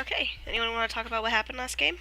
Okay, anyone want to talk about what happened last game?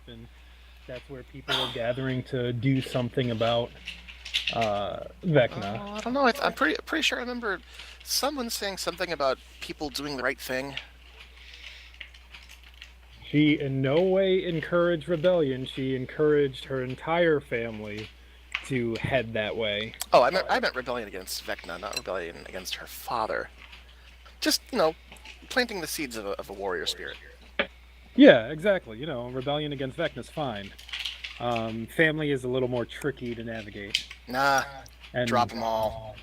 And that's where people are gathering to do something about Vecna. I don't know. I'm pretty sure I remember someone saying something about people doing the right thing. She in no way encouraged rebellion. She encouraged her entire family to head that way. Oh, I meant rebellion against Vecna, not rebellion against her father. Just planting the seeds of a warrior spirit. Yeah, exactly. Rebellion against Vecna's fine. Family is a little more tricky to navigate. Nah, And drop them all.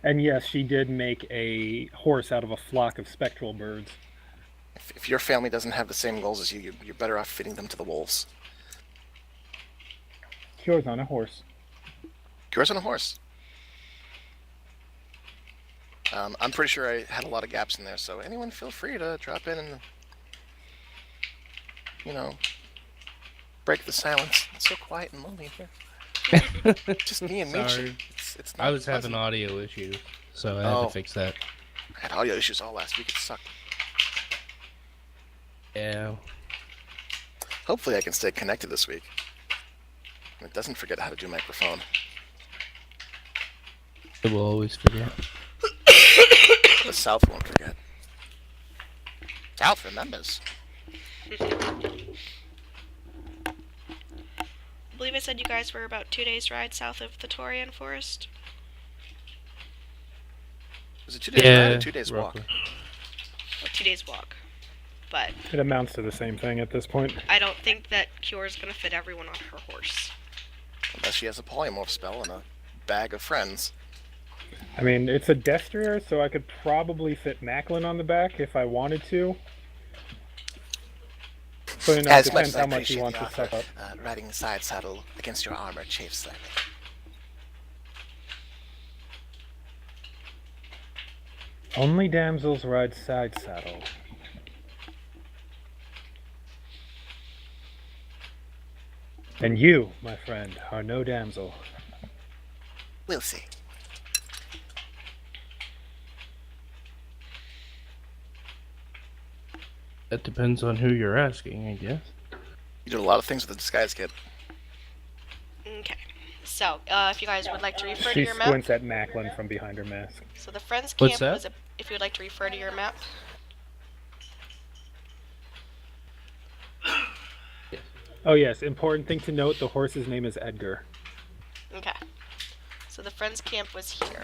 And yes, she did make a horse out of a flock of spectral birds. If your family doesn't have the same goals as you, you're better off feeding them to the wolves. Cure's on a horse. Cure's on a horse. I'm pretty sure I had a lot of gaps in there, so anyone feel free to drop in and, break the silence. It's so quiet and lonely in here. Just me and Sorry. It's not I was pleasant. having audio issues, so I had to fix that. I had audio issues all last week. It sucked. Yeah. Hopefully I can stay connected this week. And it doesn't forget how to do microphone. It will always forget. The South won't forget. South remembers. I believe I said you guys were about 2 days' ride south of the Torian Forest. Was it 2 days ride or 2 days roughly. walk? Well, 2 days walk. But It amounts to the same thing at this point. I don't think that Cure's gonna fit everyone on her horse. Unless she has a polymorph spell and a bag of friends. I mean, it's a destrier, so I could probably fit Macklin on the back if I wanted to. But it As much depends as I how much he appreciate wants the to suck offer, up. riding side saddle against your armor chafes slightly. Only damsels ride side saddle. And you, my friend, are no damsel. We'll see. That depends on who you're asking, I guess. You did a lot of things with the disguise kit. Okay. So, if you guys would like to refer to She your map. squints at Macklin from behind her mask. So the Friends What's camp that? was if you would like to refer to your map. Oh yes, important thing to note, the horse's name is Edgar. Okay. So the Friends camp was here.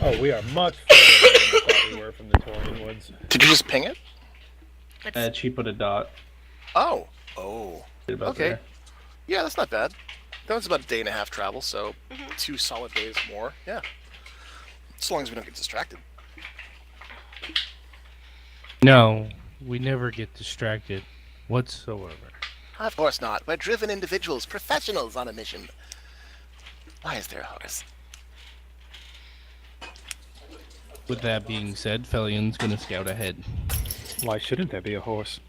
Oh, we are much further away than I thought we were from the Torian Woods. Did you just ping it? It's, She put a dot. Oh. Oh. Right about Okay. there. Yeah, that's not bad. That was about a day and a half travel, so Mhm. 2 solid days more. Yeah. As long as we don't get distracted. No, we never get distracted whatsoever. Of course not. We're driven individuals, professionals on a mission. Why is there a horse? With that being said, Fellion's gonna scout ahead. Why shouldn't there be a horse?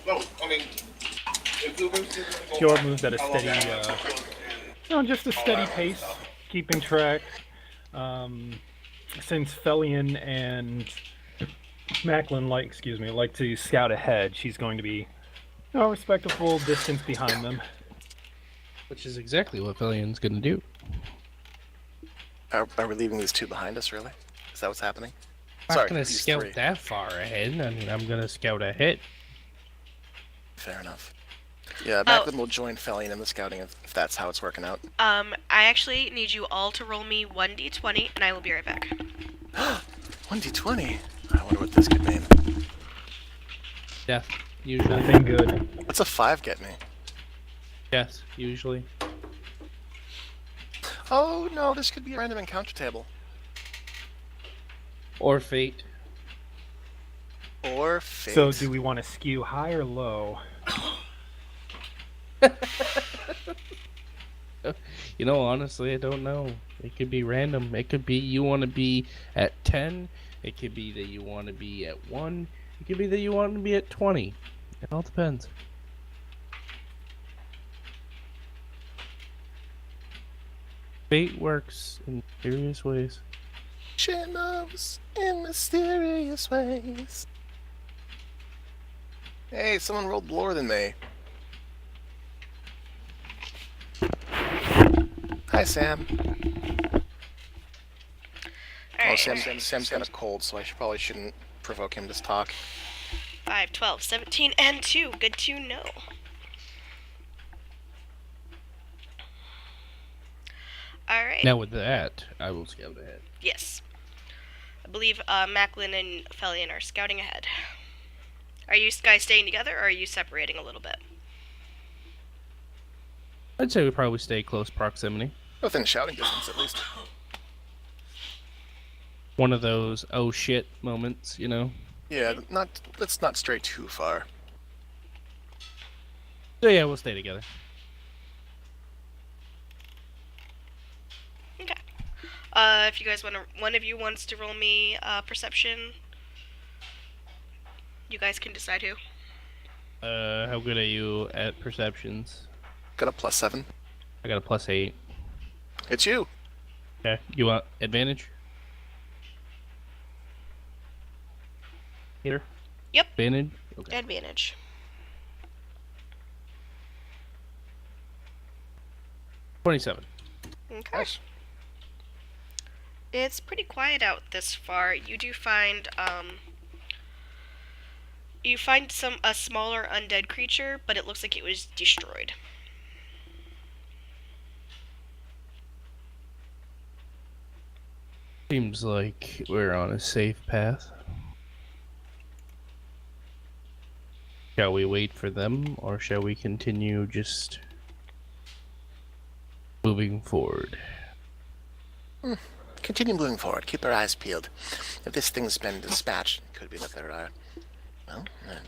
No, I mean, Fjord moves at a steady, just a steady pace, keeping track. Since Felion and Macklin like to scout ahead, she's going to be a respectable distance behind them. Which is exactly what Fellion's gonna do. Are we leaving these 2 behind us, really? Is that what's happening? I'm Sorry, not gonna these scout 3. that far ahead. I mean, I'm gonna scout ahead. Fair enough. Yeah, Macklin will join Felion in the scouting if that's how it's working out. I actually need you all to roll me 1d20, and I will be right back. 1d20. I wonder what this could mean. Death, usually. Nothing good. What's a 5 get me? Death, usually. Oh no, this could be a random encounter table. Or fate. Or fate. So, do we want to skew high or low? You know, honestly, I don't know. It could be random. It could be you want to be at 10. It could be that you want to be at 1. It could be that you want to be at 20. It all depends. Fate works in mysterious ways. She moves in mysterious ways. Hey, someone rolled lower than me. Hi, Sam. Alright. Sam's kind of cold, so I probably shouldn't provoke him to talk. 5, 12, 17, and 2. Good to know. Alright. Now with that, I will scout ahead. Yes. I believe Macklin and Felion are scouting ahead. Are you guys staying together, or are you separating a little bit? I'd say we probably stay close proximity. Within shouting distance, at least. One of those oh shit moments, you know. Yeah, let's not stray too far. So yeah, we'll stay together. Okay. If you guys want to, one of you wants to roll me perception. You guys can decide who. How good are you at perceptions? Got a +7. I got a +8. It's you. Okay. You want advantage? Here? Yep. Advantage? Okay. Advantage. $27. Okay. Nice. It's pretty quiet out this far. You do find you find a smaller undead creature, but it looks like it was destroyed. Seems like we're on a safe path. Shall we wait for them, or shall we continue just moving forward? Continue moving forward. Keep our eyes peeled. If this thing's been dispatched, it could be that there are, well,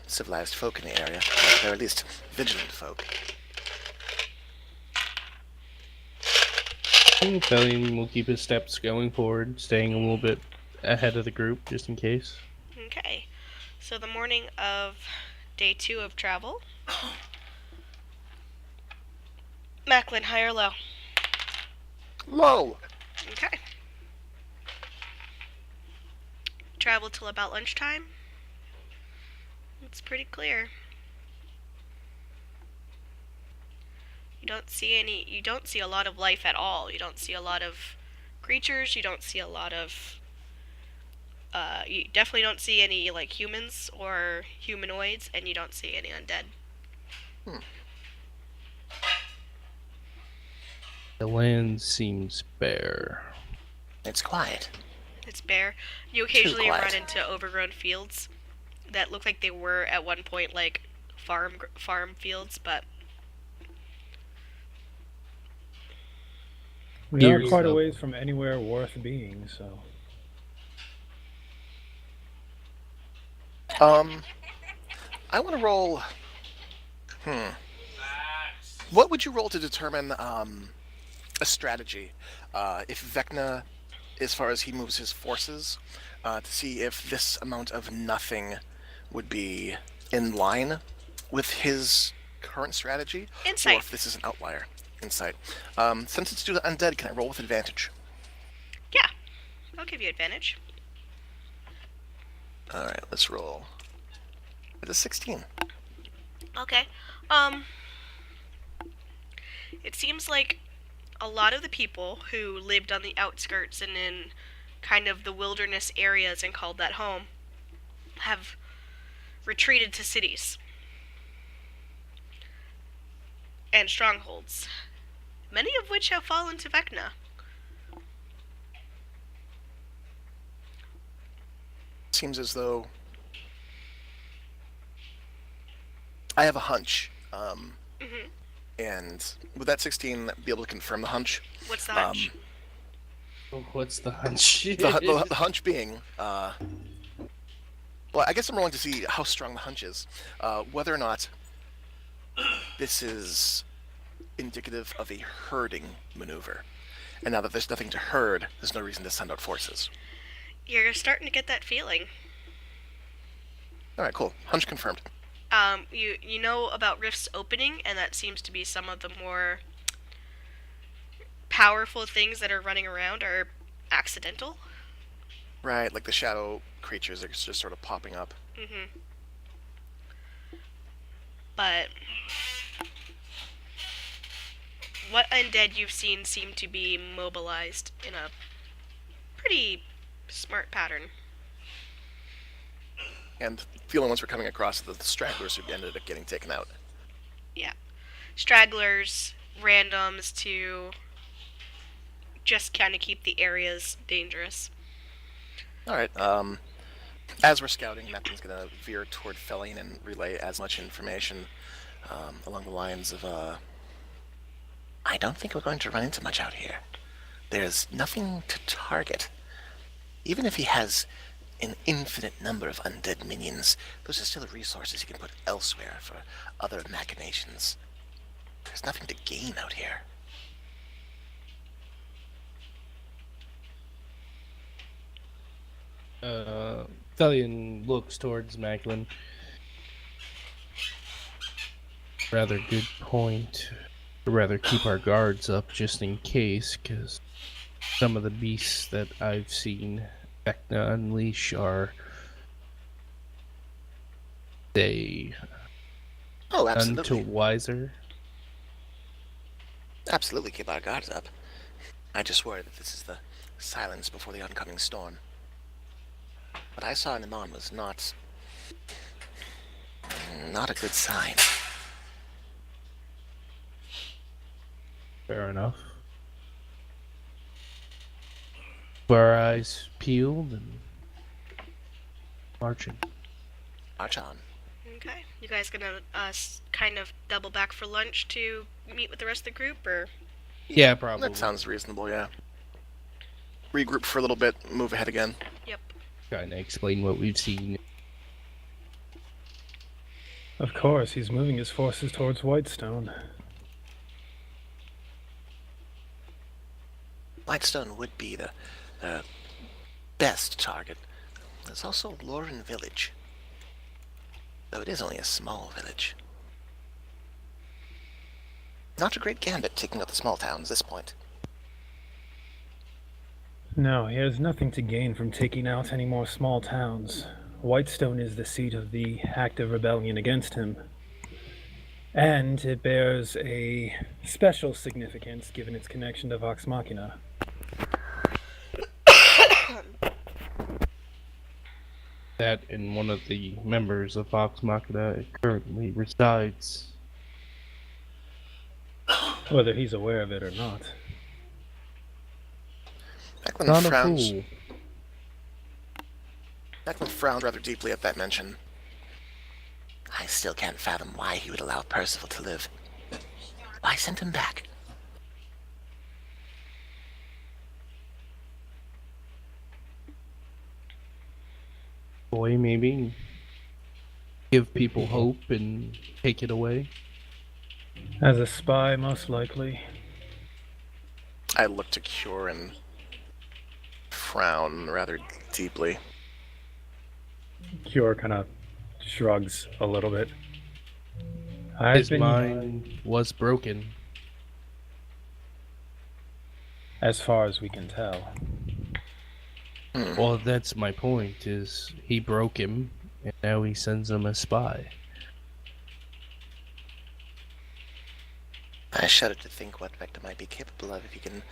civilized folk in the area. Or they're at least vigilant folk. Felian will keep his steps going forward, staying a little bit ahead of the group, just in case. Okay. So the morning of day 2 of travel. Macklin, high or low? Low! Okay. Travel till about lunchtime. It's pretty clear. You don't see a lot of life at all. You don't see a lot of creatures, you don't see a lot of you definitely don't see any like humans or humanoids, and you don't see any undead. The land seems bare. It's quiet. It's bare. You occasionally quiet. run into overgrown fields that look like they were at one point like farm fields, but We are Deers, quite a though. ways from anywhere worth being, so. I want to roll. What would you roll to determine a strategy? If Vecna, as far as he moves his forces, to see if this amount of nothing would be in line with his current strategy, or Insight. if this is an outlier. Insight. Since it's due to undead, can I roll with advantage? yeah, I'll give you advantage. All right, let's roll. With a 16. Okay. It seems like a lot of the people who lived on the outskirts and in kind of the wilderness areas and called that home have retreated to cities and strongholds, many of which have fallen to Vecna. Seems as though I have a hunch. And would that 16 be able to confirm the hunch? What's the hunch? Oh, what's the hunch? The hunch being, well, I guess I'm rolling to see how strong the hunch is. Whether or not this is indicative of a herding maneuver. And now that there's nothing to herd, there's no reason to send out forces. You're starting to get that feeling. Alright, cool. Hunch confirmed. You know about rifts opening, and that seems to be some of the more powerful things that are running around are accidental. Right, like the shadow creatures are just sort of popping up. But what undead you've seen seem to be mobilized in a pretty smart pattern. And the only ones we're coming across are the stragglers who ended up getting taken out. Yeah. Stragglers, randoms to just kind of keep the areas dangerous. Alright, as we're scouting, Nathan's gonna veer toward Felian and relay as much information along the lines of, I don't think we're going to run into much out here. There's nothing to target. Even if he has an infinite number of undead minions, those are still resources he can put elsewhere for other machinations. There's nothing to gain out here. Thelian looks towards Macklin. Rather good point. Rather keep our guards up just in case, because some of the beasts that I've seen Vecna unleash are they Oh, none to absolutely. wiser. Absolutely keep our guards up. I just worry that this is the silence before the oncoming storm. What I saw in Iman was not a good sign. Fair enough. Keep our eyes peeled and marching. March on. Okay. You guys gonna kind of double back for lunch to meet with the rest of the group, or? Yeah, probably. That sounds reasonable, yeah. Regroup for a little bit, move ahead again. Yep. Trying to explain what we've seen. Of course, he's moving his forces towards Whitestone. Whitestone would be the best target. There's also Lauren Village. Though it is only a small village. Not a great gambit taking out the small towns at this point. No, he has nothing to gain from taking out any more small towns. Whitestone is the seat of the active rebellion against him. And it bears a special significance given its connection to Vox Machina. That and one of the members of Vox Machina currently resides. Whether he's aware of it or not. Becklin Not a frowns. fool. Becklin frowned rather deeply at that mention. I still can't fathom why he would allow Percival to live. Why send him back? Boy, maybe. Give people hope and take it away. As a spy, most likely. I look to Cure and frown rather deeply. Cure kind of shrugs a little bit. His mind was broken. As far as we can tell. Well, that's my point, is he broke him, and now he sends him a spy. I shudder to think what Vector might be capable of if he can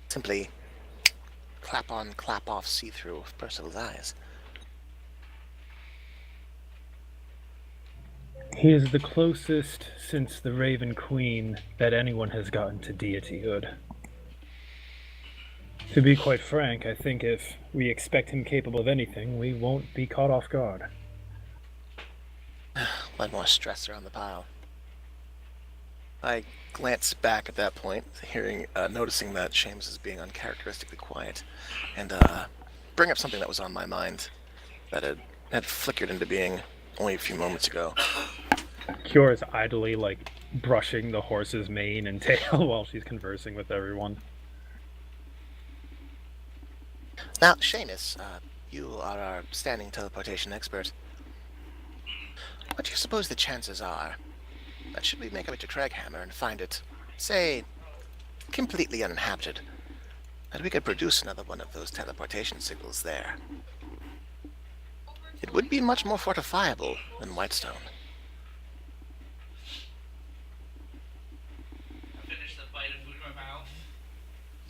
simply clap on, clap off see-through with Percival's eyes. He is the closest since the Raven Queen that anyone has gotten to deityhood. To be quite frank, I think if we expect him capable of anything, we won't be caught off guard. One more stressor on the pile. I glance back at that point, noticing that Seamus is being uncharacteristically quiet, and bring up something that was on my mind that had flickered into being only a few moments ago. Cure is idly, brushing the horse's mane and tail while she's conversing with everyone. Now, Seamus, you are our standing teleportation expert. What do you suppose the chances are that should we make our way to Craghammer and find it, say, completely uninhabited, that we could produce another one of those teleportation signals there? It would be much more fortifiable than Whitestone. Finish the bite of food in my mouth.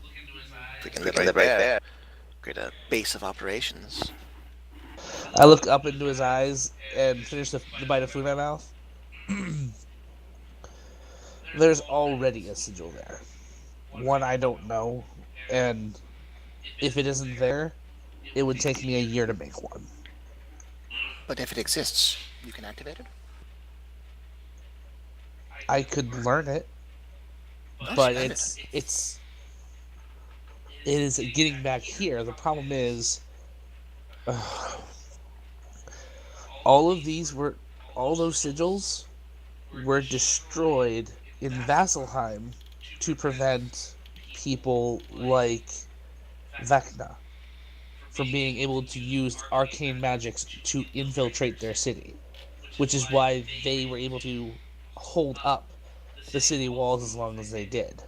Look into his eyes. If we can live right there, create a base of operations. I look up into his eyes and finish the bite of food in my mouth. There's already a sigil there. One I don't know, and if it isn't there, it would take me a year to make one. But if it exists, you can activate it? I could learn it, but it is getting back here. The problem is, all those sigils were destroyed in Vasselheim to prevent people like Vecna from being able to use arcane magics to infiltrate their city, which is why they were able to hold up the city walls as long as they did,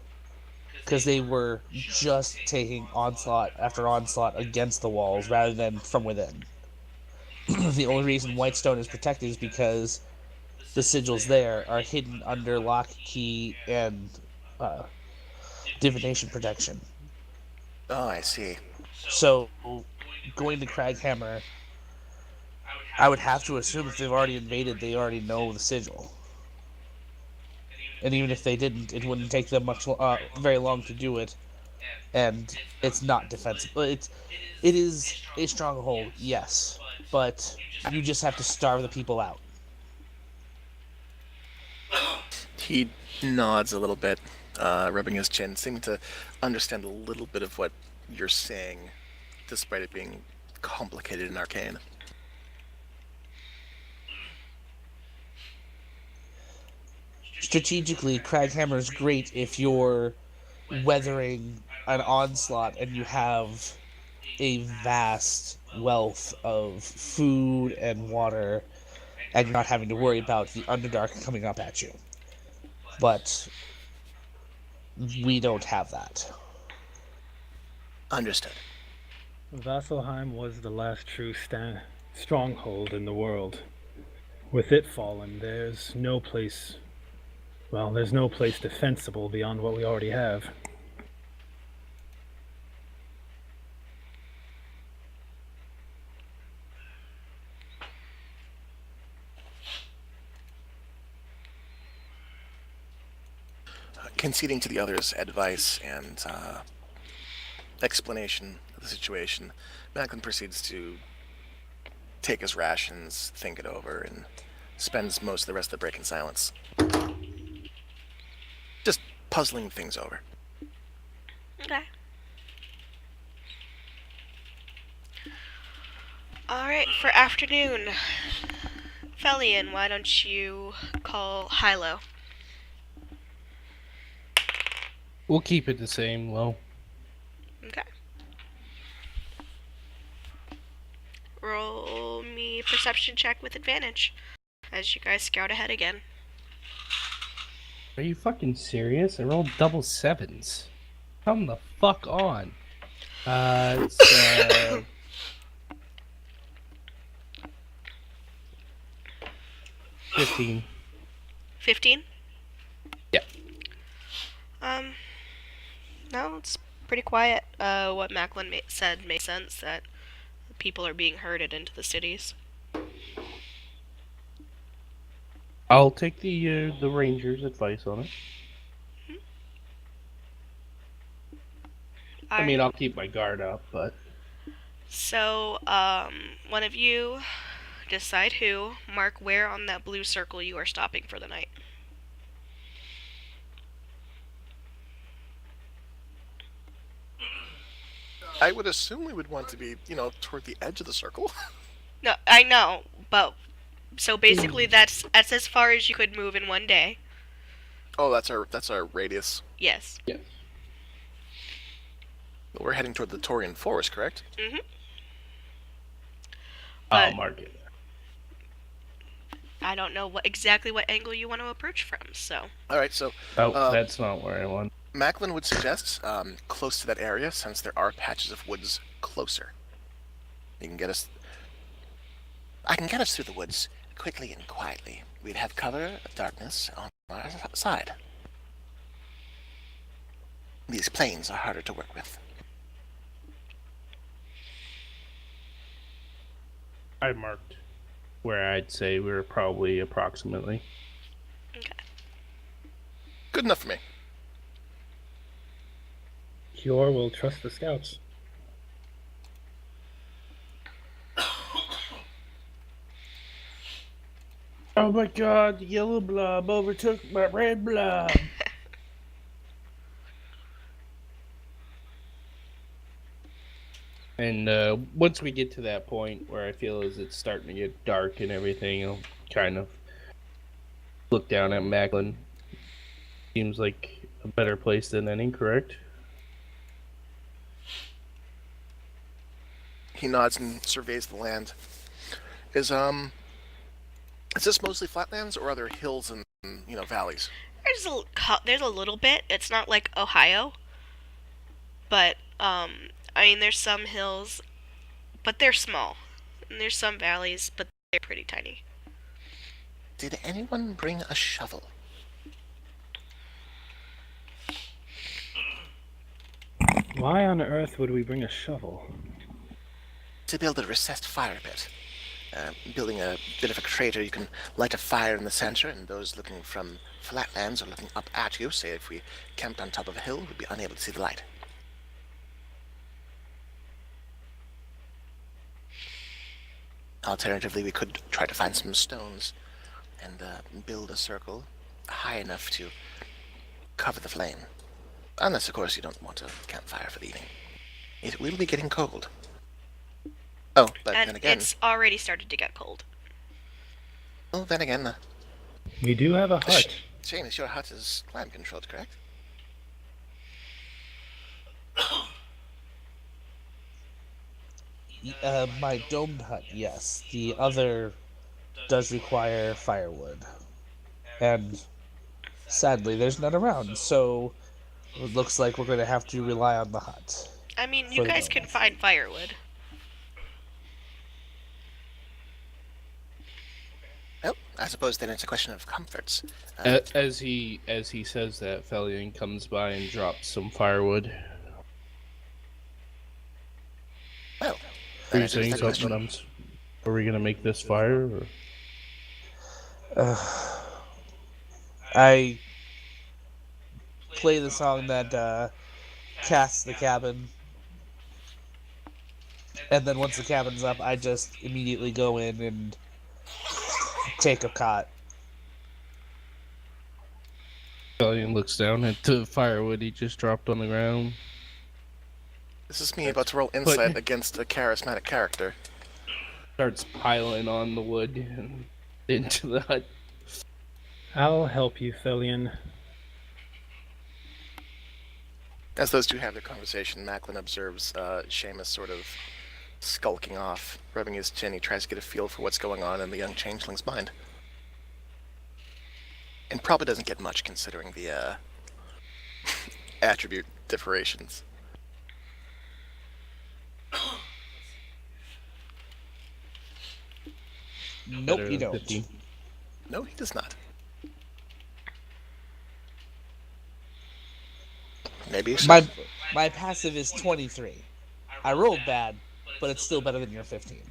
because they were just taking onslaught after onslaught against the walls rather than from within. The only reason Whitestone is protected is because the sigils there are hidden under lock, key, and divination protection. Oh, I see. So, going to Craghammer, I would have to assume if they've already invaded, they already know the sigil. And even if they didn't, it wouldn't take them very long to do it. And it's not defensible. It is a stronghold, yes, but you just have to starve the people out. He nods a little bit, rubbing his chin, seeming to understand a little bit of what you're saying, despite it being complicated and arcane. Strategically, Craghammer is great if you're weathering an onslaught and you have a vast wealth of food and water and you're not having to worry about the Underdark coming up at you. But we don't have that. Understood. Vasselheim was the last true stronghold in the world. With it fallen, there's no place defensible beyond what we already have. Conceding to the others' advice and explanation of the situation, Macklin proceeds to take his rations, think it over, and spends most of the rest of the break in silence. Just puzzling things over. Okay. Alright, for afternoon. Felian, why don't you call Hilo? We'll keep it the same, low. Okay. Roll me a perception check with advantage as you guys scout ahead again. Are you fucking serious? I rolled double sevens. Come the fuck on. It's 15. 15? Yeah. No, it's pretty quiet. What Macklin said made sense, that people are being herded into the cities. I'll take the ranger's advice on it. I mean, I'll keep my guard up, but... So, one of you decide who, mark where on that blue circle you are stopping for the night. I would assume we would want to be, toward the edge of the circle. No, I know, but so basically that's as far as you could move in one day. Oh, that's our radius. Yes. Yes. Well, we're heading toward the Taurian forest, correct? Mm-hmm. I'll mark it. I don't know exactly what angle you want to approach from, so. All right, so Oh, that's not where I want. Macklin would suggest close to that area, since there are patches of woods closer. You can get us. I can get us through the woods quickly and quietly. We'd have cover of darkness on our side. These plains are harder to work with. I marked where I'd say we were probably approximately. Okay. Good enough for me. Kior will trust the scouts. Oh my god, the yellow blob overtook my red blob. And once we get to that point where I feel as it's starting to get dark and everything, I'll kind of look down at Macklin. Seems like a better place than any, correct? He nods and surveys the land. Is this mostly flatlands, or are there hills and valleys? There's a little bit. It's not like Ohio, but I mean there's some hills, but they're small, and there's some valleys, but they're pretty tiny. Did anyone bring a shovel? Why on earth would we bring a shovel? To build a recessed fire pit. Building a bit of a crater, you can light a fire in the center, and those looking from flatlands or looking up at you, say if we camped on top of a hill, would be unable to see the light. Alternatively, we could try to find some stones and build a circle high enough to cover the flame. Unless, of course, you don't want a campfire for the evening. It will be getting cold. Oh, but And then again... it's already started to get cold. Oh, then again, We do have a hut. Seamus, your hut is climate-controlled, correct? My domed hut, yes. The other does require firewood. And sadly, there's none around, so it looks like we're going to have to rely on the hut. I mean, For you the guys moment. can find firewood. Well, I suppose then it's a question of comforts. As he says that, Felion comes by and drops some firewood. Well, Are that you answers saying that something? question. Are we gonna make this fire? Or? I play the song that casts the cabin. And then once the cabin's up, I just immediately go in and take a cot. Felion looks down at the firewood he just dropped on the ground. This is me about to roll insight against a charismatic character. Starts piling on the wood into the hut. I'll help you, Felion. As those two have their conversation, Macklin observes Seamus sort of skulking off, rubbing his chin. He tries to get a feel for what's going on in the young changeling's mind. And probably doesn't get much considering the attribute differentiations. Nope, Better you than don't. 15. No, he does not. Maybe so. My passive is 23. I rolled bad, but it's still better than your 15.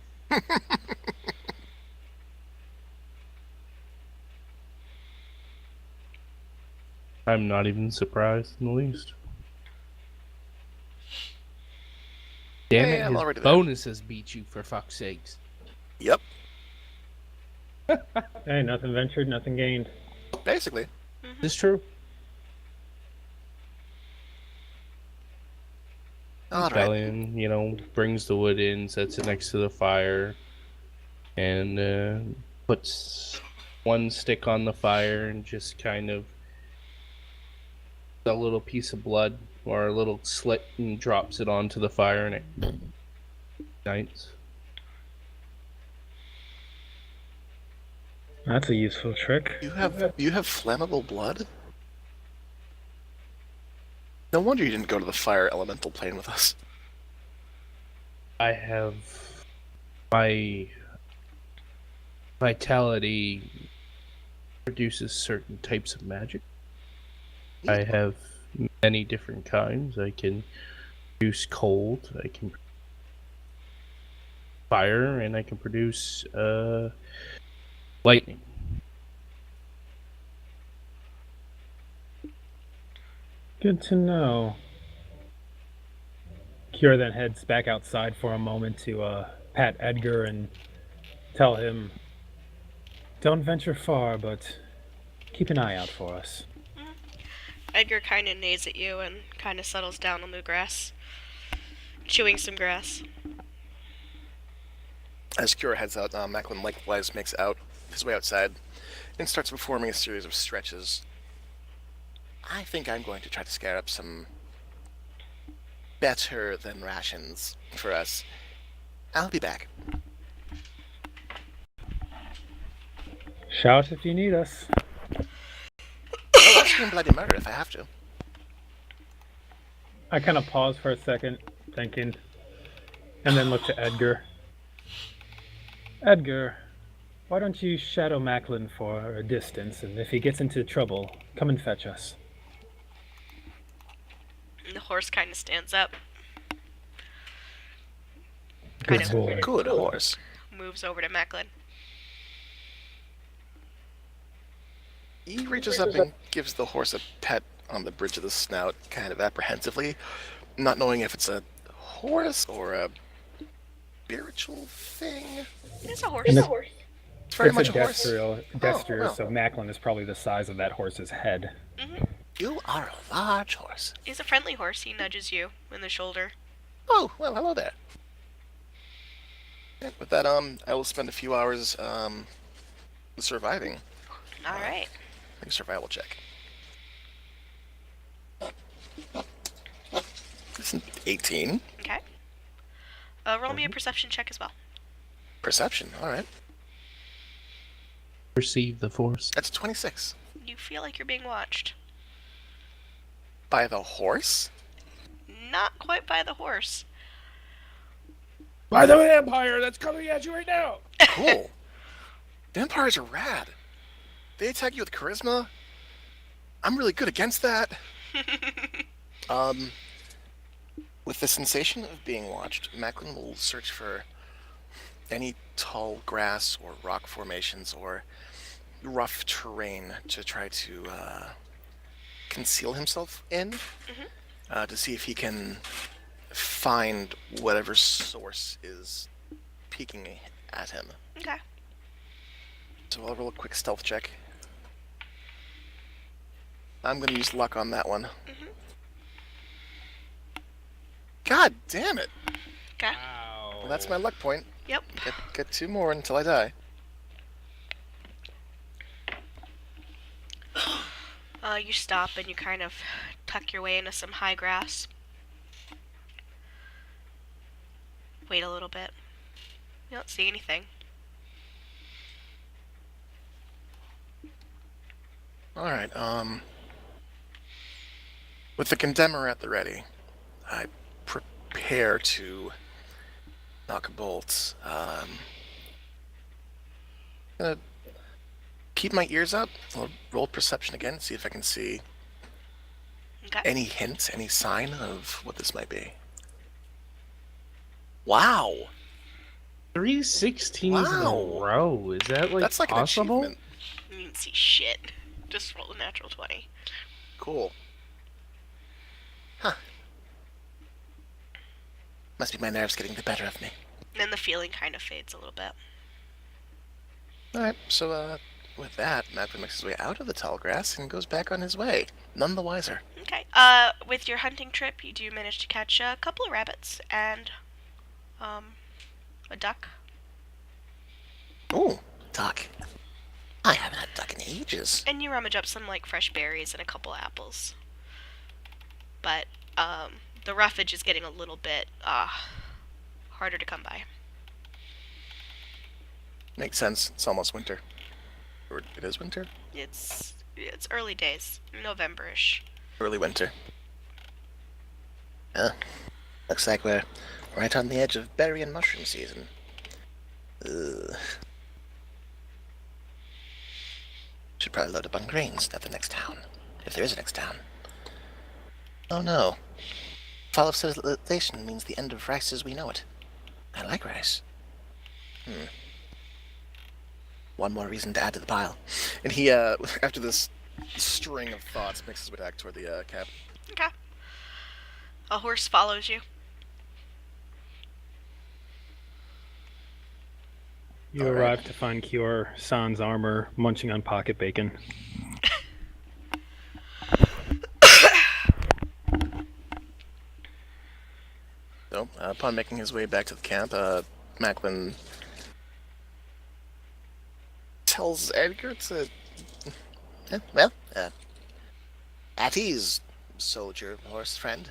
I'm not even surprised in the least. Damn Hey, it, I'm his already there. bonuses beat you, for fuck's sakes. Yep, Hey, nothing ventured, nothing gained. basically. This true. All right. Felion, brings the wood in, sets it next to the fire, and puts one stick on the fire and just kind of a little piece of blood or a little slit and drops it onto the fire and it ignites. That's a useful trick. You have flammable blood? No wonder you didn't go to the fire elemental plane with us. I have my vitality produces certain types of magic. I have many different kinds. I can produce cold, I can produce fire, and I can produce lightning. Good to know. Kira then heads back outside for a moment to pat Edgar and tell him, don't venture far, but keep an eye out for us. Edgar kind of neighs at you and kind of settles down on the grass, chewing some grass. As Kira heads out, Macklin likewise makes out his way outside and starts performing a series of stretches. I think I'm going to try to scare up some better than rations for us. I'll be back. Shout if you need us. I'll scream bloody murder if I have to. I kind of pause for a second, thinking, and then look to Edgar. Edgar, why don't you shadow Macklin for a distance, and if he gets into trouble, come and fetch us. And the horse kind of stands up, Good Kind of. boy. Good horse. moves over to Macklin. He reaches up and gives the horse a pet on the bridge of the snout, kind of apprehensively, not knowing if it's a horse or a spiritual thing. It's a horse. And It's very it's much a a horse. destrier, well. so Macklin is probably the size of that horse's head. You are a large horse. He's a friendly horse. He nudges you in the shoulder. Oh, well, hello there. Yeah, with that, I will spend a few hours, surviving. All right. Make a survival check. It's an 18. Okay. Roll me a perception check as well. Perception, alright. Perceive the force. That's 26. You feel like you're being watched. By the horse? Not quite by the horse. By the vampire that's coming at you right now! Cool. Vampires are rad. They attack you with charisma. I'm really good against that. With the sensation of being watched, Macklin will search for any tall grass or rock formations or rough terrain to try to conceal himself in, to see if he can find whatever source is peeking at him. Okay. So I'll roll a quick stealth check. I'm going to use luck on that one. God damn it! Okay. Well, that's my luck point. Yep. Get 2 more until I die. You stop and you kind of tuck your way into some high grass. Wait a little bit. You don't see anything. Alright, with the condemner at the ready, I prepare to knock bolts. Gonna keep my ears up. I'll roll perception again, see if I can see Okay. any hint, any sign of what this might be. Wow! 3 16s in Wow. a row. Is that like That's like possible? an achievement. You didn't see shit. Just roll a natural 20. Cool. Huh. Must be my nerves getting the better of me. Then the feeling kind of fades a little bit. Alright, so, with that, Macklin makes his way out of the tall grass and goes back on his way, none the wiser. Okay. With your hunting trip, you do manage to catch a couple of rabbits and, a duck. Ooh, duck. I haven't had duck in ages. And you rummage up some, like, fresh berries and a couple apples. But, the roughage is getting a little bit, harder to come by. Makes sense, it's almost winter. Or it is winter? It's early days, November-ish. Early winter. Looks like we're right on the edge of berry and mushroom season. Ugh. Should probably load up on grains at the next town. If there is a next town. Oh no. Fall of civilization means the end of rice as we know it. I like rice. One more reason to add to the pile. And he, after this string of thoughts, makes his way back toward the, camp. Okay. A horse follows you. You All right. arrive to find Kior Sans armor munching on pocket bacon. So, upon making his way back to the camp, Macklin tells Edgar to, at ease, soldier, horse friend.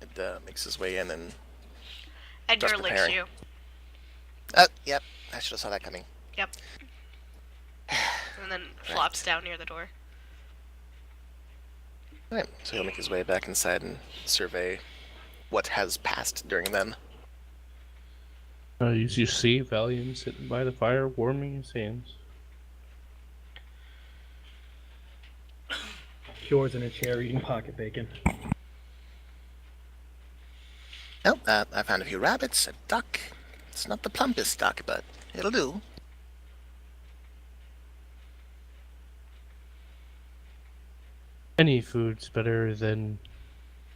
And makes his way in and, Edgar Just licks preparing. you. yep, I should have saw that coming. Yep. And then flops down near the door. Alright, so he'll make his way back inside and survey what has passed during then. You see Valiant sitting by the fire, warming his hands. Kior's in a chair eating pocket bacon. Well, I found a few rabbits, a duck. It's not the plumpest duck, but it'll do. Any food's better than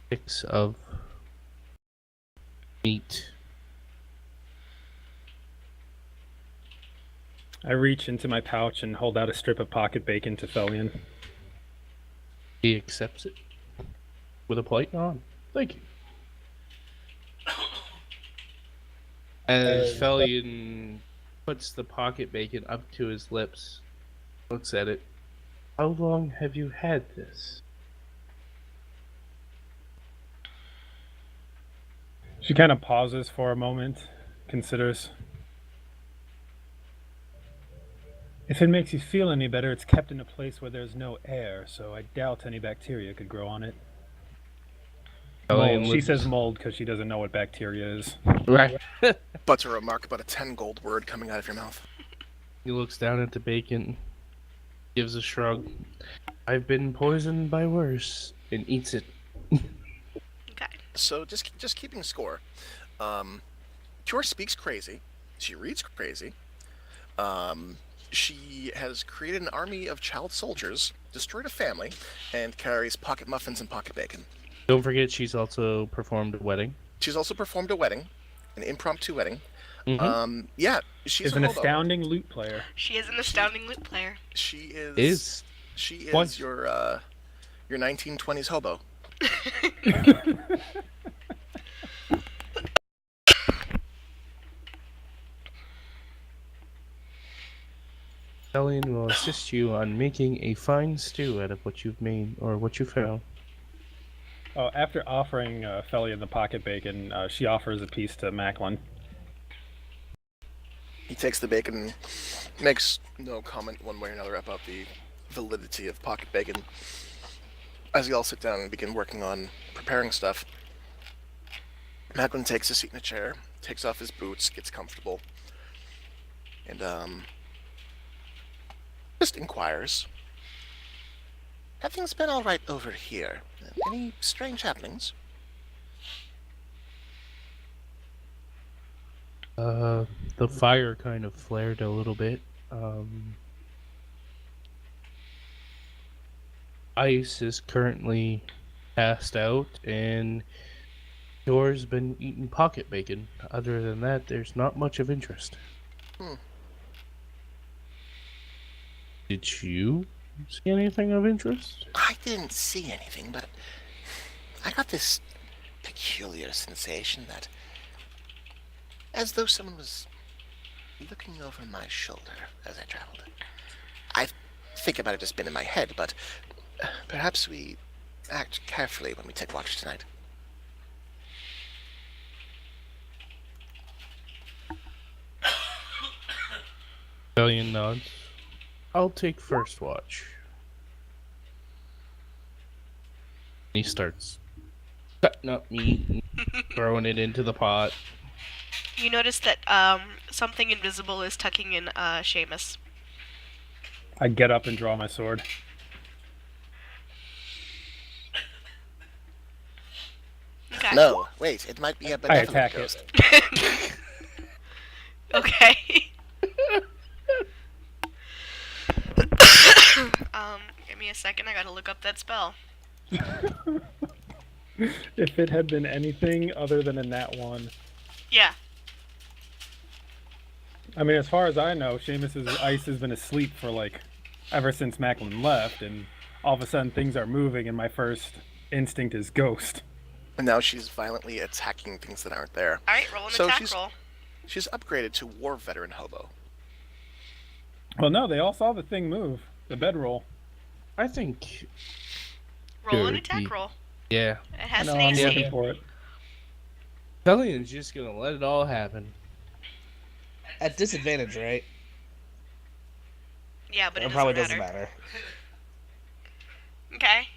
6 of meat. I reach into my pouch and hold out a strip of pocket bacon to Felian. He accepts it with a polite nod. Thank you. As Felian puts the pocket bacon up to his lips, looks at it. How long have you had this? She kind of pauses for a moment, considers. If it makes you feel any better, it's kept in a place where there's no air, so I doubt any bacteria could grow on it. Felian Mold. She looks- says mold because she doesn't know what bacteria is. Right. But to remark about a 10 gold word coming out of your mouth. He looks down at the bacon, gives a shrug. I've been poisoned by worse, and eats it. Okay. So just keeping score. Cure speaks crazy. She reads crazy. She has created an army of child soldiers, destroyed a family, and carries pocket muffins and pocket bacon. Don't forget, she's also performed a wedding. She's also performed a wedding, an impromptu wedding. Mhm. Yeah, she's Is a an hobo. astounding lute player. She is an astounding loot player. She is. Is She is Twice. your 1920s hobo. Felian will assist you on making a fine stew out of what you've made or what you found. Oh, after offering Felian the pocket bacon, she offers a piece to Macklin. He takes the bacon and makes no comment one way or another about the validity of pocket bacon. As we all sit down and begin working on preparing stuff, Macklin takes a seat in a chair, takes off his boots, gets comfortable, and just inquires. Have things been all right over here? Any strange happenings? The fire kind of flared a little bit. Ice is currently passed out, and Door's been eating pocket bacon. Other than that, there's not much of interest. Hmm. Did you see anything of interest? I didn't see anything, but I got this peculiar sensation that, as though someone was looking over my shoulder as I traveled. I think it might have just been in my head, but perhaps we act carefully when we take watch tonight. Felian nods. I'll take first watch. He starts cutting up meat and throwing it into the pot. You notice that something invisible is tucking in Seamus. I get up and draw my sword. Okay. No, wait, it might be a benevolent attack it. ghost. Okay. Give me a second. I gotta look up that spell. If it had been anything other than a nat 1. Yeah. I mean, as far as I know, Seamus's ice has been asleep for like ever since Macklin left, and all of a sudden things are moving, and my first instinct is ghost. And now she's violently attacking things that aren't there. All right. Roll an So attack she's- roll. She's upgraded to War Veteran Hobo. Well, no, they all saw the thing move. The bedroll. I think, Roll an Good. attack roll. yeah, It I has know, an I'm AC. looking for it. Felian's just gonna let it all happen. At disadvantage, right? Yeah, but it probably doesn't doesn't matter. matter. Okay.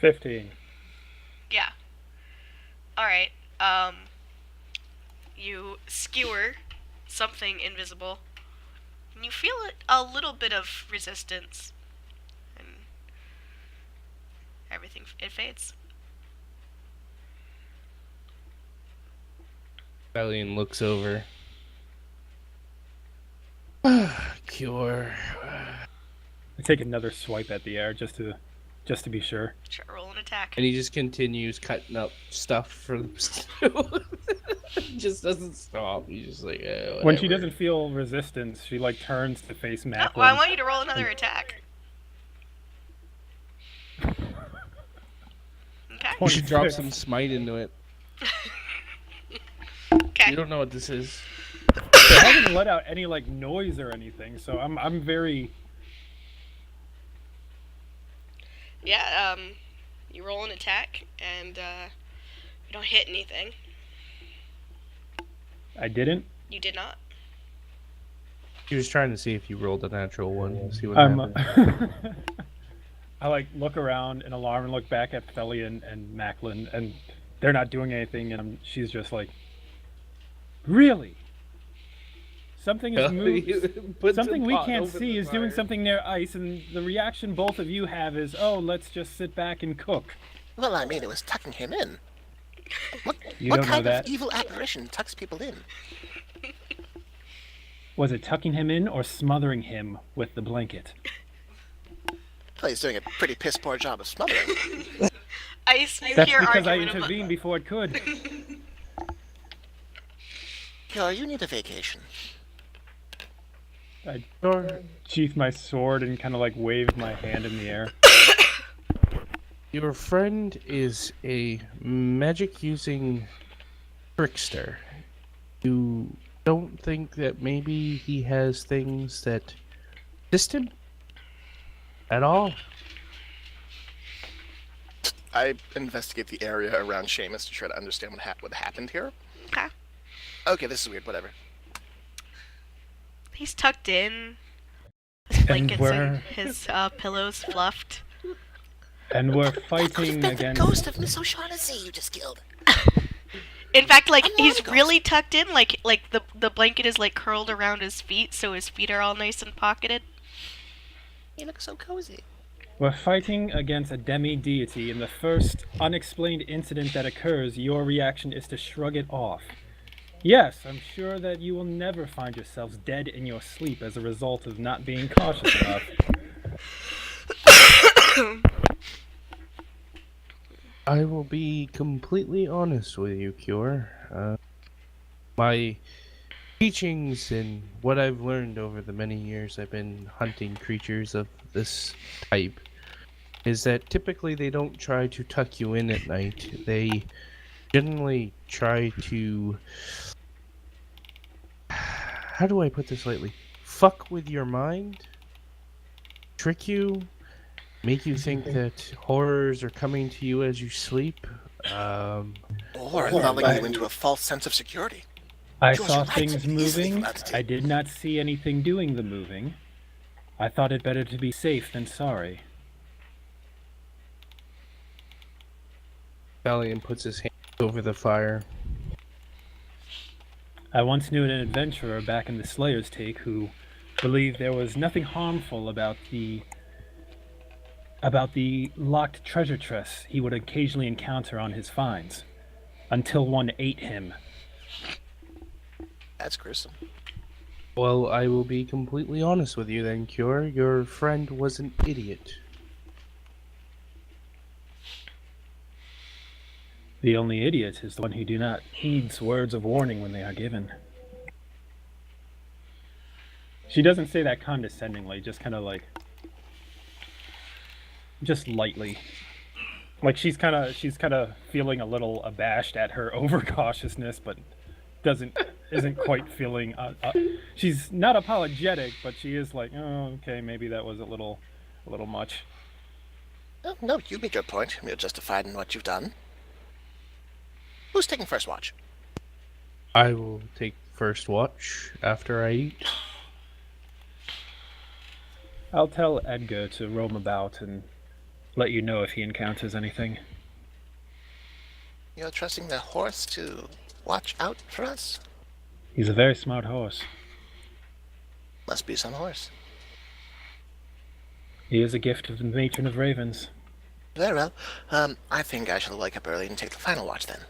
15. Yeah. All right. You skewer something invisible, and you feel a little bit of resistance, and everything it fades. Felian looks over. Cure. I take another swipe at the air just to just to be sure. Sure, roll an attack. And he just continues cutting up stuff for them to just doesn't stop. He's just like, When she whatever. doesn't feel resistance, she like turns to face No, Macklin. well, I want you to roll another attack. Okay. You should drop 26. some smite into it. Okay. You don't know what this is. I haven't let out any like noise or anything, so I'm very. Yeah, you roll an attack, and, you don't hit anything. I didn't. You did not. He was trying to see if you rolled a natural one and see what I'm. happened. I like look around in alarm and look back at Felly and Macklin, and they're not doing anything, and she's just like, really? Something is moved. Put Something some we pot can't over see the is doing fire. something near ice, and the reaction both of you have is, oh, let's just sit back and cook. Well, I mean, it was tucking him in. What, You what don't know kind that. of evil apparition tucks people in? Was it tucking him in or smothering him with the blanket? Well, he's doing a pretty piss poor job of smothering. Ice, you That's hear because I argument intervened before it could. Cure, you need a vacation. I Sure. sheathed my sword and kind of like waved my hand in the air. Your friend is a magic-using trickster. You don't think that maybe he has things that assist him at all? I investigate the area around Seamus to try to understand what happened here. Okay. Okay, this is weird. Whatever. He's tucked in. His blankets we're- and his pillows fluffed. And we're That could have fighting been against. the ghost of Miss O'Shaughnessy you just killed. In fact, like I'm not he's a ghost. really tucked in, like the blanket is like curled around his feet, so his feet are all nice and pocketed. You look so cozy. We're fighting against a demi-deity, and the first unexplained incident that occurs, your reaction is to shrug it off. Yes, I'm sure that you will never find yourselves dead in your sleep as a result of not being cautious enough. I will be completely honest with you, Cure. My teachings and what I've learned over the many years I've been hunting creatures of this type is that typically they don't try to tuck you in at night. They generally try to... How do I put this lightly? Fuck with your mind, trick you, make you think that horrors are coming to you as you sleep. Or lulling you into a false sense of security. I George, saw you're right, things it's easily moving. forgotten. I did not see anything doing the moving. I thought it better to be safe than sorry. Valiant puts his hand over the fire. I once knew an adventurer back in the Slayer's Take who believed there was nothing harmful about the locked treasure chests he would occasionally encounter on his finds, until one ate him. That's gruesome. Well, I will be completely honest with you then, Cure. Your friend was an idiot. The only idiot is the one who do not heeds words of warning when they are given. She doesn't say that condescendingly, just kind of like, just lightly. Like she's kind of feeling a little abashed at her overcautiousness, but isn't quite feeling. She's not apologetic, but she is like, oh, okay, maybe that was a little much. Oh, no, you make your point. You're justified in what you've done. Who's taking first watch? I will take first watch after I eat. I'll tell Edgar to roam about and let you know if he encounters anything. You're trusting the horse to watch out for us? He's a very smart horse. Must be some horse. He is a gift of the matron of ravens. Very well. I think I shall wake up early and take the final watch then.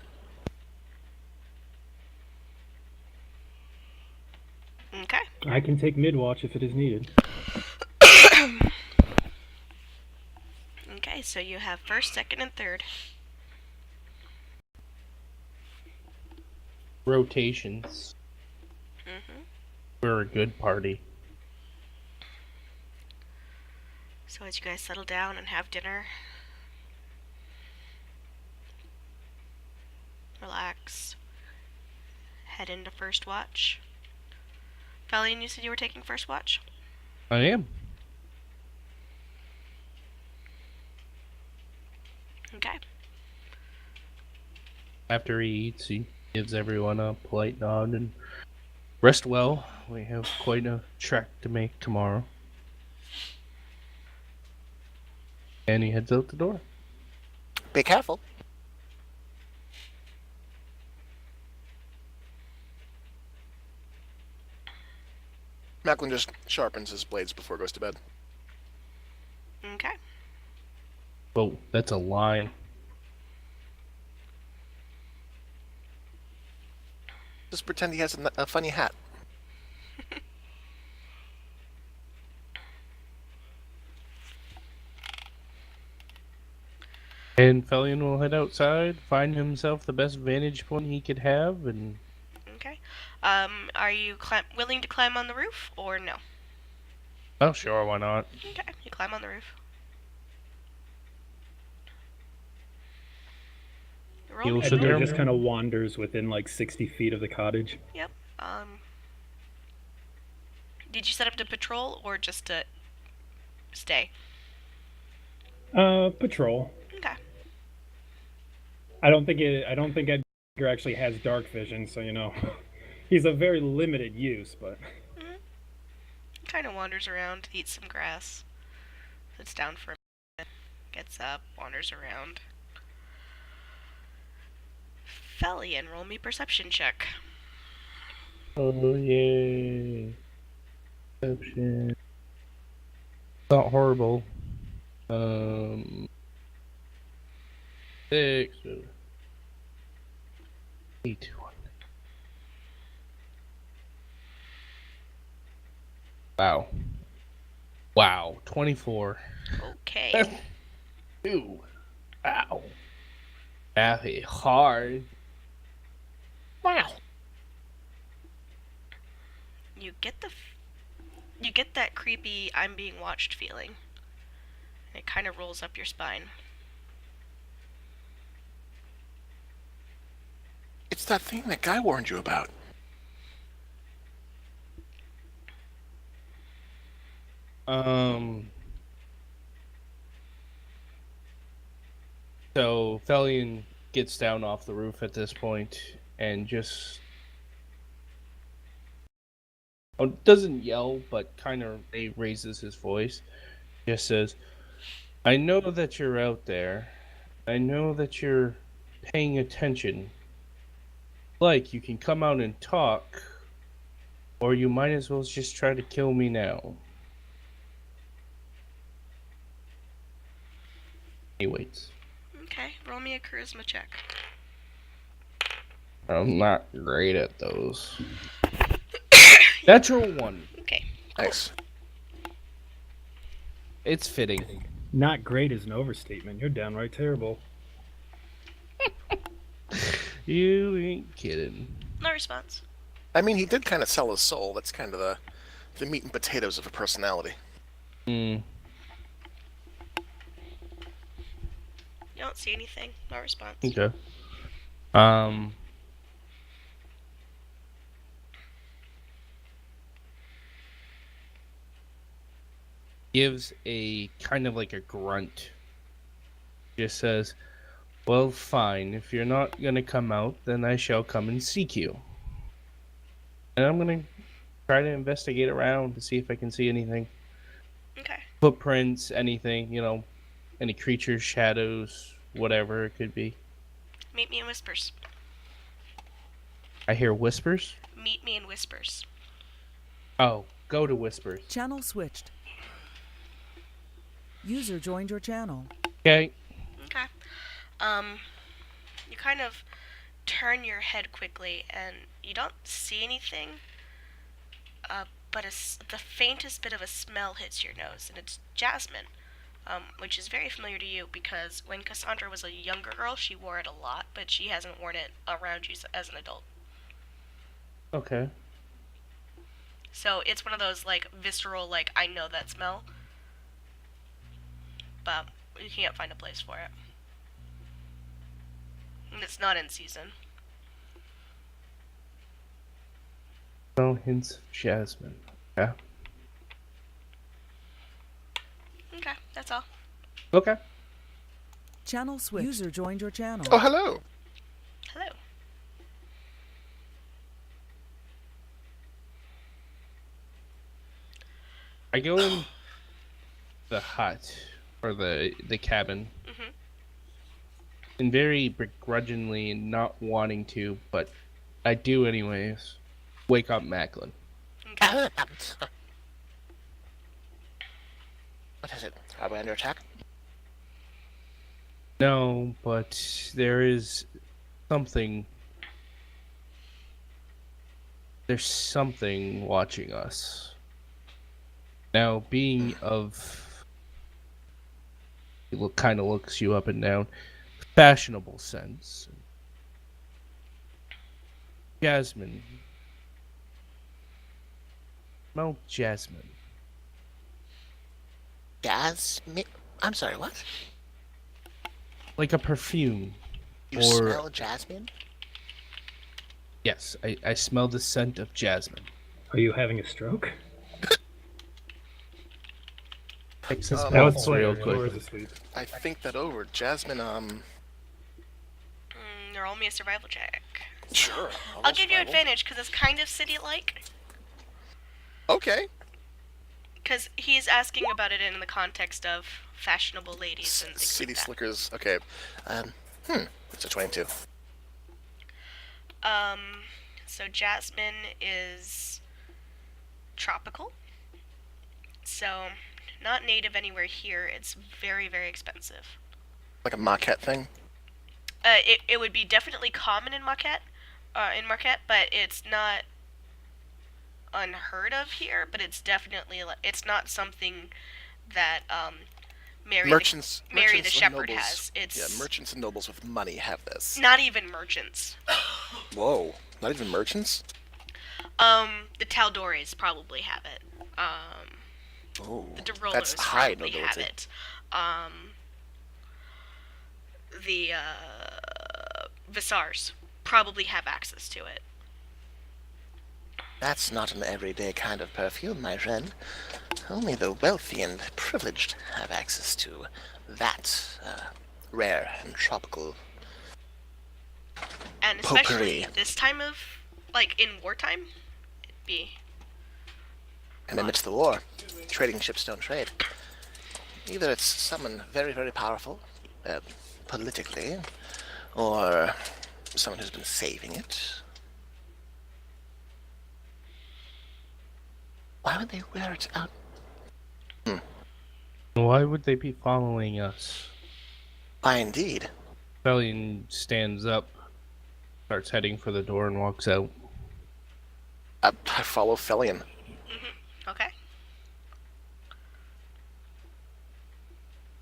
Okay. I can take mid-watch if it is needed. Okay. Okay, so you have first, second, and third. Rotations. Mm-hmm. We're a good party. So as you guys settle down and have dinner, relax, head into first watch. Valian, you said you were taking first watch? I am. Okay. After he eats, he gives everyone a polite nod and rest well. We have quite a trek to make tomorrow. And he heads out the door. Be careful. Macklin just sharpens his blades before he goes to bed. Okay. Oh, that's a line. Just pretend he has a funny hat. And Felion will head outside, find himself the best vantage point he could have, and Okay. Are you willing to climb on the roof, or no? oh, sure, why not? Okay, you climb on the roof. Roll He will me- sit there. Edgar just kind of wanders within like 60 feet of the cottage. Yep. Did you set up to patrol or just to stay? Patrol. Okay. I don't think Edgar actually has dark vision, so you know, he's a very limited use. But Kind of wanders around, eats some grass, sits down for a minute, gets up, wanders around. Felian, roll me perception check. Oh, yay. Perception. Not horrible. 6. 8. Wow. Wow. 24. Okay. Ooh. Wow. Very hard. Wow. You get that creepy "I'm being watched" feeling. And it kind of rolls up your spine. It's that thing that guy warned you about. So Felion gets down off the roof at this point and just doesn't yell, but kind of raises his voice. Just says, "I know that you're out there. I know that you're paying attention. Like, you can come out and talk, or you might as well just try to kill me now." He waits. Okay, roll me a charisma check. I'm not great at those. Natural 1. Okay. Nice. It's fitting. not great is an overstatement. You're downright terrible. You ain't kidding. No response. I mean, he did kind of sell his soul. That's kind of the meat and potatoes of a personality. Hmm. You don't see anything. No response. Okay. Gives a kind of like a grunt. Just says, "Well, fine. If you're not gonna come out, then I shall come and seek you. And I'm gonna try to investigate around to see if I can see anything. Okay. Footprints, anything, any creatures, shadows, whatever it could be." Meet me in whispers. I hear whispers. Meet me in whispers. Oh, go to whispers. Channel switched. User joined your channel. Okay. Okay. You kind of turn your head quickly, and you don't see anything. But the faintest bit of a smell hits your nose, and it's jasmine. which is very familiar to you because when Cassandra was a younger girl, she wore it a lot, but she hasn't worn it around you as an adult. Okay. So it's one of those, like, visceral, like, I know that smell. But you can't find a place for it. And it's not in season. No hints of jasmine. Yeah. Okay, that's all. Okay. Channel switch. User joined your channel. Oh, hello. Hello. I go in the hut or the cabin, Mhm. and very begrudgingly and not wanting to, but I do anyways. Wake up Macklin. Okay. What is it? Are we under attack? No, but there is something. There's something watching us. Now, being of, it kind of looks you up and down, fashionable sense. Jasmine. Smell jasmine. Jasmine? I'm sorry, what? Like a perfume. You Or- smell jasmine? Yes, I smell the scent of jasmine. Are you having a stroke? Takes his Oh, That was pulse funny. real Or quick. is it sweet? I think that over. Jasmine, Roll me a survival check. sure. I'll give you advantage because it's kind of city-like. Okay. Because he's asking about it in the context of fashionable ladies and things City like that. Slickers. Okay. It's a 22. So jasmine is tropical. So, not native anywhere here. It's very, very expensive. Like a maquette thing? It would be definitely common in Marquette, but it's not unheard of here. But it's definitely it's not something that Mary Merchants the and shepherd nobles- has. It's Yeah, merchants and nobles with money have this. not even merchants. Whoa. Not even merchants? The Taldores probably have it. Oh. The Derolos That's high probably have nobility. it. The Visars probably have access to it. That's not an everyday kind of perfume, my friend. Only the wealthy and privileged have access to that rare and tropical. And especially Potpourri. this time of, like, in wartime, it'd be... And amidst the war, trading ships don't trade. Either it's someone very, very powerful, politically, or someone who's been saving it. Why would they wear it out? Why would they be following us? Why, indeed. Bellion stands up, starts heading for the door, and walks out. I follow Felion. Okay.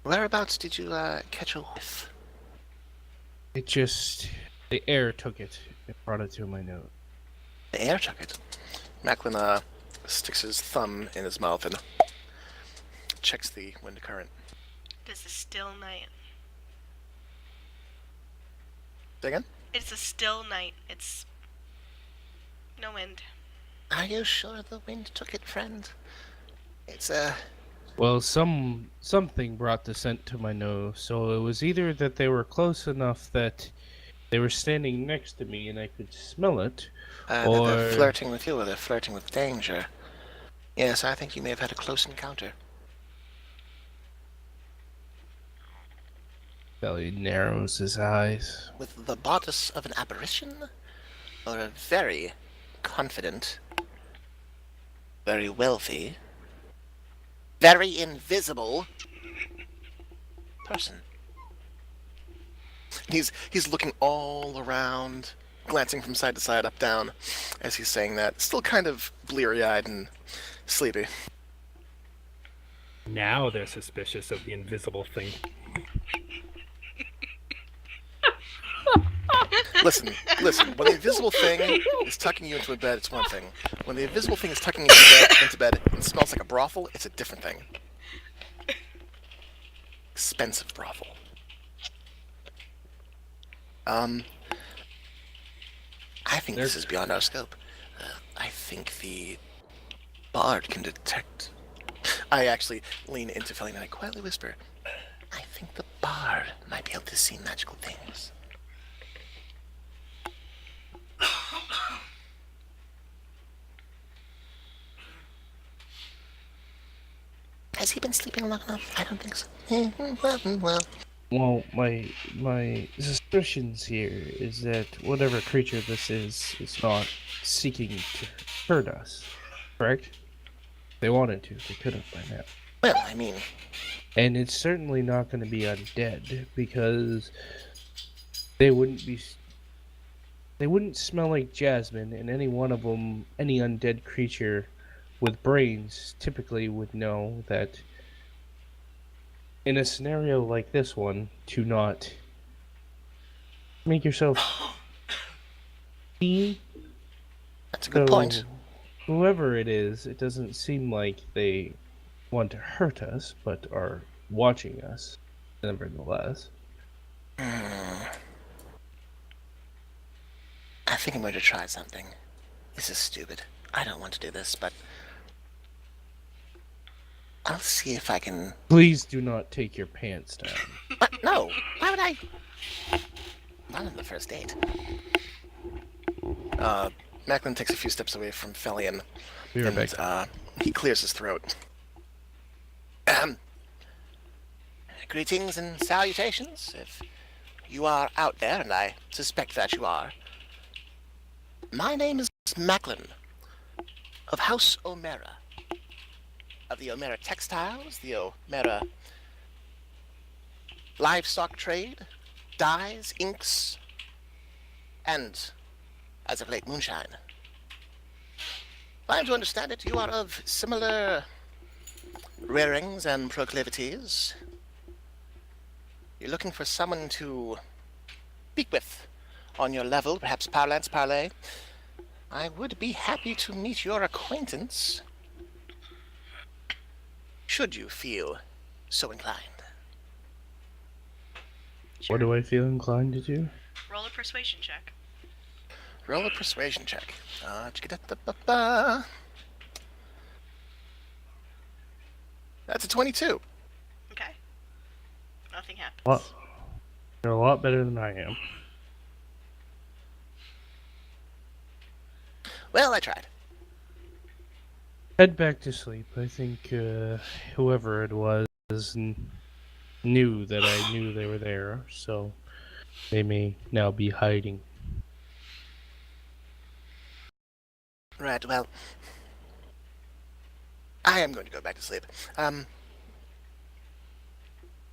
Whereabouts did you catch a whiff? It just... the air took it. It brought it to my nose. The air took it. Macklin sticks his thumb in his mouth and checks the wind current. It's a still night. Say again? It's a still night. It's... no wind. Are you sure the wind took it, friend? It's Well, something brought the scent to my nose, so it was either that they were close enough that they were standing next to me and I could smell it, that or... they're flirting with you, or they're flirting with danger. Yes, I think you may have had a close encounter. Belly narrows his eyes. With the bodice of an apparition? Or a very confident, very wealthy, very invisible person? And he's looking all around, glancing from side to side, up, down, as he's saying that. Still kind of bleary-eyed and sleepy. Now they're suspicious of the invisible thing. Listen. When the invisible thing is tucking you into a bed, it's one thing. When the invisible thing is tucking you into bed and smells like a brothel, it's a different thing. Expensive brothel. I think this is beyond our scope. I think the bard can detect. I actually lean into Felling and I quietly whisper, I think the bard might be able to see magical things. Has he been sleeping long enough? I don't think so. Well, Well, my suspicions here is that whatever creature this is not seeking to hurt us. Correct? If they wanted to, they could have by now. well, I mean, And it's certainly not going to be undead because they wouldn't be. They wouldn't smell like jasmine, and any one of them, any undead creature with brains, typically would know that. In a scenario like this one, to not make yourself seen. that's a good point. Whoever it is, it doesn't seem like they want to hurt us, but are watching us, nevertheless. I think I'm going to try something. This is stupid. I don't want to do this, but I'll see if I can. Please do not take your pants down. But no, why would I? Not on the first date. Macklin takes a few steps away from Felian, Be right and back. he clears his throat. Greetings and salutations, if you are out there, and I suspect that you are. My name is Macklin, of House O'Mara. Of the O'Mara Textiles, the O'Mara livestock trade, dyes, inks, and, as of late, moonshine. I am to understand it, you are of similar rearings and proclivities. You're looking for someone to speak with on your level, perhaps parlance parley. I would be happy to meet your acquaintance, should you feel so inclined. What do I feel inclined to do? Roll a persuasion check. Roll a persuasion check. Chicka-da-da-ba-ba. That's a 22. Okay. Nothing happens. Well, you're a lot better than I am. Well, I tried. Head back to sleep. I think whoever it was knew that I knew they were there, so they may now be hiding. Right, well, I am going to go back to sleep.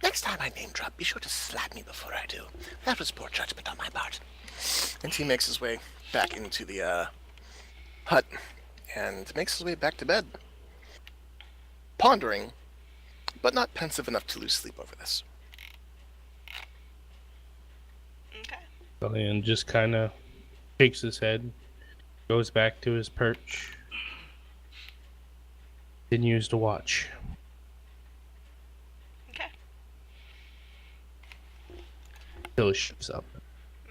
Next time I name drop, be sure to slap me before I do. That was poor judgment on my part. And he makes his way back into the hut and makes his way back to bed, pondering, but not pensive enough to lose sleep over this. Okay. And just kind of shakes his head, goes back to his perch, continues to watch. Okay. Till his shift's up.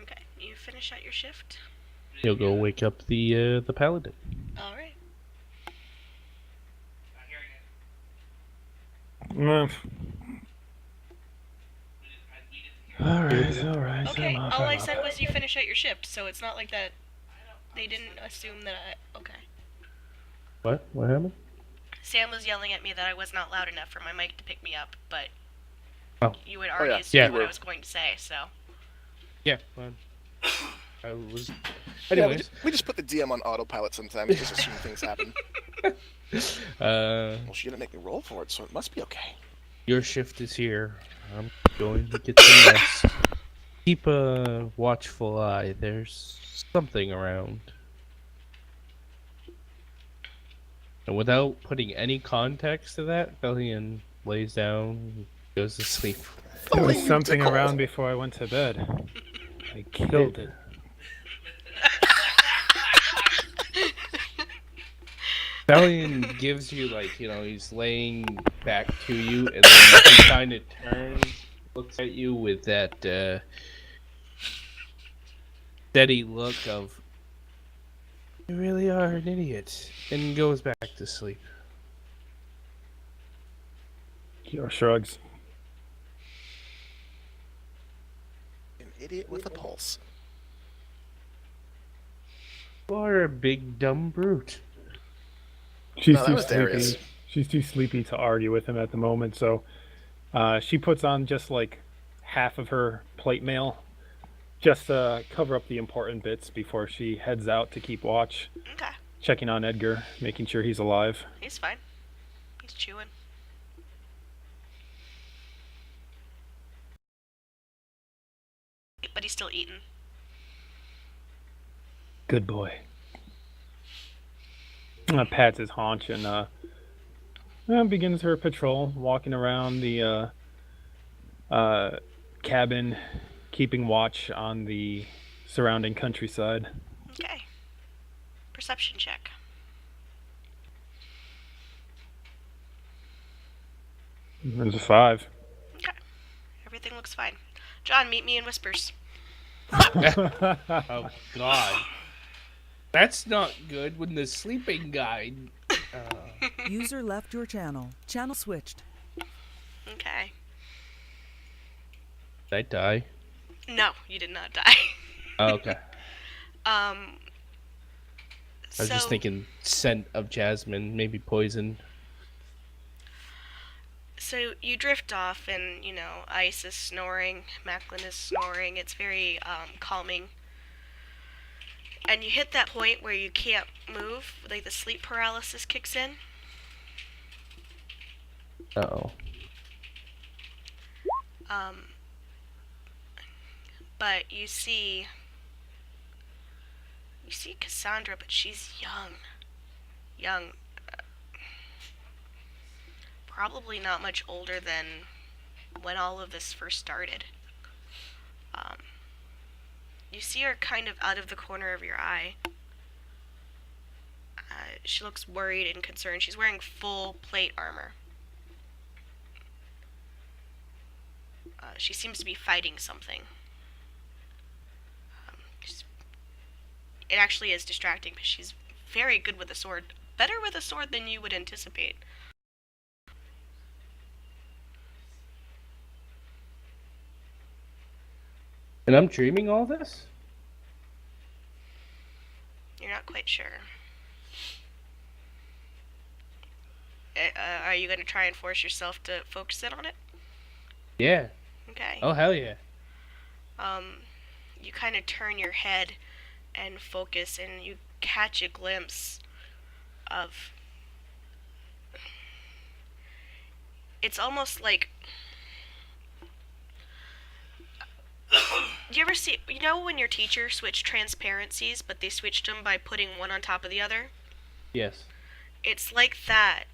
Okay. You finish out your shift? He'll go wake up the paladin. Alright. Alright. Okay, all I said was you finish out your shift, so it's not like that they didn't assume that I... Okay. What? What happened? Sam was yelling at me that I was not loud enough for my mic to pick me up, but Oh. you had already yeah. assumed Yeah. what I was going to say, so... Yeah, well, I was. Yeah, Anyways, we just put the DM on autopilot sometimes, just assume things happen. Well, she didn't make me roll for it, so it must be okay. your shift is here. I'm going to get some rest. Keep a watchful eye. There's something around. And without putting any context to that, Felian lays down, goes to sleep. There was Feline something tickle. around before I went to bed. I killed it. Stallion gives you, like, you know, he's laying back to you, and then he kind of turns, looks at you with that steady look of, you really are an idiot, and goes back to sleep. Kiora shrugs. An idiot with a pulse. You are a big dumb brute. She's No, that too was Darius. sleepy. She's too sleepy to argue with him at the moment, so she puts on just like half of her plate mail, just to cover up the important bits before she heads out to keep watch, Okay, checking on Edgar, making sure he's alive. he's fine. He's chewing. But he's still eating. Good boy. Pats his haunch and begins her patrol, walking around the cabin, keeping watch on the surrounding countryside. Okay. Perception check. There's a 5. Okay. Everything looks fine. John, meet me in Whispers. Oh, God. That's not good when the sleeping guy... User left your channel. Channel switched. Okay. Did I die? No, you did not die. Oh, okay. I was just So- thinking scent of jasmine, maybe poison. So you drift off, and Ice is snoring, Macklin is snoring. It's very calming. And you hit that point where you can't move, like the sleep paralysis kicks in. Uh-oh. But you see Cassandra, but she's young. Probably not much older than when all of this first started. You see her kind of out of the corner of your eye. She looks worried and concerned. She's wearing full plate armor. She seems to be fighting something. It actually is distracting, but she's very good with a sword. Better with a sword than you would anticipate. And I'm dreaming all this? You're not quite sure. Are you going to try and force yourself to focus in on it? Yeah. Okay. Oh, hell yeah. You kind of turn your head and focus, and you catch a glimpse of... It's almost like... You ever see... You know when your teacher switched transparencies, but they switched them by putting one on top of the other? Yes. It's like that.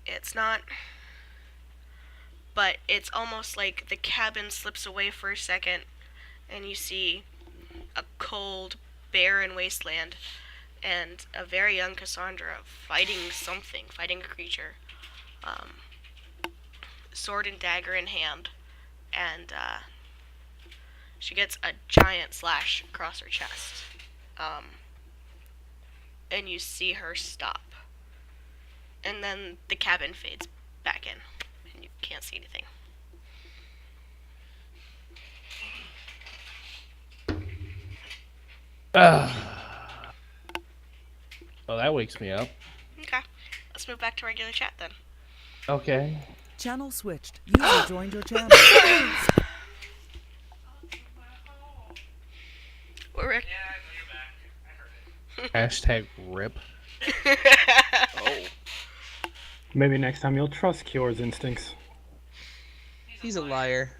It's not... But it's almost like the cabin slips away for a second, and you see a cold, barren wasteland, and a very young Cassandra fighting something, fighting a creature. Sword and dagger in hand, and she gets a giant slash across her chest. And you see her stop. And then the cabin fades back in, and you can't see anything. Well, that wakes me up. Okay, let's move back to regular chat then. Okay. Channel switched. User joined your channel. We're Yeah, I know you're back. I heard it. Hashtag rip. Oh. Maybe next time you'll trust Kyora's instincts. He's a liar.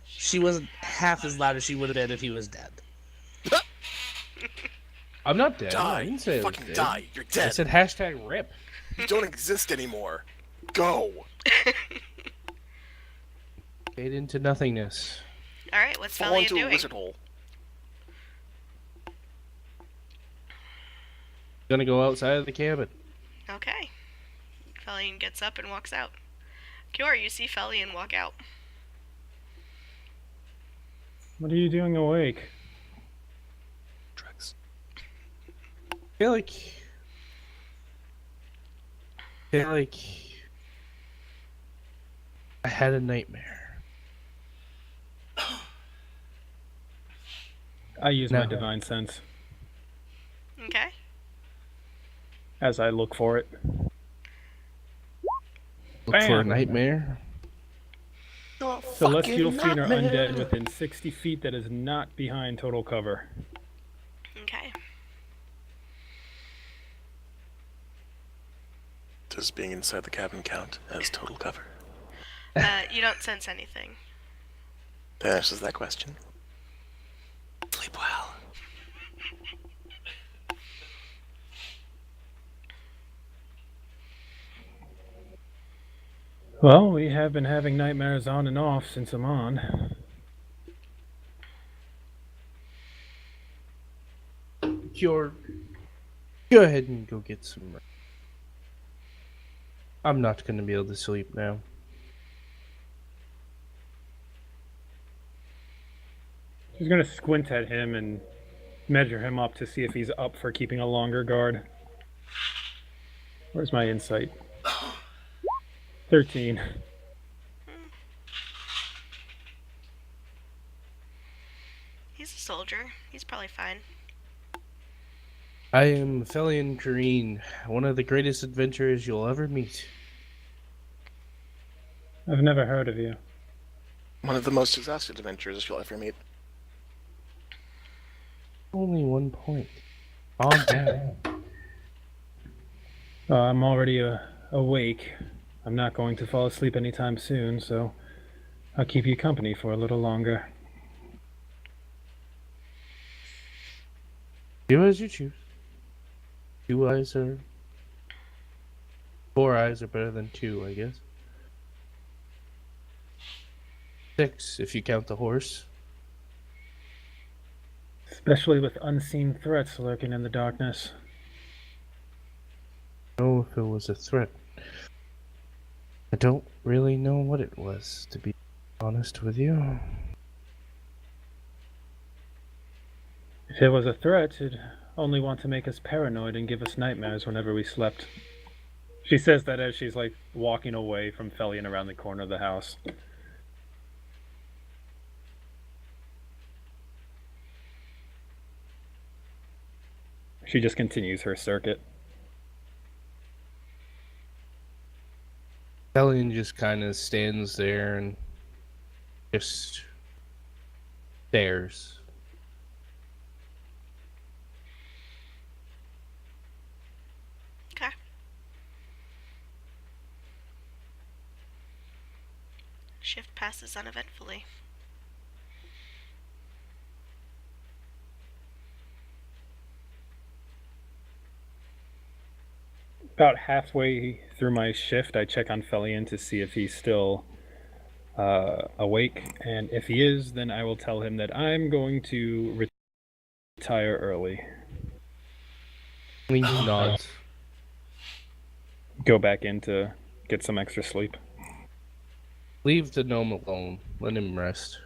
She wasn't half as loud as she would have been if he was dead. I'm not dead. I Die. didn't say I was Fucking dead. die. You're I dead. said hashtag rip. You don't exist anymore. Go! Fade into nothingness. Alright, what's Fall Felian into a doing? wizard hole. Gonna go outside of the cabin. Okay. Felian gets up and walks out. Kiora, you see Felian walk out. What are you doing awake? Drugs. Feel like I had a nightmare. I use my No. divine sense Okay. as I look for it. Look for a Bam. nightmare. Celestial fiend or undead within 60 feet that is not behind total cover. Okay. Does being inside the cabin count as total cover? You don't sense anything. That answers that question. Sleep well. Well, we have been having nightmares on and off since I'm on. Cure. Go ahead and go get some rest. I'm not gonna be able to sleep now. She's gonna squint at him and measure him up to see if he's up for keeping a longer guard. Where's my insight? 13. He's a soldier. He's probably fine. I am Felian Kareen, one of the greatest adventurers you'll ever meet. I've never heard of you. One of the most exhausted adventurers you'll ever meet. Only 1 point. Calm down. I'm already awake. I'm not going to fall asleep anytime soon, so I'll keep you company for a little longer. Do as you choose. 2 eyes are... 4 eyes are better than 2, I guess. 6, if you count the horse. Especially with unseen threats lurking in the darkness. Know if it was a threat. I don't really know what it was, to be honest with you. If it was a threat, it'd only want to make us paranoid and give us nightmares whenever we slept. She says that as she's like walking away from Felian around the corner of the house. She just continues her circuit. Felian just kind of stands there and just stares. Okay. Shift passes uneventfully. About halfway through my shift, I check on Felian to see if he's still awake, and if he is, then I will tell him that I'm going to retire early. He nods. Go back in to get some extra sleep. Leave the gnome alone. Let him rest.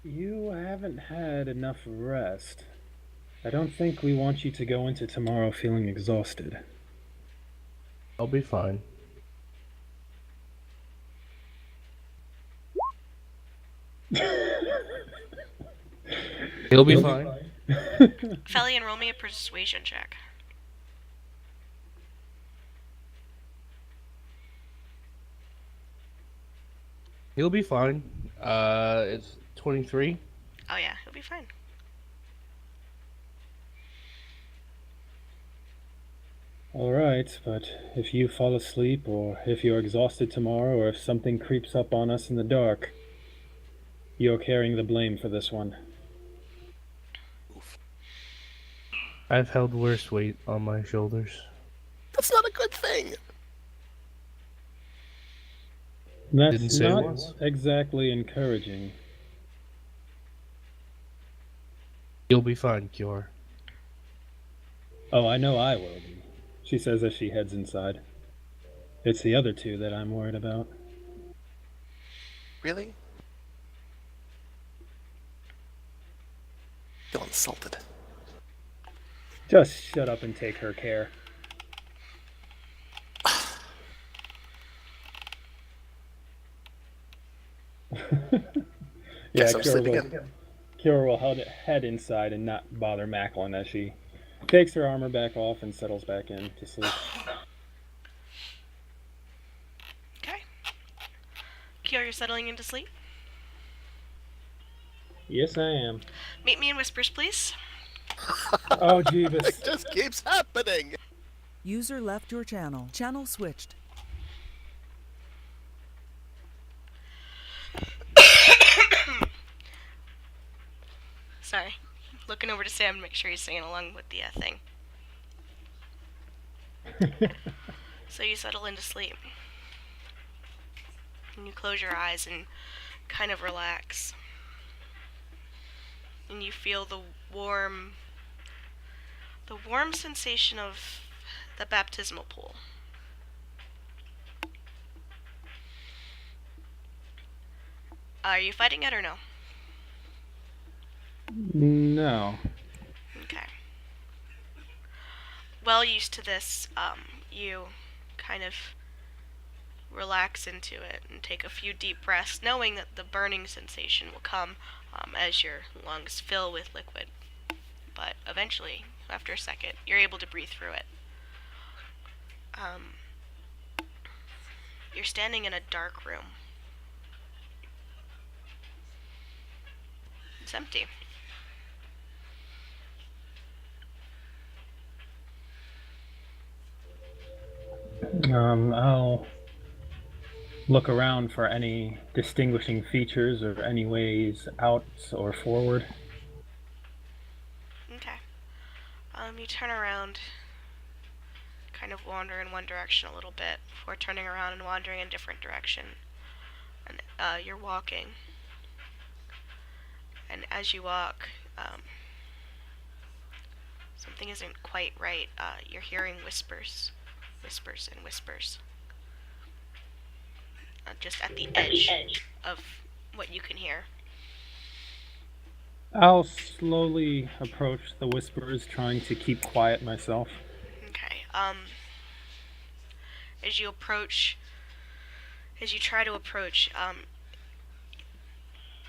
You haven't had enough rest. I don't think we want you to go into tomorrow feeling exhausted. I'll be fine. He'll be fine. Felian, roll me a persuasion check. He'll be fine. It's 23. Oh yeah, he'll be fine. Alright, but if you fall asleep, or if you're exhausted tomorrow, or if something creeps up on us in the dark, you're carrying the blame for this one. I've held worse weight on my shoulders. That's not a good thing. That's Didn't say it not was. exactly encouraging. You'll be fine, Kior. Oh, I know I will be, she says as she heads inside. It's the other two that I'm worried about. Really? Feel insulted. Just shut up and take her care. Yeah, Guess I'm sleeping in. Kira will head inside and not bother Macklin as she takes her armor back off and settles back in to sleep. Okay. Kior, you're settling into sleep? Yes, I am. Meet me in Whispers, please. Oh, Jeebus. It just keeps happening. User left your channel. Channel switched. Sorry. Looking over to Sam to make sure he's singing along with the thing. So you settle into sleep. And you close your eyes and kind of relax. And you feel the warm sensation of the baptismal pool. Are you fighting it or no? No. Okay. Well used to this, you kind of relax into it and take a few deep breaths, knowing that the burning sensation will come as your lungs fill with liquid. But eventually, after a second, you're able to breathe through it. You're standing in a dark room. It's empty. I'll look around for any distinguishing features or any ways out or forward. Okay. You turn around, kind of wander in one direction a little bit before turning around and wandering in a different direction. And you're walking. And as you walk, something isn't quite right. You're hearing whispers. Whispers and whispers. Just at the edge of what you can hear. I'll slowly approach the whispers, trying to keep quiet myself. Okay. As you try to approach,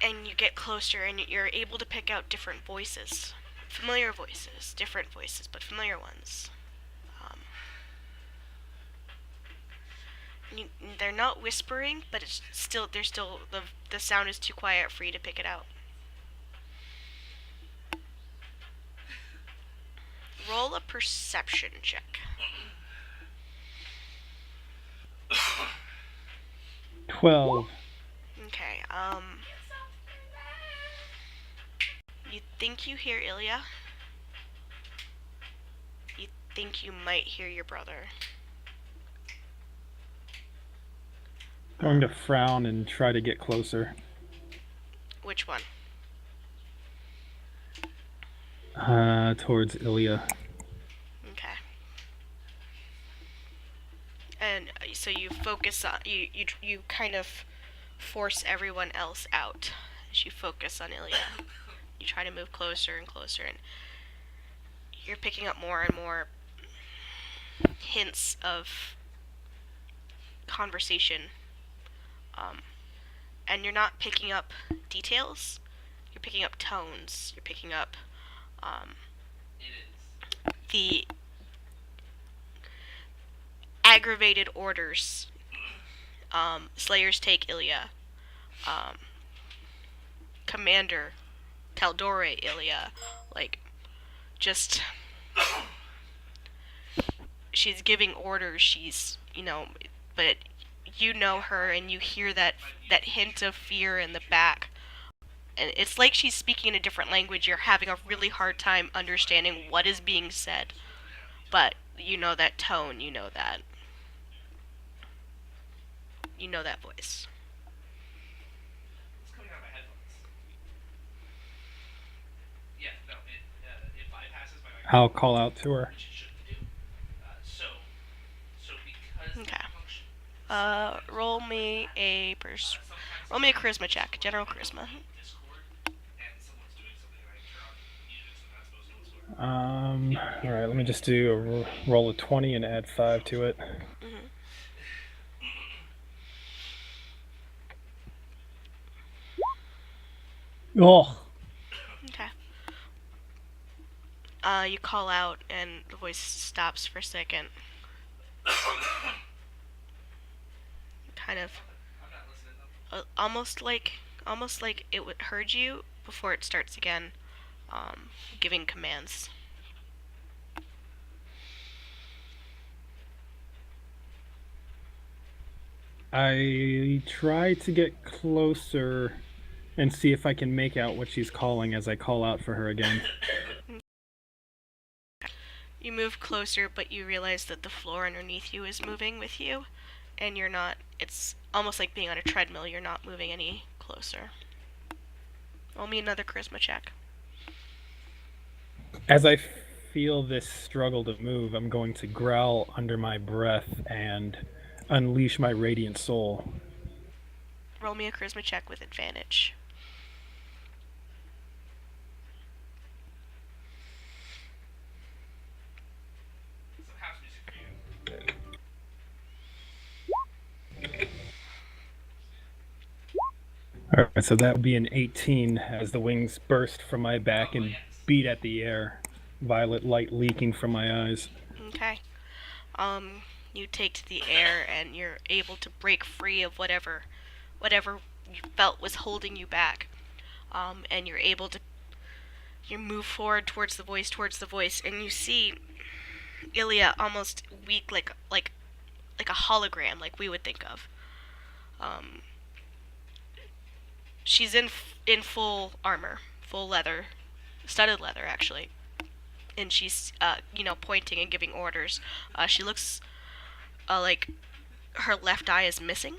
and you get closer, and you're able to pick out different voices, familiar voices, different voices, but familiar ones. They're not whispering, but the sound is too quiet for you to pick it out. Roll a perception check. 12. Okay, you think you hear Ilya? You think you might hear your brother? Going to frown and try to get closer. Which one? Towards Ilya. Okay. And so you focus on you kind of force everyone else out as you focus on Ilya. You try to move closer and closer, and you're picking up more and more hints of conversation. And you're not picking up details. You're picking up tones. You're picking up the aggravated orders. Slayers take Ilya. Commander, Taldore Ilya. Like, just... She's giving orders, she's, but you know her and you hear that hint of fear in the back. And it's like she's speaking in a different language. You're having a really hard time understanding what is being said. But You know that tone, you know that voice. It's coming out of my headphones. Yeah, no, it bypasses my microphone, I'll call out to her. which it shouldn't do. So because Okay. the function, Roll me a roll me a charisma check, general charisma. Discord, and someone's doing something, and I turn on music so they're not supposed to whatsoever. All right, let me just do a roll of 20 and add 5 to it. Mm-hmm. Oh, Okay. You call out, and the voice stops for a second. Kind of, I'm not listening though. almost like it heard you before it starts again, giving commands. I try to get closer and see if I can make out what she's calling as I call out for her again. You move closer, but you realize that the floor underneath you is moving with you, and you're not. It's almost like being on a treadmill. You're not moving any closer. Roll me another charisma check. As I feel this struggle to move, I'm going to growl under my breath and unleash my radiant soul. Roll me a charisma check with advantage. Some house music for you. All right, so that would be an 18 as the wings burst from my back and beat at the air, violet light leaking from my eyes. Okay. You take to the air, and you're able to break free of whatever you felt was holding you back. And you're able to move forward towards the voice, and you see Ilya almost weak, like a hologram, like we would think of. She's in full armor, full leather, studded leather actually, and she's pointing and giving orders. She looks like her left eye is missing.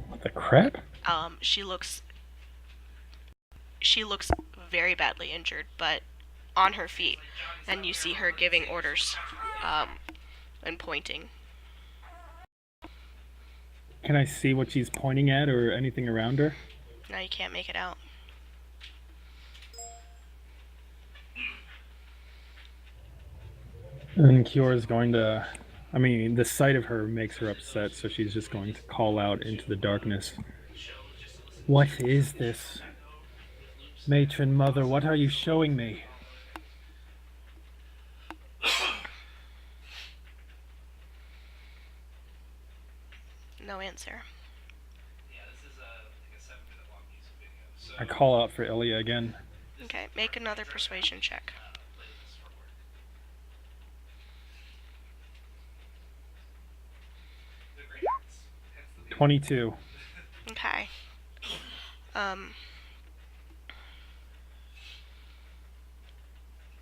What the crap? She looks very badly injured, but on her feet, and you see her giving orders, and pointing. Can I see what she's pointing at or anything around her? Now you can't make it out. And Kiyora's going to... I mean, the sight of her makes her upset, so she's just going to call out into the darkness. What is this? Matron Mother, what are you showing me? No answer. Yeah, this is like a 7-minute long music video. So I call out for Ilya again. Okay, make another persuasion check. play this for work. They're great hits. Hence the video. 22. Okay.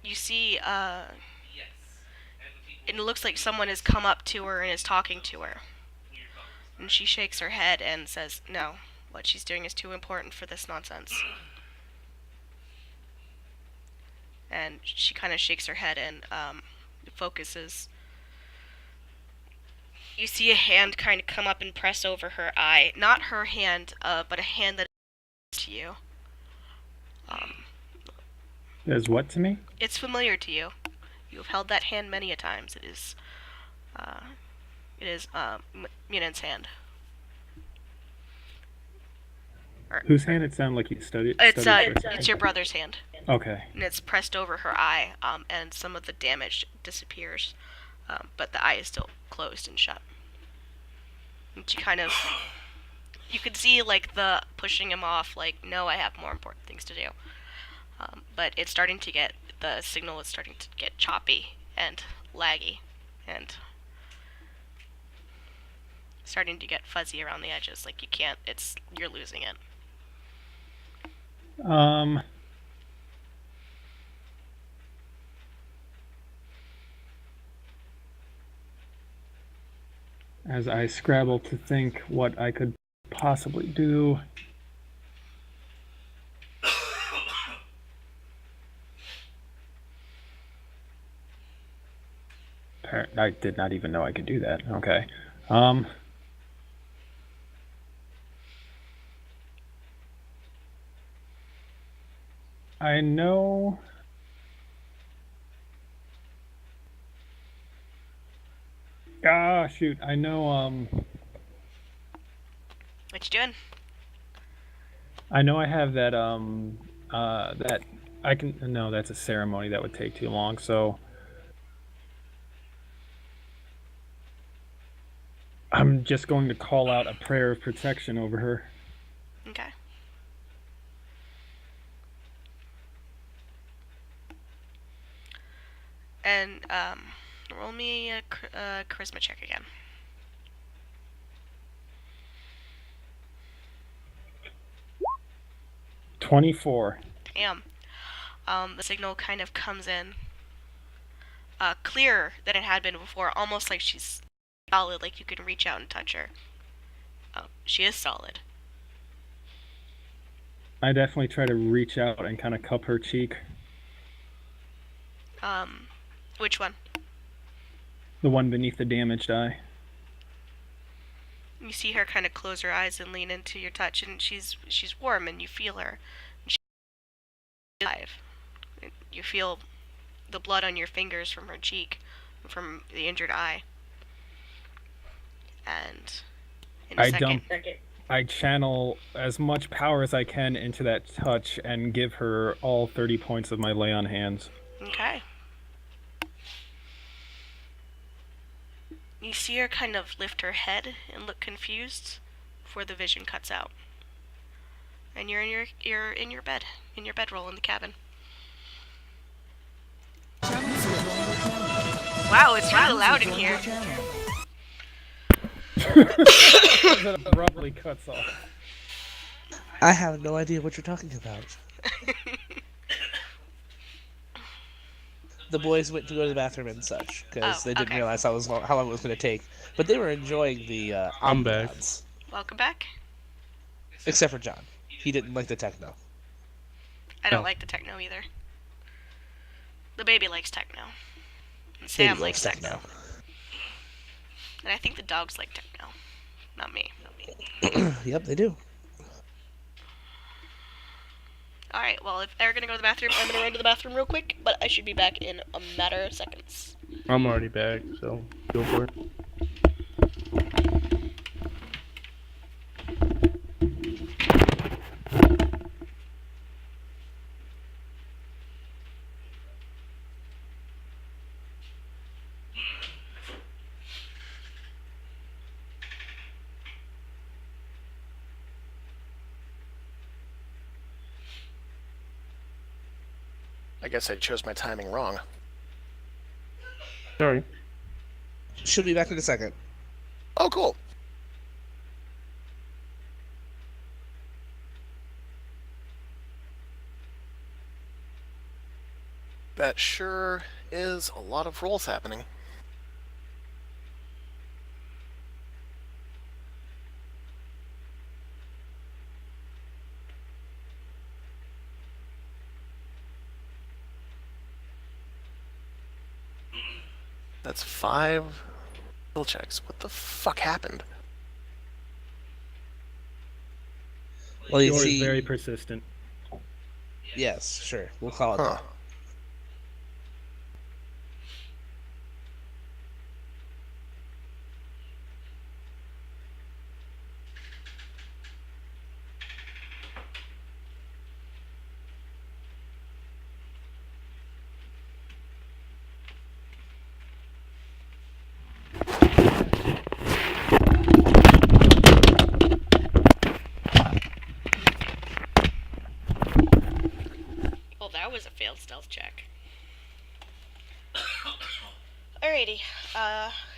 You see, Yes. And the people it looks like someone has come up to her and is talking to her. weird colors. And she shakes her head and says, no, what she's doing is too important for this nonsense. And she kind of shakes her head and focuses. You see a hand kind of come up and press over her eye. Not her hand, but a hand that is to you. As what to me? It's familiar to you. You have held that hand many a times. It is Minen's hand. Whose hand? It sounded like you studied. It's your brother's hand, Okay. and it's pressed over her eye, and some of the damage disappears, but the eye is still closed and shut. And she kind of, you could see like the pushing him off, like, no, I have more important things to do. But it's starting to get, the signal is starting to get choppy and laggy, and starting to get fuzzy around the edges. Like you're losing it. as I scrabble to think what I could possibly do. I did not even know I could do that. Okay. I know. Ah, shoot. I know, What you doing? I know I have that, that I can. No, that's a ceremony that would take too long, so. I'm just going to call out a prayer of protection over her. Okay. And roll me a charisma check again. 24. Damn. The signal kind of comes in clearer than it had been before, almost like she's solid, like you can reach out and touch her. She is solid. I definitely try to reach out and kind of cup her cheek. Which one? The one beneath the damaged eye. You see her kind of close her eyes and lean into your touch, and she's warm, and you feel her. She's alive. You feel the blood on your fingers from her cheek, from the injured eye. And in a second, I channel as much power as I can into that touch and give her all 30 points of my lay on hands. Okay. You see her kind of lift her head and look confused before the vision cuts out. And you're in your bed, in your bedroll in the cabin. Wow, it's really loud in here. That abruptly cuts off. I have no idea what you're talking about. The boys went to go to the bathroom and such because they didn't realize how long it was going to take. But they were enjoying the I'm back. ambiance. Welcome back. Except for John. He didn't like the techno. I don't Oh. like the techno either. The baby likes techno. And Baby Sam likes likes techno. And I think the dogs like techno. Not me. Yep, they do. Alright, well, if they're gonna go to the bathroom, I'm gonna run to the bathroom real quick, but I should be back in a matter of seconds. I'm already back, so go for it. I guess I chose my timing wrong. Sorry. She'll be back in a second. Oh, cool. That sure is a lot of rolls happening. That's 5 skill checks. What the fuck happened? Well, you You're see, very persistent. yes, sure, we'll call it Huh. that. Well, that was a failed stealth check. Alrighty,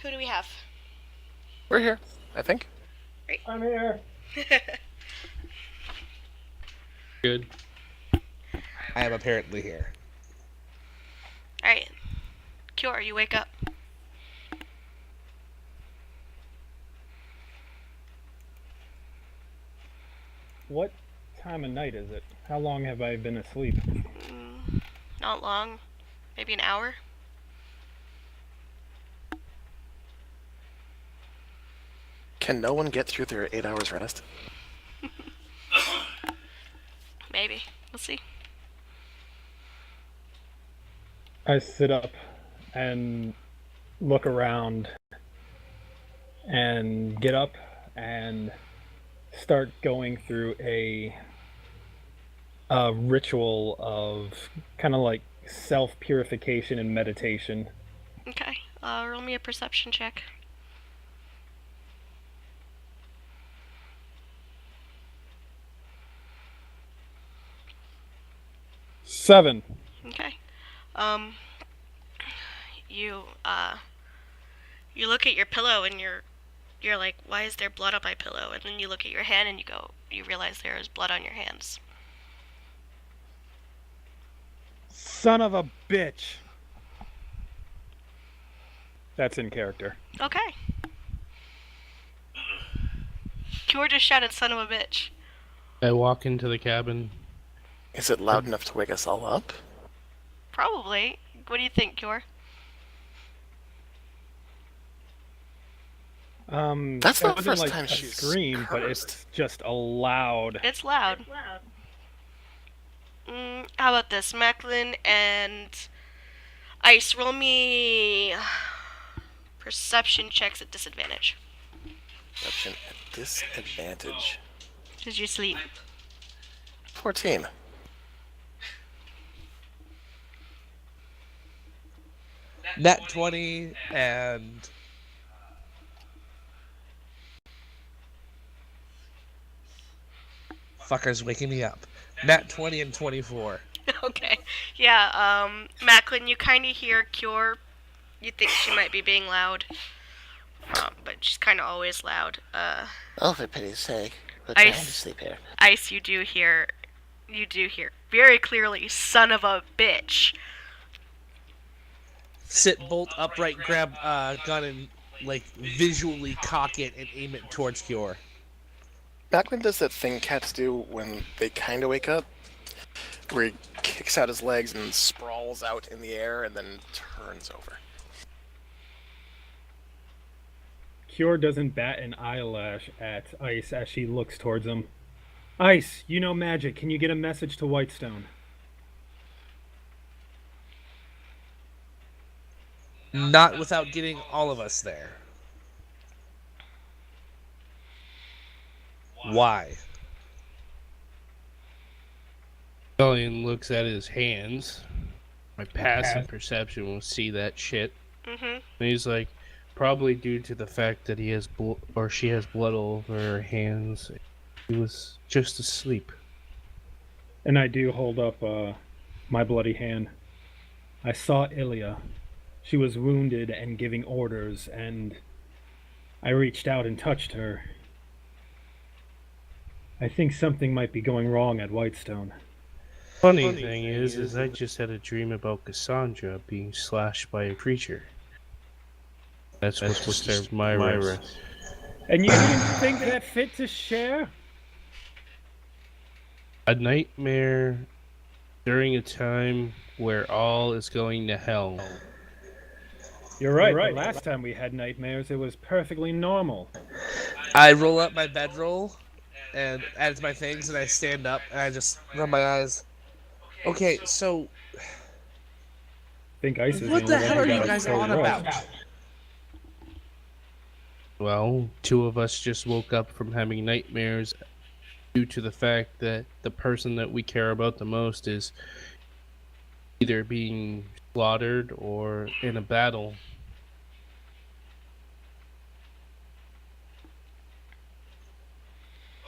who do we have? We're here, I think. I'm here. Good. I am apparently here. Alright. Cure, you wake up. what time of night is it? How long have I been asleep? Not long. Maybe an hour? Can no one get through their 8 hours rest? Maybe. We'll see. I sit up and look around and get up and start going through a ritual of kind of like self-purification and meditation. Okay. Roll me a perception check. Seven. Okay. You look at your pillow and you're like, why is there blood on my pillow? And then you look at your hand and you realize there is blood on your hands. Son of a bitch. That's in character. Okay. Cure just shouted son of a bitch. I walk into the cabin. Is it loud enough to wake us all up? Probably. What do you think, Cure? That's it not the wasn't first like time a she's scream, but cursed. it's just a loud. It's loud. How about this? Macklin and Ice, roll me perception checks at disadvantage. Perception at disadvantage. Did you sleep? 14. Nat 20 and fuckers waking me up. Nat 20 and 24. Okay. Yeah, Macklin, you kind of hear Cure. You think she might be being loud. But she's kind of always loud. Oh, for pity's sake. We're Ice. trying to sleep here. Ice, you do hear very clearly, son of a bitch. Sit bolt upright, grab gun and like visually cock it and aim it towards Cure. Macklin does that thing cats do when they kind of wake up, where he kicks out his legs and sprawls out in the air and then turns over. Cure doesn't bat an eyelash at Ice as she looks towards him. Ice, you know magic. Can you get a message to Whitestone? Not without getting all of us there. Why? Scullion looks at his hands. My passive perception will see that shit. Mm-hmm. And he's like, probably due to the fact that he has she has blood all over her hands. He was just asleep. And I do hold up my bloody hand. I saw Ilya. She was wounded and giving orders, and I reached out and touched her. I think something might be going wrong at Whitestone. Funny thing is I just had a dream about Cassandra being slashed by a creature. That's what disturbed my rest. And you didn't think that fit to share? A nightmare during a time where all is going to hell. You're right. The last time we had nightmares, it was perfectly normal. I roll up my bedroll and add my things, and I stand up and I just rub my eyes. Okay, so I think Ice is what the the only hell one are who you got guys so on rough. about? Well, two of us just woke up from having nightmares due to the fact that the person that we care about the most is either being slaughtered or in a battle.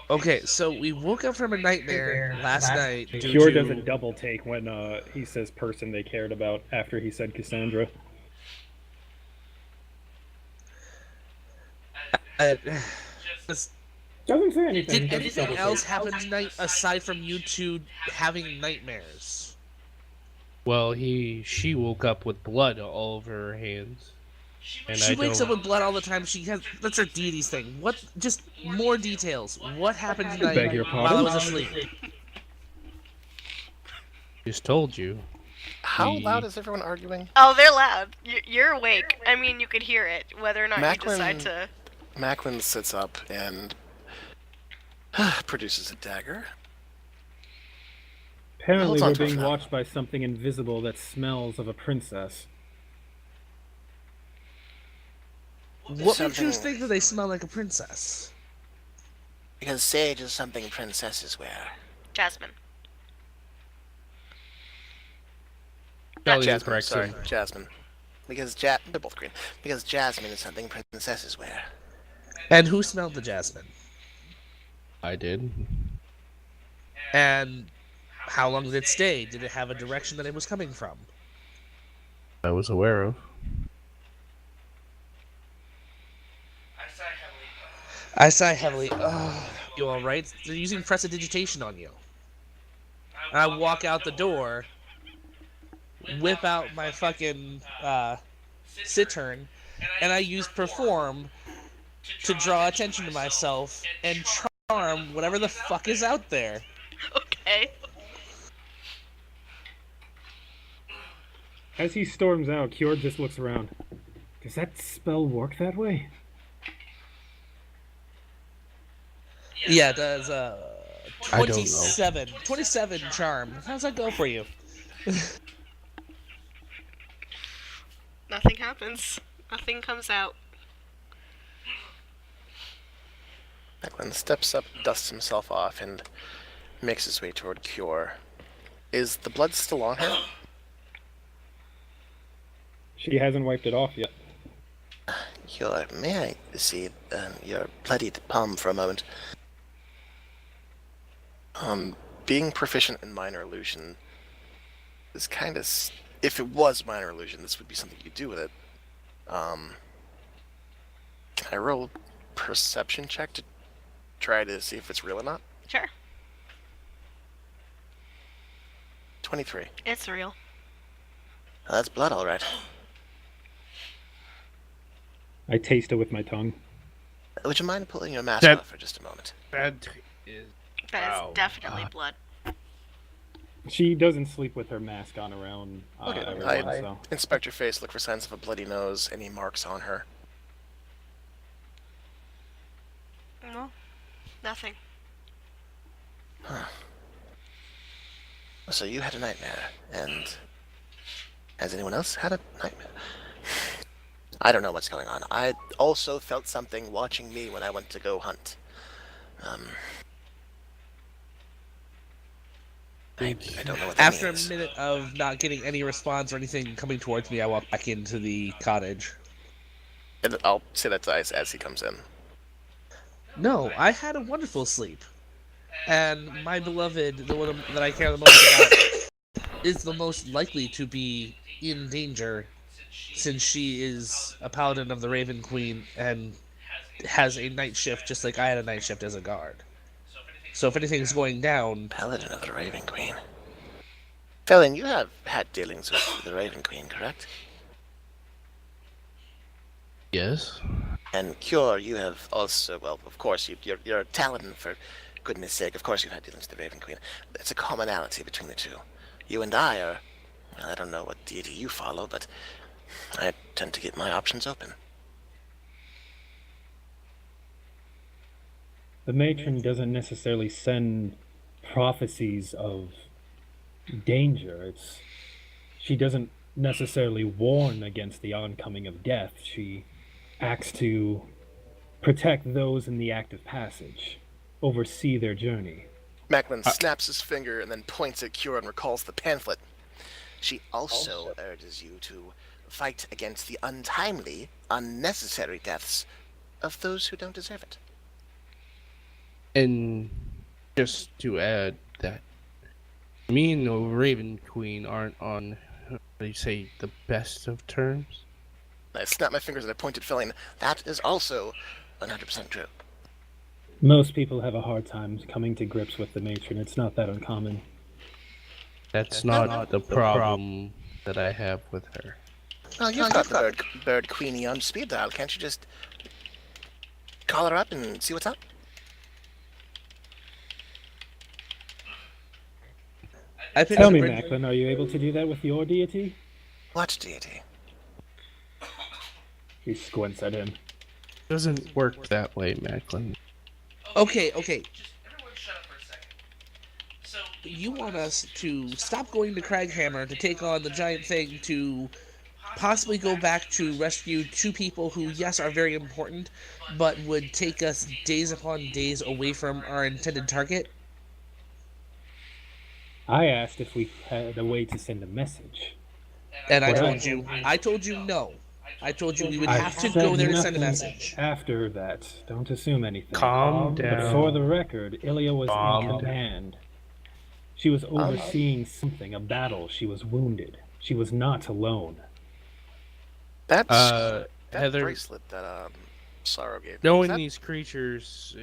Okay, so we woke up from a nightmare last night. due Cure to- doesn't double take when he says person they cared about after he said Cassandra. Just- Doesn't say anything. Did doesn't anything double else take. happen tonight aside from you two having nightmares? Well, she woke up with blood all over her hands. And She I wakes don't. up with blood all the time. That's her deity's thing. What? Just more details. What happened beg tonight your while I pardon? was asleep? Just told you. How We- loud is everyone arguing? Oh, they're loud. You're awake. I mean, you could hear it, whether or not you decide Macklin- to. Macklin sits up and produces a dagger. Apparently, Holds on we're to it being for now. watched by something invisible that smells of a princess. What makes you Something- think that they smell like a princess? Because sage is something princesses wear. Jasmine. Kelly is Jasmine, correct. sorry, So Jasmine. Because they're both green. Because jasmine is something princesses wear. And who smelled the jasmine? I did. And how long did it stay? Did it have a direction that it was coming from? I was aware of. I sigh heavily. Ugh. You alright? They're using prestidigitation on you. And I walk out the door, whip out my fucking cittern, and I use perform to draw attention to myself and charm whatever the fuck is out there. Okay. As he storms out, Kjord just looks around. Does that spell work that way? Yeah, it does I don't know. 27 charm. How's that go for you? Nothing happens. Nothing comes out. Macklin steps up, dusts himself off, and makes his way toward Cure. Is the blood still on her? She hasn't wiped it off yet. Cure, may I see your bloodied palm for a moment? Being proficient in minor illusion is kind of... If it was minor illusion, this would be something you do with it. Can I roll a perception check to try to see if it's real or not? Sure. 23. It's real. Oh, that's blood, all right. I taste it with my tongue. Would you mind pulling your mask That- off for just a moment? That is. That is Wow. definitely blood. She doesn't sleep with her mask on around Okay, everyone, I so... inspect her face, look for signs of a bloody nose, any marks on her. No. Nothing. So you had a nightmare, and has anyone else had a nightmare? I don't know what's going on. I also felt something watching me when I went to go hunt. I don't know what that After a means. minute of not getting any response or anything coming towards me, I walk back into the cottage. And I'll say that to Ice as he comes in. No, I had a wonderful sleep. And my beloved, the one that I care the most about, is the most likely to be in danger since she is a paladin of the Raven Queen and has a night shift just like I had a night shift as a guard. So if anything's going down, Paladin of the Raven Queen. Felin, you have had dealings with the Raven Queen, correct? Yes. And Cure, you have also, well, of course, you're a Talon, for goodness sake. Of course you've had dealings with the Raven Queen. It's a commonality between the two. You and I are, well, I don't know what deity you follow, but I tend to keep my options open. The matron doesn't necessarily send prophecies of danger. She doesn't necessarily warn against the oncoming of death. She acts to protect those in the act of passage, oversee their journey. Macklin snaps his finger and then points at Cure and recalls the pamphlet. She also urges you to fight against the untimely, unnecessary deaths of those who don't deserve it. And just to add that me and the Raven Queen aren't on, how do you say, the best of terms. I snapped my fingers and I pointed Felin. That is also 100% true. Most people have a hard time coming to grips with the matron. It's not that uncommon. That's not the problem that I have with her. Well, you've got the bird Queenie on speed dial. Can't you just call her up and see what's up? I picked Tell up me, Bird- Macklin, are you able to do that with your deity? What deity? He squints at him. Doesn't work that way, Macklin. Okay. Just everyone shut up for a second. So You want us to stop going to Craghammer to take on the giant thing to possibly go back to rescue two people who, yes, are very important, but would take us days upon days away from our intended target? I asked if we had a way to send a message. And I What told you no. I told you we would I have to said go there to send a nothing message. After that, don't assume anything. Calm But down. for the record, Ilya was Calm in down. command. She was overseeing something, a battle. She was wounded. She was not alone. That's that Heather, bracelet that Sorrow gave me. knowing Is that- these creatures,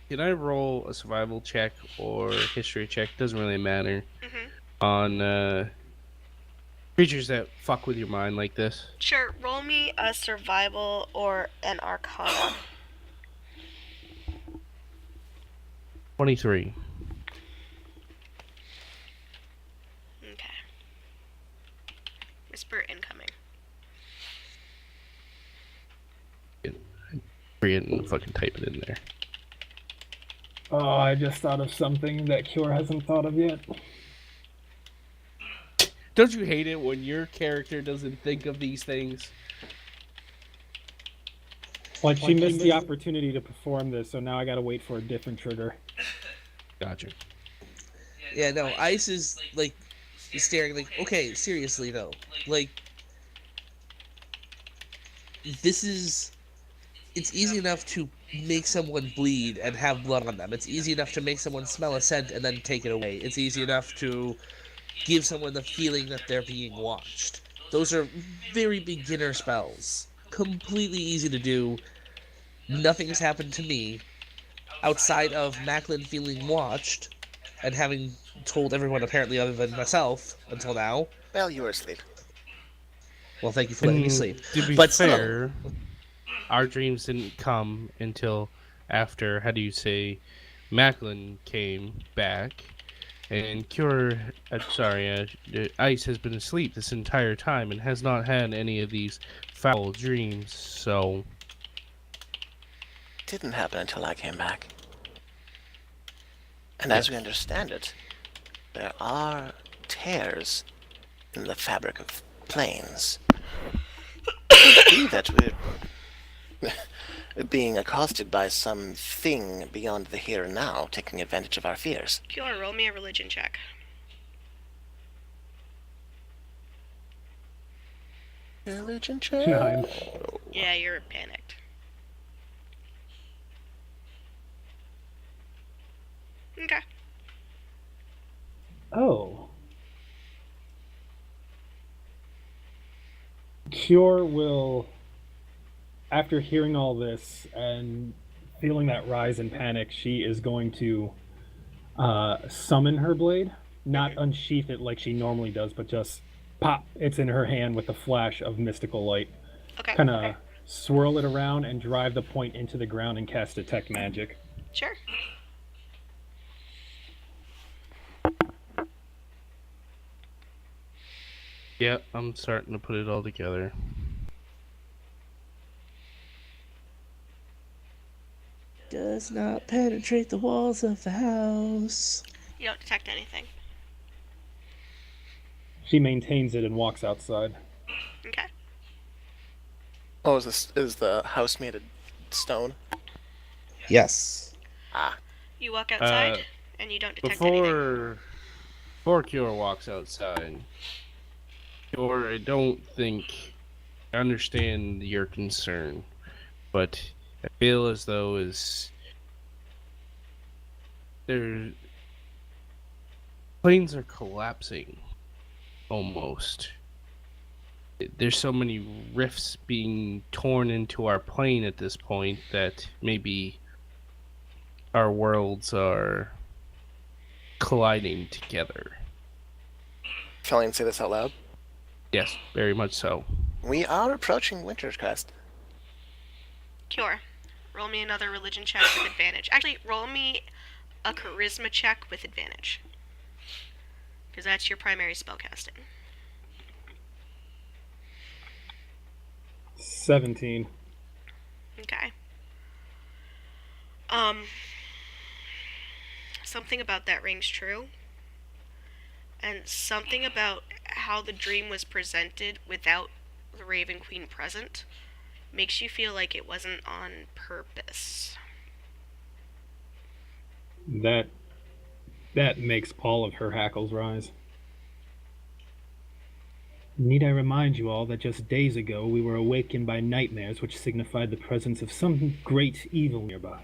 can I roll a survival check or history check? Doesn't really matter. Mhm. On creatures that fuck with your mind like this. Sure, roll me a survival or an arcana. 23. Okay. Whisper incoming. Forget and fucking type it in there. Oh, I just thought of something that Cure hasn't thought of yet. Don't you hate it when your character doesn't think of these things? Like, she missed the opportunity to perform this, so now I gotta wait for a different trigger. Gotcha. Yeah, no, Ice is, like, staring, like, okay, seriously, though. Like, this is... It's easy enough to make someone bleed and have blood on them. It's easy enough to make someone smell a scent and then take it away. It's easy enough to give someone the feeling that they're being watched. Those are very beginner spells. Completely easy to do. Nothing has happened to me outside of Macklin feeling watched and having told everyone apparently other than myself until now. Well, you were asleep. Well, thank you for letting me sleep. To be But still- fair, our dreams didn't come until after, how do you say, Macklin came back, and Ice has been asleep this entire time and has not had any of these foul dreams, so... Didn't happen until I came back. And as we understand it, there are tears in the fabric of planes. Could be that we're being accosted by something beyond the here and now, taking advantage of our fears. Do you want to roll me a religion check? Oh. Religion check? 9. Yeah, you're panicked. Okay. Oh. Cure will, after hearing all this and feeling that rise in panic, she is going to summon her blade. Not unsheath it like she normally does, but just pop. It's in her hand with a flash of mystical light. Okay. Kind of swirl it around and drive the point into the ground and cast Detect Magic. Sure. Yeah, I'm starting to put it all together. Does not penetrate the walls of the house. You don't detect anything. She maintains it and walks outside. Okay. Oh, is the house made of stone? Yes. Ah, You walk outside and you don't detect anything. Before Cure walks outside, Cure, I don't think I understand your concern, but I feel as though planes are collapsing almost. There's so many rifts being torn into our plane at this point that maybe our worlds are colliding together. Fellion, say this out loud. Yes, very much so. We are approaching Winter's Crest. Cure. Roll me another religion check with advantage. Actually, roll me a charisma check with advantage. Because that's your primary spellcasting. 17. Okay. Something about that rings true. And something about how the dream was presented without the Raven Queen present makes you feel like it wasn't on purpose. That makes all of her hackles rise. Need I remind you all that just days ago we were awakened by nightmares which signified the presence of some great evil nearby.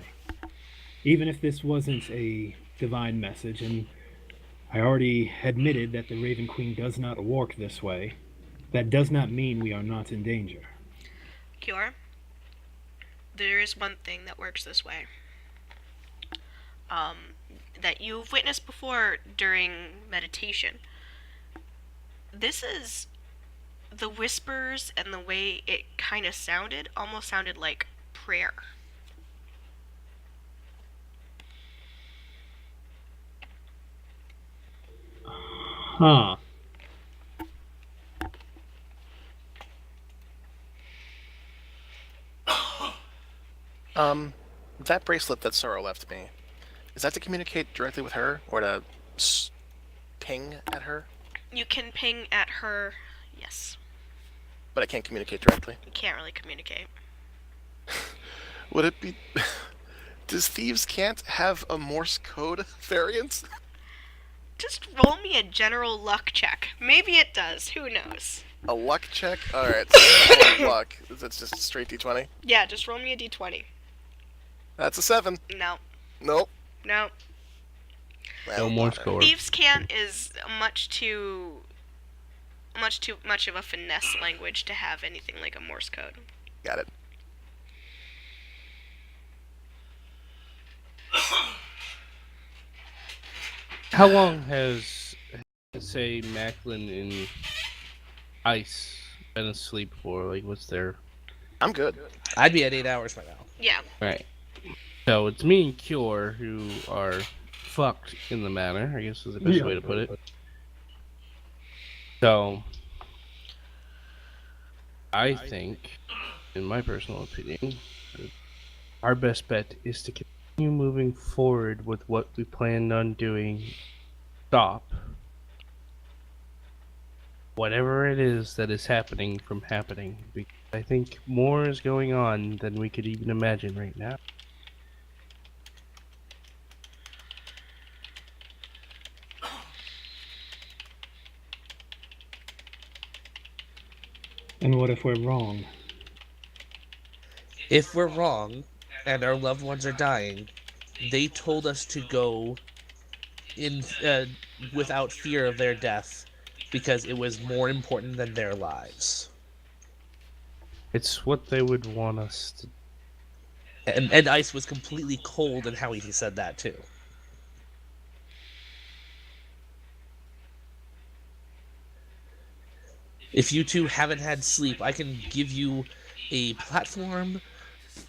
Even if this wasn't a divine message, and I already admitted that the Raven Queen does not work this way, that does not mean we are not in danger. Cure. There is one thing that works this way. That you've witnessed before during meditation. This is the whispers and the way it kind of sounded, almost sounded like prayer. Huh. That bracelet that Sorrow left me, is that to communicate directly with her, or to ping at her? You can ping at her, yes. But I can't communicate directly. You can't really communicate. Would it be... Does Thieves Can't have a Morse code variant? Just roll me a general luck check. Maybe it does, who knows? A luck check? Alright, so I'm gonna roll luck. That's just a straight d20. Yeah, just roll me a d20. That's a 7. No. Nope. No. No Morse code. Thieves' Cant is much too much of a finesse language to have anything like a Morse code. Got it. How long has, say, Macklin and Ice been asleep for? Like, what's their... I'm good. I'd be at 8 hours by now. Yeah. Right. So it's me and Cure who are fucked in the manner, I guess is the best way to put it. So, I think, in my personal opinion, our best bet is to continue moving forward with what we planned on doing. Stop whatever it is that is happening from happening. Because I think more is going on than we could even imagine right now. And what if we're wrong? If we're wrong, and our loved ones are dying, they told us to go in without fear of their death, because it was more important than their lives. It's what they would want us to. And Ice was completely cold in how he said that too. If you two haven't had sleep, I can give you a platform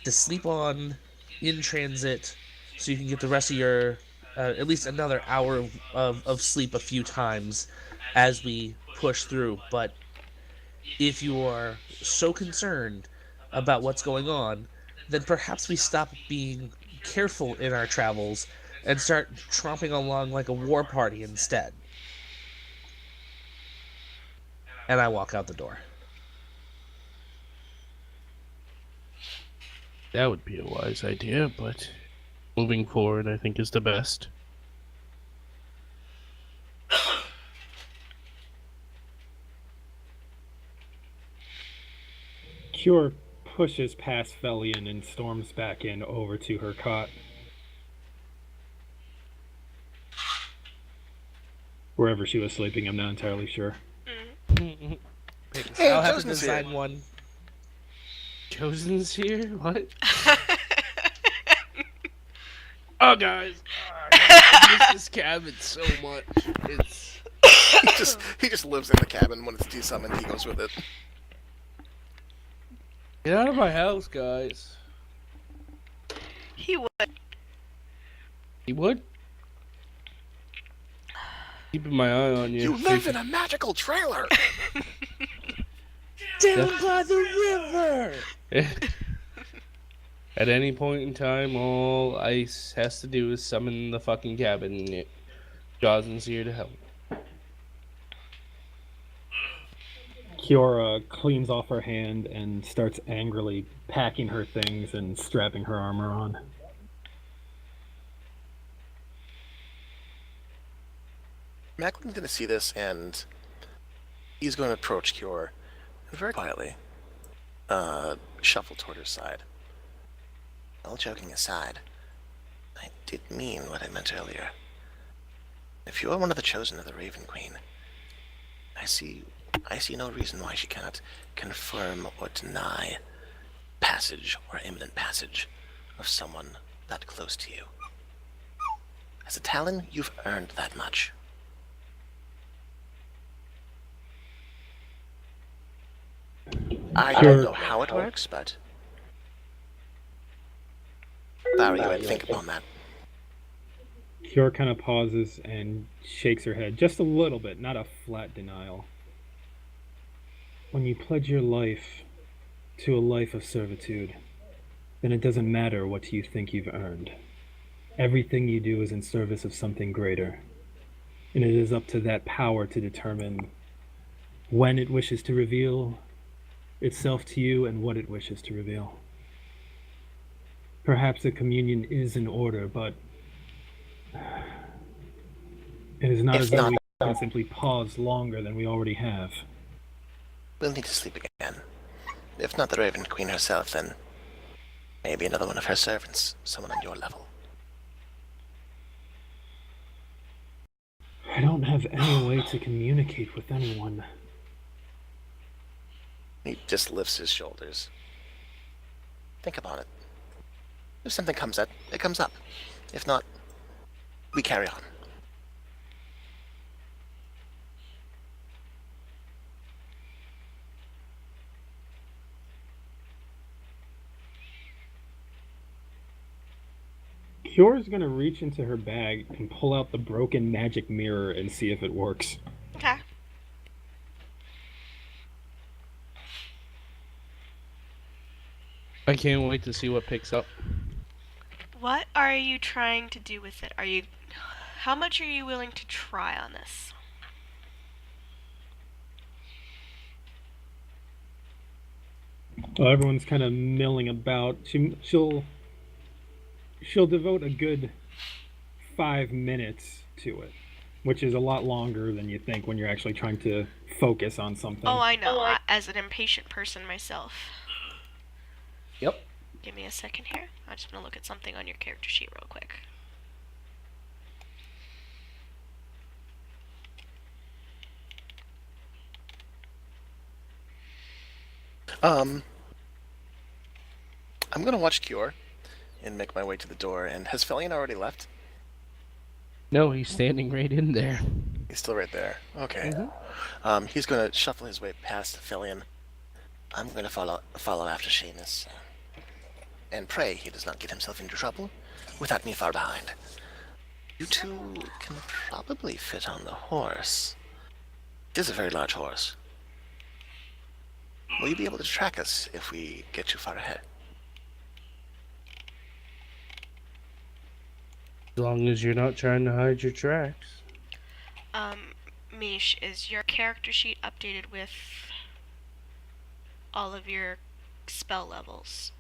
to sleep on in transit, so you can get the rest of your, at least another hour of sleep a few times as we push through. But if you are so concerned about what's going on, then perhaps we stop being careful in our travels and start tromping along like a war party instead. And I walk out the door. That would be a wise idea, but moving forward, I think, is the best. Cure pushes past Felion and storms back in over to her cot. Wherever she was sleeping, I'm not entirely sure. Hey, I'll have to Chosen's here. design one. Chosen's here? What? Oh, guys. I miss this cabin so much. It's... He just lives in the cabin. When it's desummoned, he goes with it. Get out of my house, guys. He would. He would? Keeping my eye on you. You live in a magical trailer! Down by the river! At any point in time, all Ice has to do is summon the fucking cabinet. Jozin's here to help. Kiora cleans off her hand and starts angrily packing her things and strapping her armor on. Macklin's going to see this, and he's going to approach Kiora and very quietly shuffle toward her side. All joking aside, I did mean what I meant earlier. If you are one of the chosen of the Raven Queen, I see no reason why she cannot confirm or deny passage or imminent passage of someone that close to you. As a Talon, you've earned that much. I don't know how it works, but Barry, you might think upon that. Kiora kind of pauses and shakes her head just a little bit, not a flat denial. When you pledge your life to a life of servitude, then it doesn't matter what you think you've earned. Everything you do is in service of something greater, and it is up to that power to determine when it wishes to reveal itself to you and what it wishes to reveal. Perhaps a communion is in order, but it is not as though we can simply pause longer than we already have. We'll need to sleep again. If not the Raven Queen herself, then maybe another one of her servants, someone on your level. I don't have any way to communicate with anyone. He just lifts his shoulders. Think about it. If something comes up, it comes up. If not, we carry on. Kyora's gonna reach into her bag and pull out the broken magic mirror and see if it works. Okay. I can't wait to see what picks up. What are you trying to do with it? How much are you willing to try on this? Well, everyone's kind of milling about. She'll devote a good 5 minutes to it, which is a lot longer than you think when you're actually trying to focus on something. Oh, I know. As an impatient person myself. Yep. Give me a second here. I'm just gonna look at something on your character sheet real quick. I'm gonna watch Kiora and make my way to the door. And has Felion already left? No, he's standing right in there. He's still right there. Okay. He's gonna shuffle his way past Felion. I'm gonna follow after Seamus, and pray he does not get himself into trouble without me far behind. You two can probably fit on the horse. It is a very large horse. Will you be able to track us if we get too far ahead? As long as you're not trying to hide your tracks. Mish, is your character sheet updated with all of your spell levels?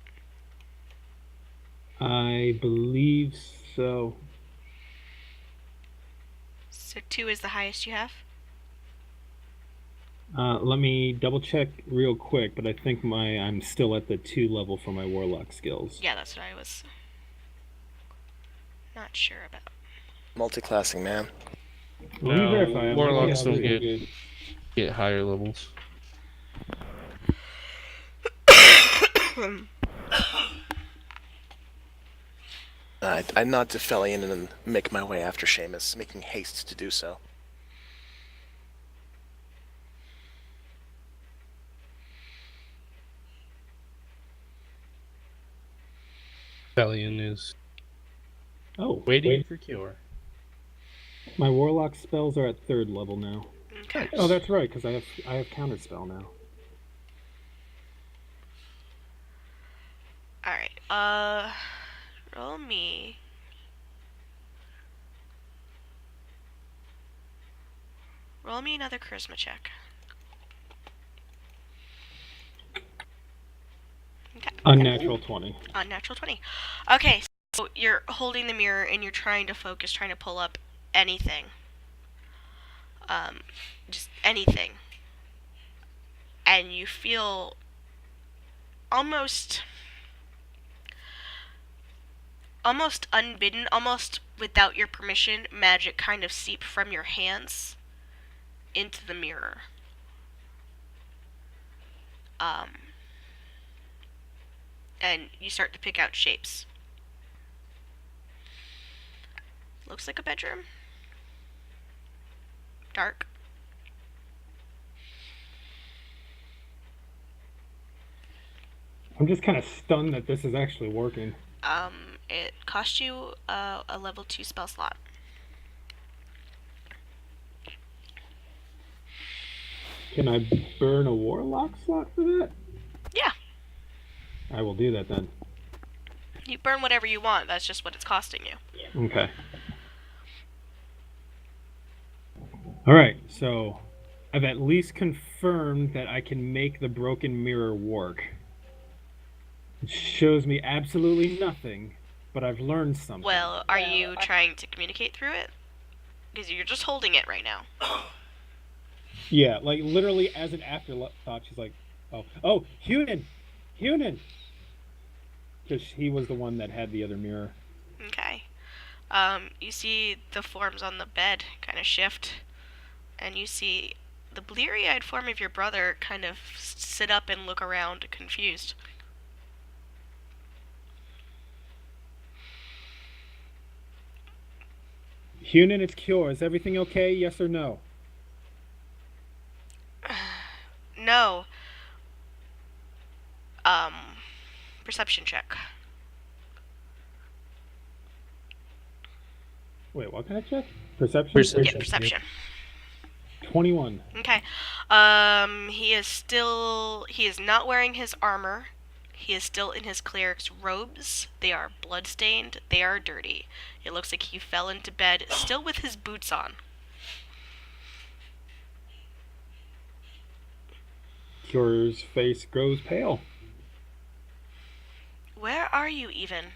I believe so. So 2 is the highest you have? Let me double check real quick, but I think I'm still at the 2 level for my warlock skills. Yeah, that's what I was not sure about. Multi-classing, man. Let me No, verify. warlocks don't good. get higher levels. I nod to Felion and then make my way after Seamus, making haste to do so. Thelian is Oh, waiting for cure. my warlock spells are at 3rd level now. Okay. Oh, that's right, because I have counterspell now. All right. Roll me. Roll me another charisma check. Okay. Unnatural 20. Unnatural 20. Okay, so you're holding the mirror and you're trying to focus, trying to pull up anything. Just anything. And you feel almost unbidden, almost without your permission, magic kind of seep from your hands into the mirror. And you start to pick out shapes. Looks like a bedroom. Dark. I'm just kind of stunned that this is actually working. It cost you a level 2 spell slot. Can I burn a warlock slot for that? Yeah, I will do that then. you burn whatever you want. That's just what it's costing you. Okay. Alright, so I've at least confirmed that I can make the broken mirror work. It shows me absolutely nothing, but I've learned something. Well, are you trying to communicate through it? Because you're just holding it right now. Yeah, like literally as an afterthought, she's like, oh, Hunan! Because he was the one that had the other mirror. Okay. You see the forms on the bed kind of shift, and you see the bleary-eyed form of your brother kind of sit up and look around, confused. Hunan, it's Cure. Is everything okay? Yes or no? No. Perception check. Wait, what kind of check? Perception? Yeah, perception. 21. Okay. He is not wearing his armor. He is still in his cleric's robes. They are bloodstained. They are dirty. It looks like he fell into bed still with his boots on. Cure's face grows pale. Where are you even?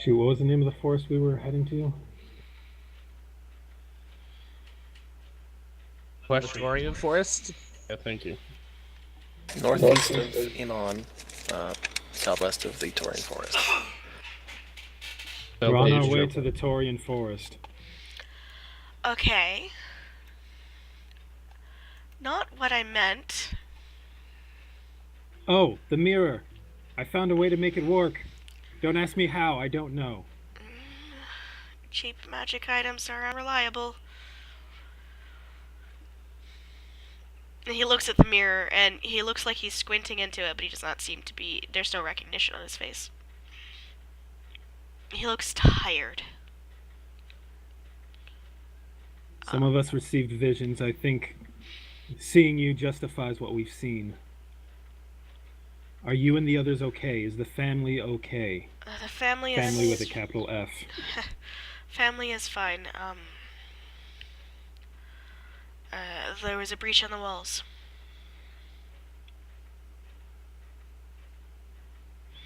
Shoot, what was the name of the forest we were heading to? Question. Dorian Forest. Yeah, thank you. Northeast of Iman, southwest of the Taurian Forest. We're on our way to the Taurian Forest. Okay. Not what I meant. Oh, the mirror. I found a way to make it work. Don't ask me how, I don't know. Cheap magic items are unreliable. And he looks at the mirror, and he looks like he's squinting into it, but he does not seem to be... There's no recognition on his face. He looks tired. Some of us received visions. I think seeing you justifies what we've seen. Are you and the others okay? Is the family okay? The family is... Family with a capital F. Family is fine. There was a breach on the walls.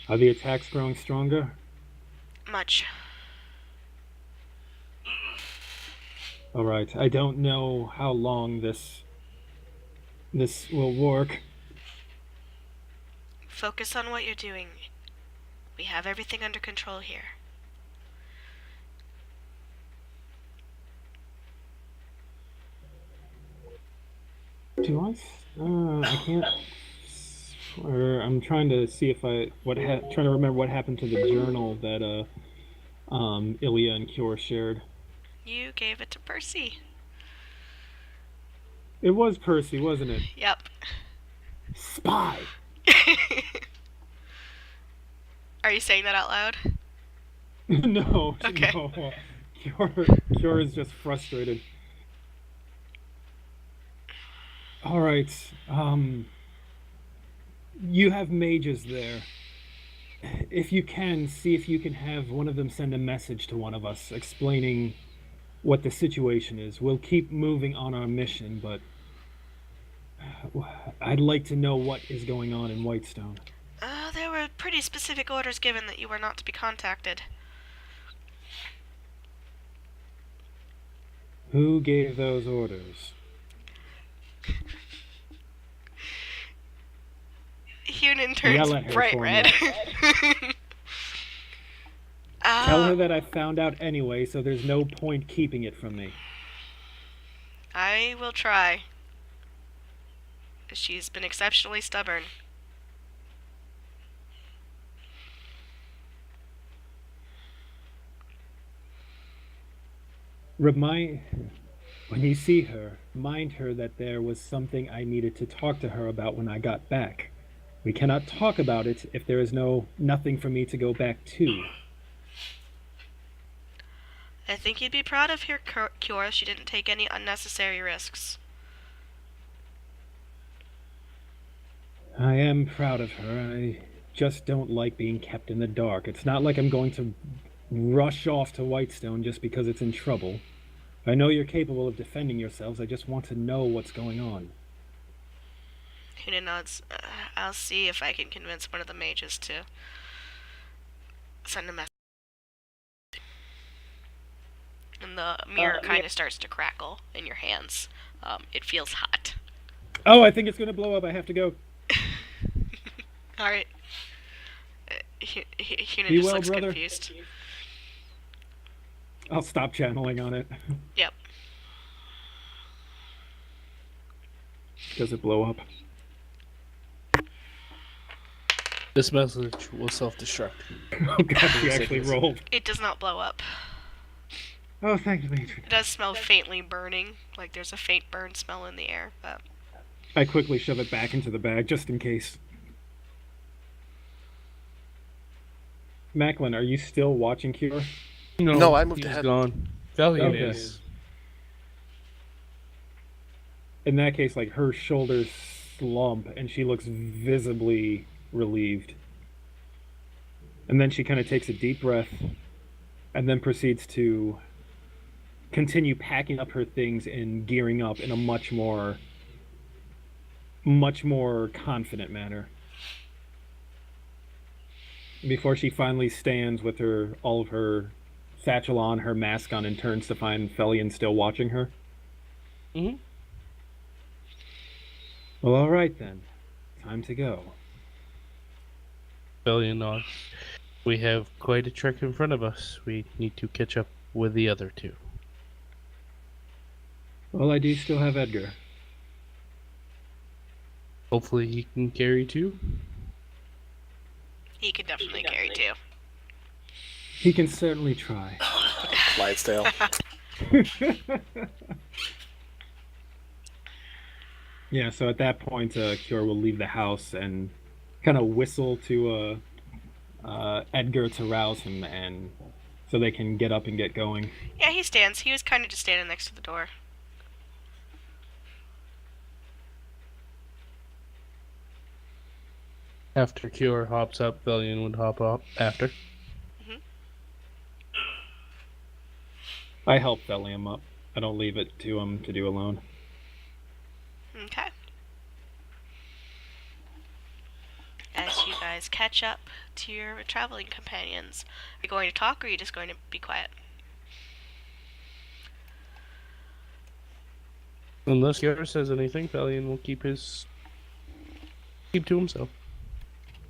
Are the attacks growing stronger? Much. Alright, I don't know how long this will work. Focus on what you're doing. We have everything under control here. Do I can't. Or I'm trying to see if trying to remember what happened to the journal that Ilya and Cure shared. You gave it to Percy. It was Percy, wasn't it? Yep. Spy! Are you saying that out loud? No, Okay. no. Cure is just frustrated. Alright, you have mages there. If you can, see if you can have one of them send a message to one of us explaining what the situation is. We'll keep moving on our mission, but I'd like to know what is going on in Whitestone. There were pretty specific orders given that you were not to be contacted. Who gave those orders? Hunan Yell turns at her bright for me. red. Tell her that I found out anyway, so there's no point keeping it from me. I will try. She's been exceptionally stubborn. When you see her, remind her that there was something I needed to talk to her about when I got back. We cannot talk about it if there is nothing for me to go back to. I think you'd be proud of her, Cure. She didn't take any unnecessary risks. I am proud of her. I just don't like being kept in the dark. It's not like I'm going to rush off to Whitestone just because it's in trouble. I know you're capable of defending yourselves. I just want to know what's going on. Hunan nods. I'll see if I can convince one of the mages to send a message. And the mirror kind of starts to crackle in your hands. It feels hot. Oh, I think it's going to blow up. I have to go. Alright. Hunan Be just well, looks brother. confused. I'll stop channeling on it. Yep. Does it blow up? This message will self-destruct. Oh god, she actually rolled. It does not blow up. Oh, thank you, Matron. It does smell faintly burning. Like there's a faint burn smell in the air, but... I quickly shove it back into the bag, just in case. Macklin, are you still watching Cure? No, I moved he's ahead. gone. Valiant Okay. is. In that case, like, her shoulders slump, and she looks visibly relieved. And then she kind of takes a deep breath, and then proceeds to continue packing up her things and gearing up in a much more confident manner. Before she finally stands with all of her satchel on, her mask on, and turns to find Felion still watching her. Mm-hmm. Well, all right then. Time to go. Valiant nods. We have quite a trek in front of us. We need to catch up with the other two. Well, I do still have Edgar. Hopefully he can carry two. He could definitely carry two. He can certainly try. Clydesdale. Yeah, so at that point, Cure will leave the house and kind of whistle to Edgar to rouse him, and so they can get up and get going. Yeah, he stands. He was kind of just standing next to the door. After Cure hops up, Valiant would hop up after. I help Felium up. I don't leave it to him to do alone. Okay. As you guys catch up to your traveling companions, are you going to talk or are you just going to be quiet? Unless Cure says anything, Valiant will keep to himself.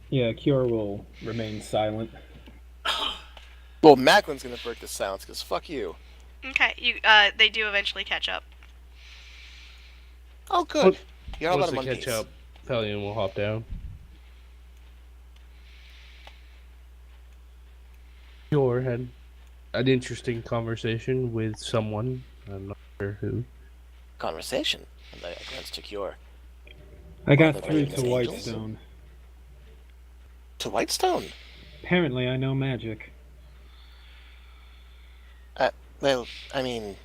Yeah, Cure will remain silent. Well, Macklin's gonna break the silence, because fuck you. Okay, they do eventually catch up. Oh, good. You're all Once out of they monkeys. catch up, Valiant will hop down. Cure had an interesting conversation with someone. I'm not sure who. conversation. And I glanced to Cure. I got the through Radiance to Angels? Whitestone. To Whitestone? Apparently, I know magic. Well, I mean...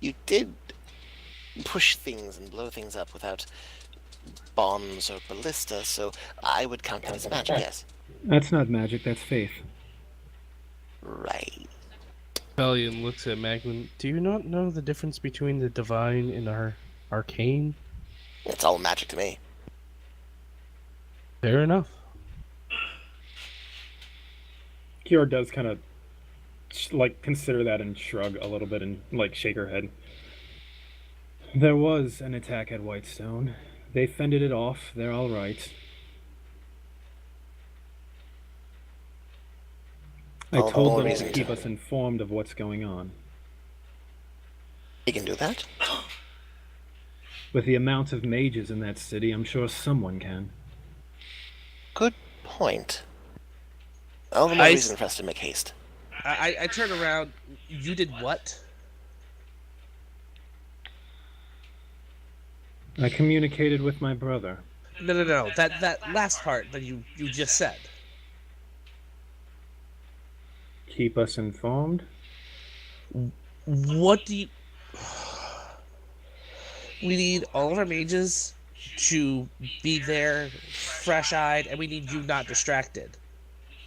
You did push things and blow things up without bombs or ballista, so I would count that as magic, yes. That's not magic, that's faith. Right. Bellion looks at Macklin. Do you not know the difference between the divine and our arcane? It's all magic to me. Fair enough. Kiora does kind of like consider that and shrug a little bit and like shake her head. There was an attack at Whitestone. They fended it off. They're all right. I All the told more them to reason keep to- us informed of what's going on. You can do that? With the amount of mages in that city, I'm sure someone can. Good point. All the more I reason for us to make haste. I turn around. You did what? I communicated with my brother. No. That last part that you just said. Keep us informed? What do you... We need all of our mages to be there, fresh-eyed, and we need you not distracted.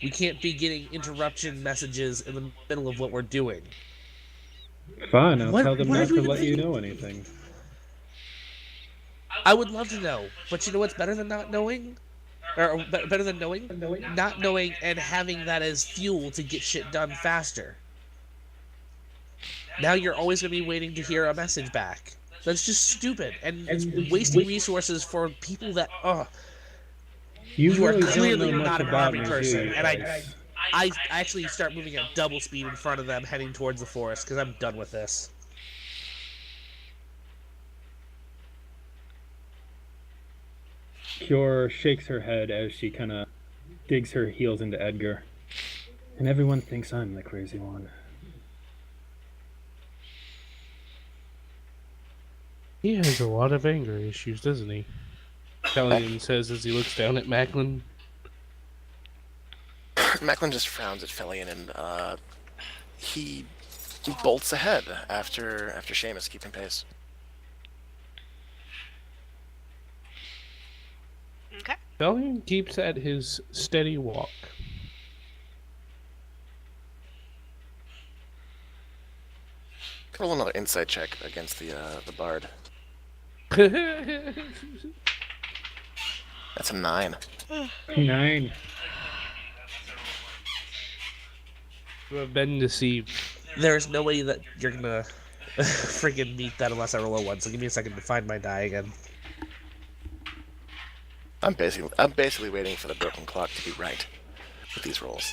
We can't be getting interruption messages in the middle of what we're doing. Fine, I'll What- tell them what are not you to even let you thinking? know anything. I would love to know, but you know what's better than not knowing? Or better than knowing? Not knowing and having that as fuel to get shit done faster. Now you're always going to be waiting to hear a message back. That's just stupid, and it's wasting resources for people that, You are really clearly don't know not much an about army me, person, do you, and Ice? I actually start moving at double speed in front of them, heading towards the forest, because I'm done with this. Cure shakes her head as she kind of digs her heels into Edgar. And everyone thinks I'm the crazy one. He has a lot of anger issues, doesn't he? Bellion says as he looks down at Macklin. Macklin just frowns at Felion and he bolts ahead after Seamus, keeping pace. Okay. Bellion keeps at his steady walk. Roll another insight check against the bard. That's a 9. 9. You have been deceived. There's no way that you're gonna friggin' meet that unless I roll a 1, so give me a second to find my die again. I'm basically waiting for the broken clock to be right with these rolls.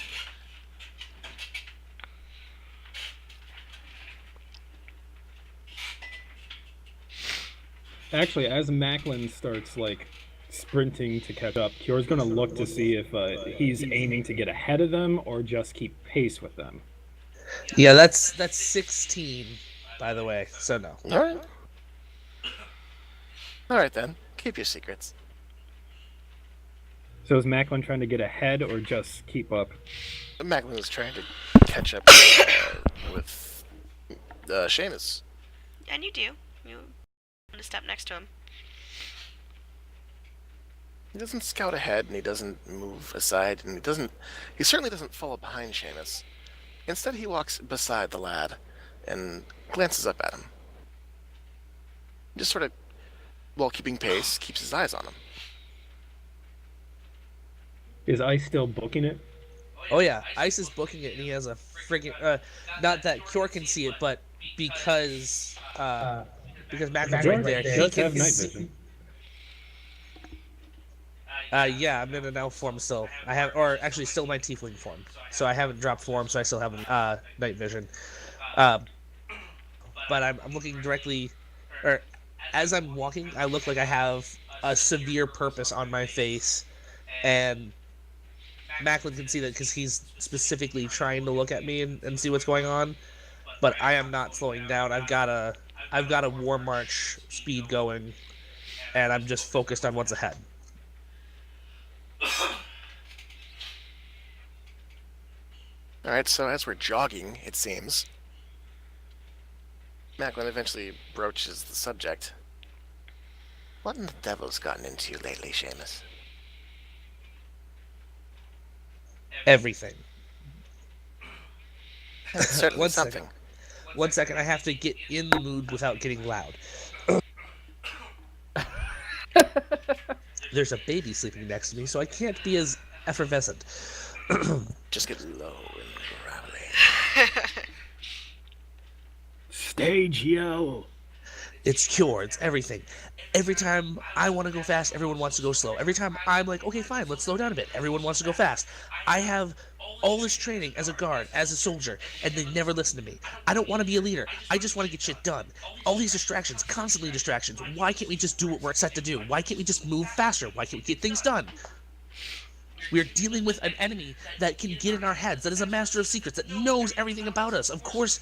Actually, as Macklin starts, like, sprinting to catch up, Cure's gonna look to see if he's aiming to get ahead of them or just keep pace with them. Yeah, that's 16, by the way, so no. Alright. Alright then. Keep your secrets. So is Macklin trying to get ahead or just keep up? Macklin is trying to catch up with Seamus. And you do. You want to step next to him. He doesn't scout ahead, and he doesn't move aside, and he certainly doesn't follow behind Seamus. Instead, he walks beside the lad and glances up at him. Just sort of, while keeping pace, keeps his eyes on him. Is Ice still booking it? Oh yeah, Ice is booking it, and he has a friggin' not that Cure can see it, but because Macklin's right there, he does can have night see. vision. Yeah, I'm in an elf form still. I have, or actually, still my tiefling form. So I haven't dropped form, so I still have night vision. But I'm looking directly, or as I'm walking, I look like I have a severe purpose on my face, and Macklin can see that because he's specifically trying to look at me and see what's going on. but I am not slowing down. I've got a war march speed going, and I'm just focused on what's ahead. Alright, so as we're jogging, it seems, Macklin eventually broaches the subject. What in the devil's gotten into you lately, Seamus? Everything. Certainly One something. second. 1 second, I have to get in the mood without getting loud. There's a baby sleeping next to me, so I can't be as effervescent. Just get low and gravelly. Stage yell. It's cure, it's everything. Every time I want to go fast, everyone wants to go slow. Every time I'm like, okay, fine, let's slow down a bit, everyone wants to go fast. I have all this training as a guard, as a soldier, and they never listen to me. I don't want to be a leader. I just want to get shit done. All these distractions, constantly distractions. Why can't we just do what we're set to do? Why can't we just move faster? Why can't we get things done? We're dealing with an enemy that can get in our heads, that is a master of secrets, that knows everything about us. Of course,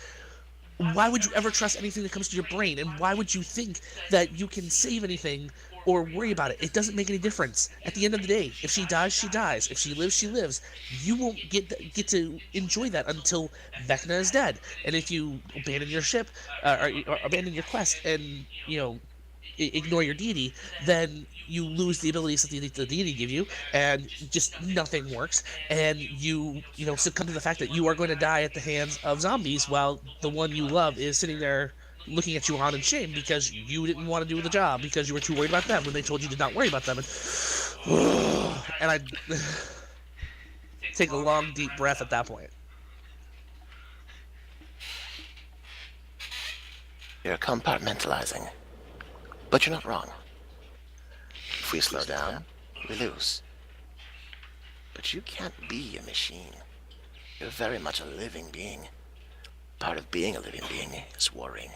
why would you ever trust anything that comes to your brain? And why would you think that you can save anything or worry about it? It doesn't make any difference. At the end of the day, if she dies, she dies. If she lives, she lives. You won't get to enjoy that until Vecna is dead. And if you abandon your ship, or abandon your quest, and ignore your deity, then you lose the abilities that the deity give you, and just nothing works, and you succumb to the fact that you are going to die at the hands of zombies while the one you love is sitting there looking at you on in shame because you didn't want to do the job because you were too worried about them when they told you to not worry about them. And I take a long deep breath at that point. You're compartmentalizing. But you're not wrong. If we slow down, we lose. But you can't be a machine. You're very much a living being. Part of being a living being is worrying.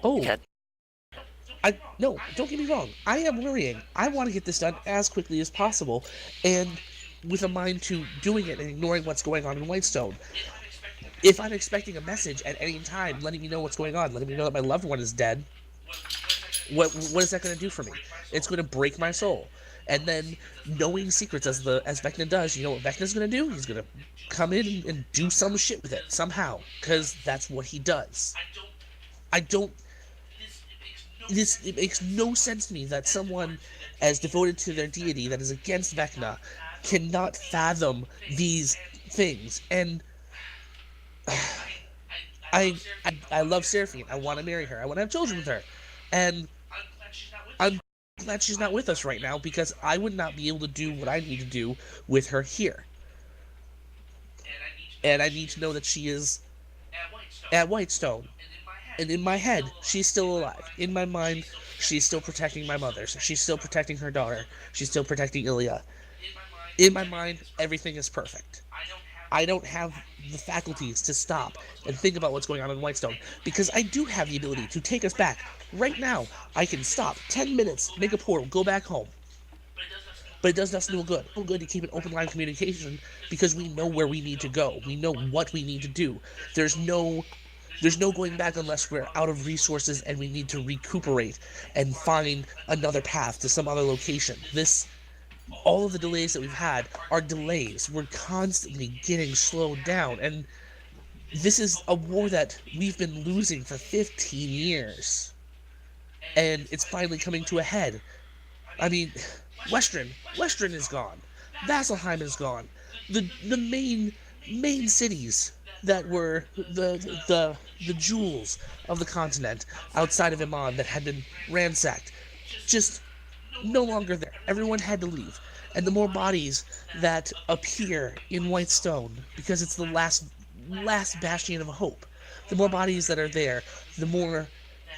Oh, Can't no, don't get me wrong. I am worrying. I want to get this done as quickly as possible, and with a mind to doing it and ignoring what's going on in Whitestone. If I'm expecting a message at any time letting me know what's going on, letting me know that my loved one is dead, what is that going to do for me? It's going to break my soul. And then knowing secrets as Vecna does, you know what Vecna's going to do? He's going to come in and do some shit with it somehow, because that's what he does. It makes no sense to me that someone as devoted to their deity that is against Vecna cannot fathom these things. And I love Seraphine. I want to marry her. I want to have children with her. And I'm glad she's not with us right now, because I would not be able to do what I need to do with her here. And I need to know that she is at Whitestone. And in my head, she's still alive. In my mind, she's still protecting my mother. She's still protecting her daughter. She's still protecting Ilya. In my mind, everything is perfect. I don't have the faculties to stop and think about what's going on in Whitestone, because I do have the ability to take us back. Right now, I can stop 10 minutes, make a portal, go back home. But it does us no good. No good to keep an open line of communication, because we know where we need to go. We know what we need to do. There's no going back unless we're out of resources and we need to recuperate and find another path to some other location. All of the delays that we've had are delays. We're constantly getting slowed down, and this is a war that we've been losing for 15 years. And it's finally coming to a head. I mean, Western is gone. Vasselheim is gone. The main cities that were the jewels of the continent outside of Iman that had been ransacked, just no longer there. Everyone had to leave. And the more bodies that appear in Whitestone, because it's the last bastion of hope, the more bodies that are there, the more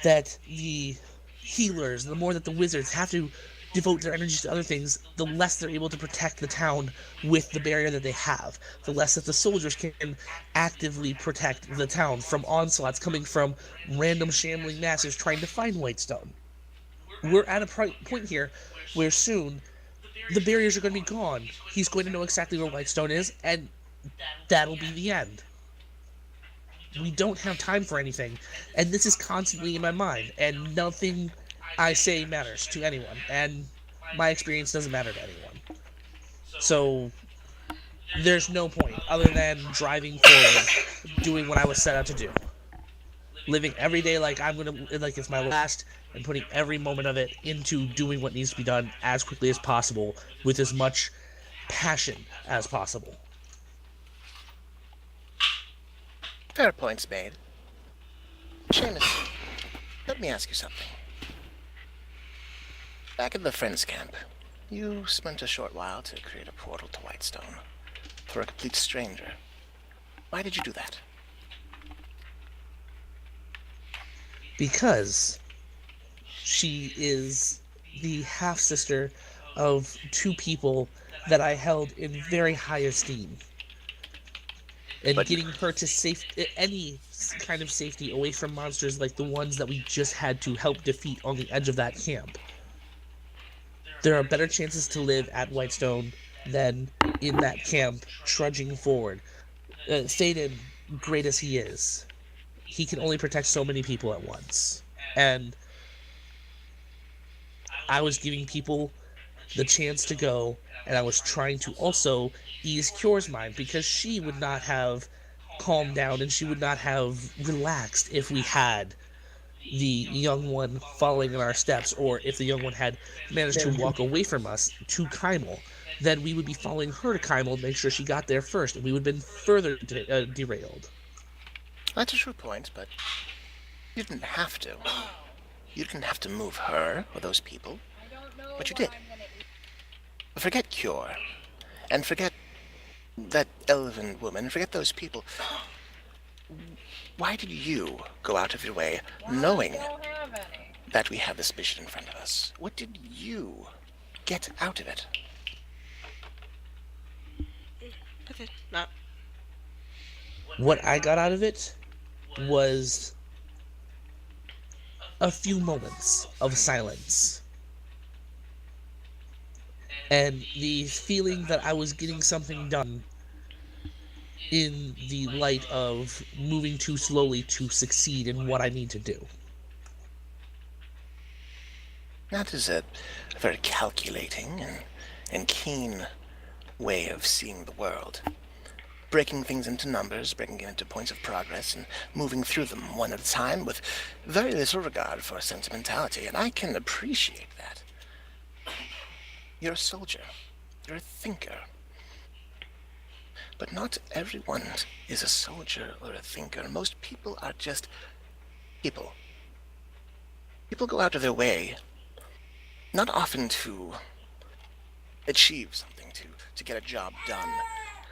that the healers, the more that the wizards have to devote their energies to other things, the less they're able to protect the town with the barrier that they have, the less that the soldiers can actively protect the town from onslaughts coming from random shambling masses trying to find Whitestone. We're at a point here where soon the barriers are going to be gone. He's going to know exactly where Whitestone is, and that'll be the end. we don't have time for anything, and this is constantly in my mind, and nothing I say matters to anyone, and my experience doesn't matter to anyone. So there's no point other than driving forward, doing what I was set out to do, living every day like it's my last, and putting every moment of it into doing what needs to be done as quickly as possible with as much passion as possible. Fair points made. Seamus, let me ask you something. Back at the Friends camp, you spent a short while to create a portal to Whitestone for a complete stranger. Why did you do that? Because she is the half-sister of two people that I held in very high esteem. And But- getting her to any kind of safety away from monsters like the ones that we just had to help defeat on the edge of that camp. There are better chances to live at Whitestone than in that camp, trudging forward. Théoden, great as he is, he can only protect so many people at once. And I was giving people the chance to go, and I was trying to also ease Kyor's mind, because she would not have calmed down and she would not have relaxed if we had the young one following in our steps, or if the young one had managed to walk away from us to Kymel. Then we would be following her to Kymel to make sure she got there first, and we would have been further derailed. That's a true point, but you didn't have to. You didn't have to move her or those people, but you did. Forget Kyor, and forget that elven woman, forget those people. Why did you go out of your way knowing that we have this mission in front of us? What did you get out of it? Not. What I got out of it was a few moments of silence. And the feeling that I was getting something done in the light of moving too slowly to succeed in what I need to do. That is a very calculating and keen way of seeing the world. Breaking things into numbers, breaking it into points of progress, and moving through them one at a time with very little regard for sentimentality, and I can appreciate that. You're a soldier. You're a thinker. But not everyone is a soldier or a thinker. Most people are just people. People go out of their way, not often to achieve something, to get a job done.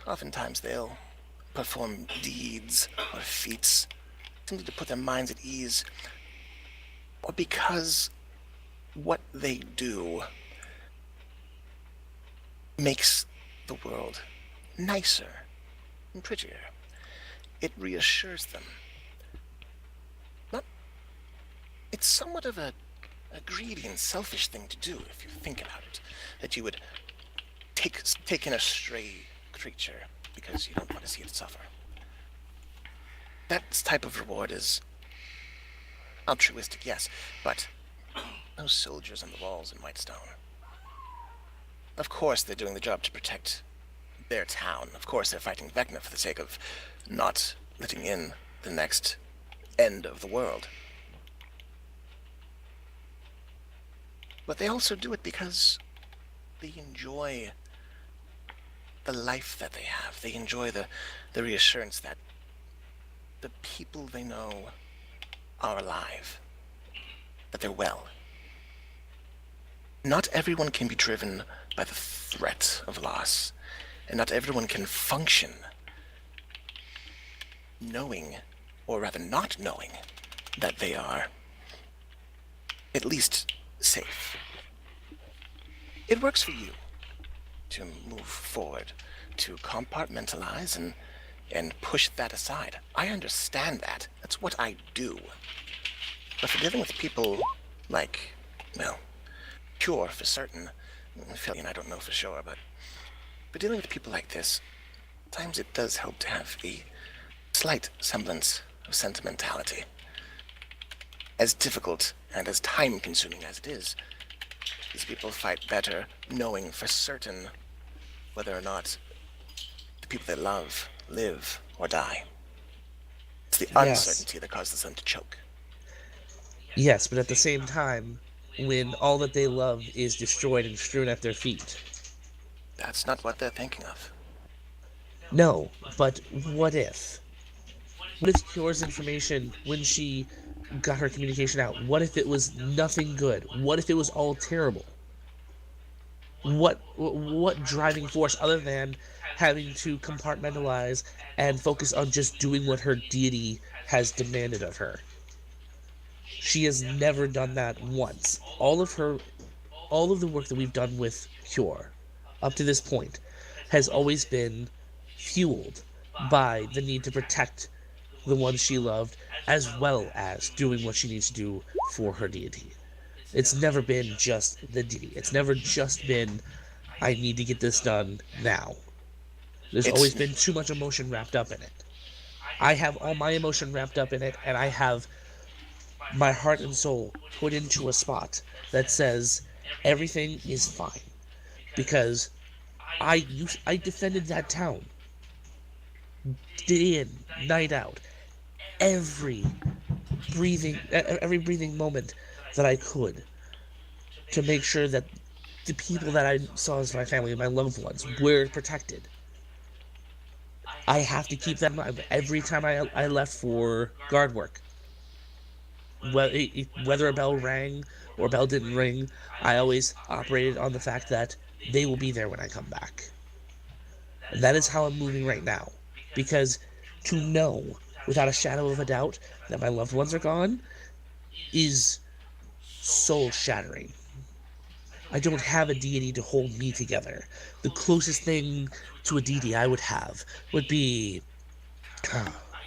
Oftentimes they'll perform deeds or feats simply to put their minds at ease, or because what they do makes the world nicer and prettier. It reassures them. It's somewhat of a greedy and selfish thing to do, if you think about it, that you would take in a stray creature because you don't want to see it suffer. That type of reward is altruistic, yes, but those soldiers on the walls in Whitestone, of course they're doing the job to protect their town. Of course they're fighting Vecna for the sake of not letting in the next end of the world. But they also do it because they enjoy the life that they have. They enjoy the reassurance that the people they know are alive, that they're well. Not everyone can be driven by the threat of loss, and not everyone can function knowing, or rather not knowing, that they are at least safe. It works for you to move forward, to compartmentalize and push that aside. I understand that. That's what I do. But for dealing with people like, well, Kyor for certain, Felion I don't know for sure, but for dealing with people like this, at times it does help to have a slight semblance of sentimentality. As difficult and as time-consuming as it is, these people fight better knowing for certain whether or not the people they love live or die. It's the Yes. uncertainty that causes them to choke. Yes, but at the same time, when all that they love is destroyed and strewn at their feet. That's not what they're thinking of. No, but what if? What if Kyor's information, when she got her communication out, what if it was nothing good? What if it was all terrible? What driving force other than having to compartmentalize and focus on just doing what her deity has demanded of her? She has never done that once. All of the work that we've done with Kyor up to this point has always been fueled by the need to protect the ones she loved, as well as doing what she needs to do for her deity. It's never been just the deity. It's never just been, I need to get this done now. There's always been too much emotion wrapped up in it. I have all my emotion wrapped up in it, and I have my heart and soul put into a spot that says everything is fine. Because I defended that town day in, night out. Every breathing moment that I could, to make sure that the people that I saw as my family and my loved ones were protected. I have to keep that in mind every time I left for guard work. Whether a bell rang or a bell didn't ring, I always operated on the fact that they will be there when I come back. And that is how I'm moving right now. Because to know, without a shadow of a doubt, that my loved ones are gone is soul-shattering. I don't have a deity to hold me together. The closest thing to a deity I would have would be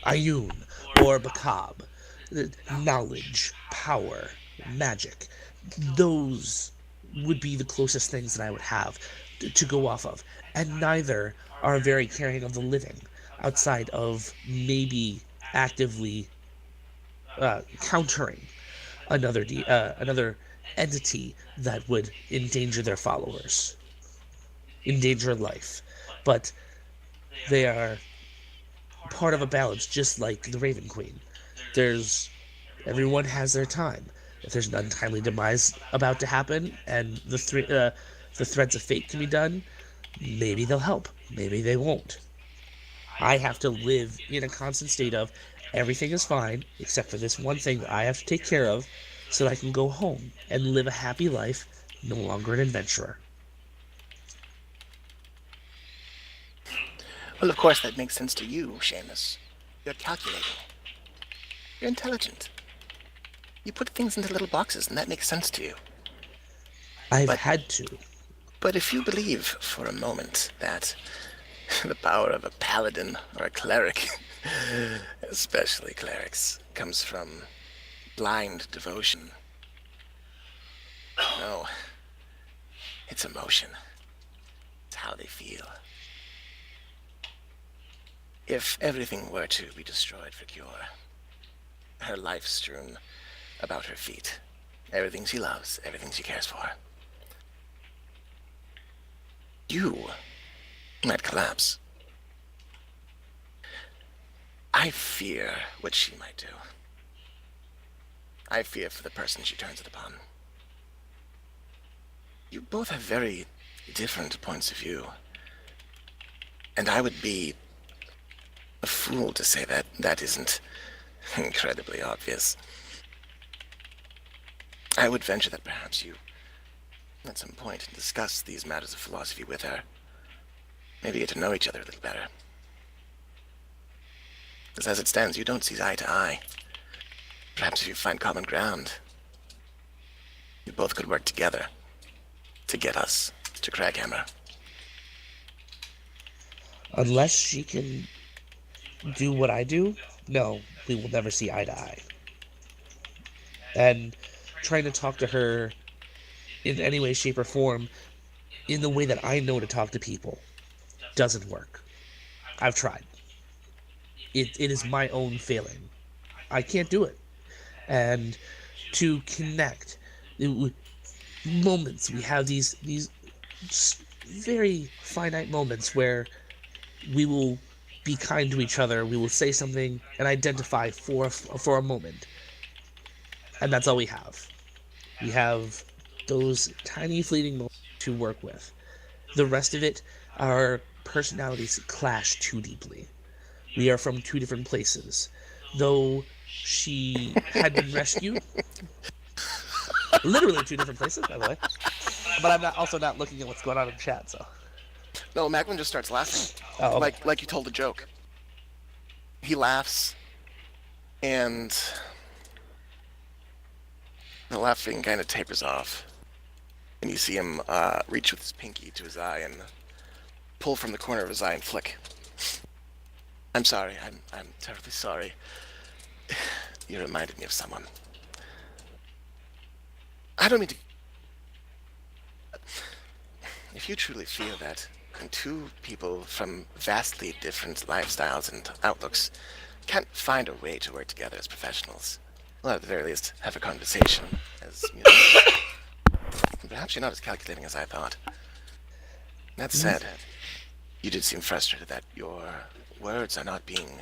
Ayun or Bakab. Knowledge, power, magic. Those would be the closest things that I would have to go off of. And neither are very caring of the living, outside of maybe actively countering another entity that would endanger their followers, endanger life. But they are part of a balance, just like the Raven Queen. Everyone has their time. If there's an untimely demise about to happen, and the threads of fate can be done, maybe they'll help, maybe they won't. I have to live in a constant state of everything is fine, except for this one thing that I have to take care of, so that I can go home and live a happy life, no longer an adventurer. Well, of course, that makes sense to you, Seamus. You're calculating. You're intelligent. You put things into little boxes, and that makes sense to you. I've had to. But if you believe for a moment that the power of a paladin or a cleric, especially clerics, comes from blind devotion, no, it's emotion. It's how they feel. If everything were to be destroyed for Kyor, her life strewn about her feet, everything she loves, everything she cares for, you might collapse. I fear what she might do. I fear for the person she turns it upon. You both have very different points of view, and I would be a fool to say that that isn't incredibly obvious. I would venture that perhaps you, at some point, discuss these matters of philosophy with her. Maybe get to know each other a little better. Because as it stands, you don't see eye to eye. Perhaps if you find common ground, you both could work together to get us to Craghammer. Unless she can do what I do, no, we will never see eye to eye. And trying to talk to her in any way, shape, or form in the way that I know to talk to people doesn't work. I've tried. It is my own failing. I can't do it. And to connect, moments, we have these very finite moments where we will be kind to each other. We will say something and identify for a moment, and that's all we have. We have those tiny fleeting moments to work with. The rest of it, our personalities clash too deeply. We are from two different places. Though she had been rescued, literally two different places, by the way. But I'm also not looking at what's going on in chat, so. No, Macklin just starts laughing. Oh, okay. Like you told a joke. He laughs, and the laughing kind of tapers off. And you see him reach with his pinky to his eye and pull from the corner of his eye and flick. I'm sorry. I'm terribly sorry. You reminded me of someone. I don't mean to... If you truly feel that when two people from vastly different lifestyles and outlooks can't find a way to work together as professionals, well, at the very least, have a conversation as musicians. Perhaps you're not as calculating as I thought. That said, you did seem frustrated that your words are not being